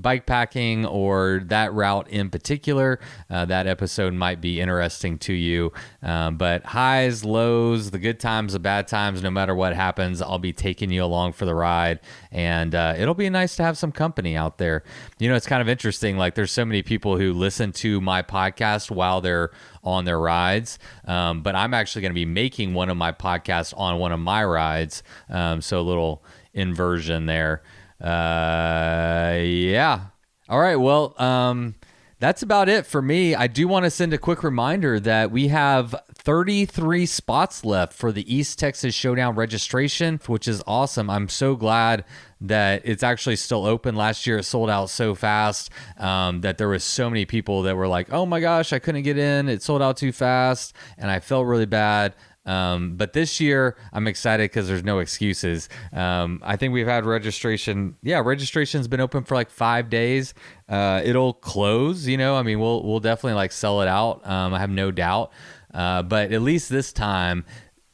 bike packing or that route in particular, that episode might be interesting to you. But highs, lows, the good times, the bad times, no matter what happens, I'll be taking you along for the ride. And it'll be nice to have some company out there. It's kind of interesting. Like there's so many people who listen to my podcast while they're on their rides. But I'm actually going to be making one of my podcasts on one of my rides. So a little inversion there. All right. Well, that's about it for me. I do want to send a quick reminder that we have 33 spots left for the East Texas Showdown registration, which is awesome. I'm so glad that it's actually still open. Last year it sold out so fast that there was so many people that were like, oh my gosh, I couldn't get in. It sold out too fast. And I felt really bad. But this year I'm excited because there's no excuses. I think we've had registration. Yeah, registration's been open for like 5 days. It'll close, we'll definitely like sell it out. I have no doubt. But at least this time,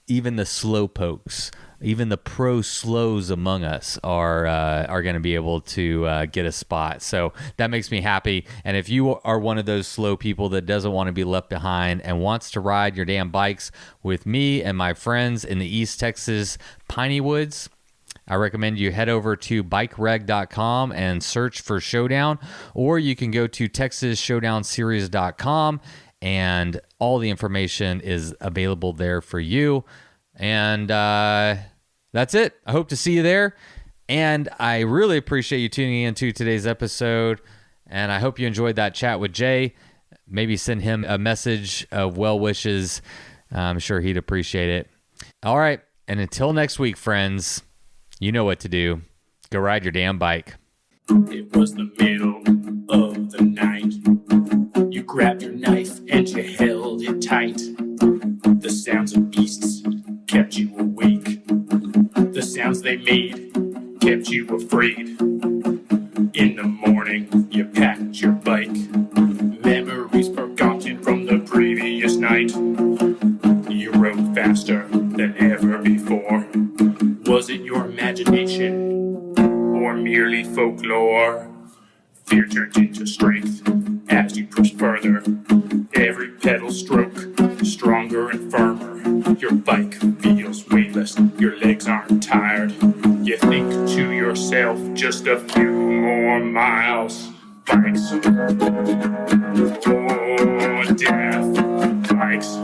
even the slow pokes, even the pro slows among us are going to be able to get a spot. So that makes me happy. And if you are one of those slow people that doesn't want to be left behind and wants to ride your damn bikes with me and my friends in the East Texas Piney Woods, I recommend you head over to bikereg.com and search for Showdown, or you can go to texasshowdownseries.com and all the information is available there for you. And that's it. I hope to see you there. And I really appreciate you tuning into today's episode. And I hope you enjoyed that chat with Jay. Maybe send him a message of well wishes. I'm sure he'd appreciate it. All right. And until next week, friends, you know what to do. Go ride your damn bike. It was the middle of the night. You grabbed your knife and you held it tight. The sounds of beasts kept you awake. The sounds they made kept you afraid. In the morning, you packed your bike. Memories forgotten from the previous night. You rode faster than ever before. Was it your imagination or merely folklore? Fear turned into strength as you pushed further. Every pedal stroke stronger and firmer. Your bike feels weightless, your legs aren't tired. You think to yourself, just a few more miles. Bikes or death. Bikes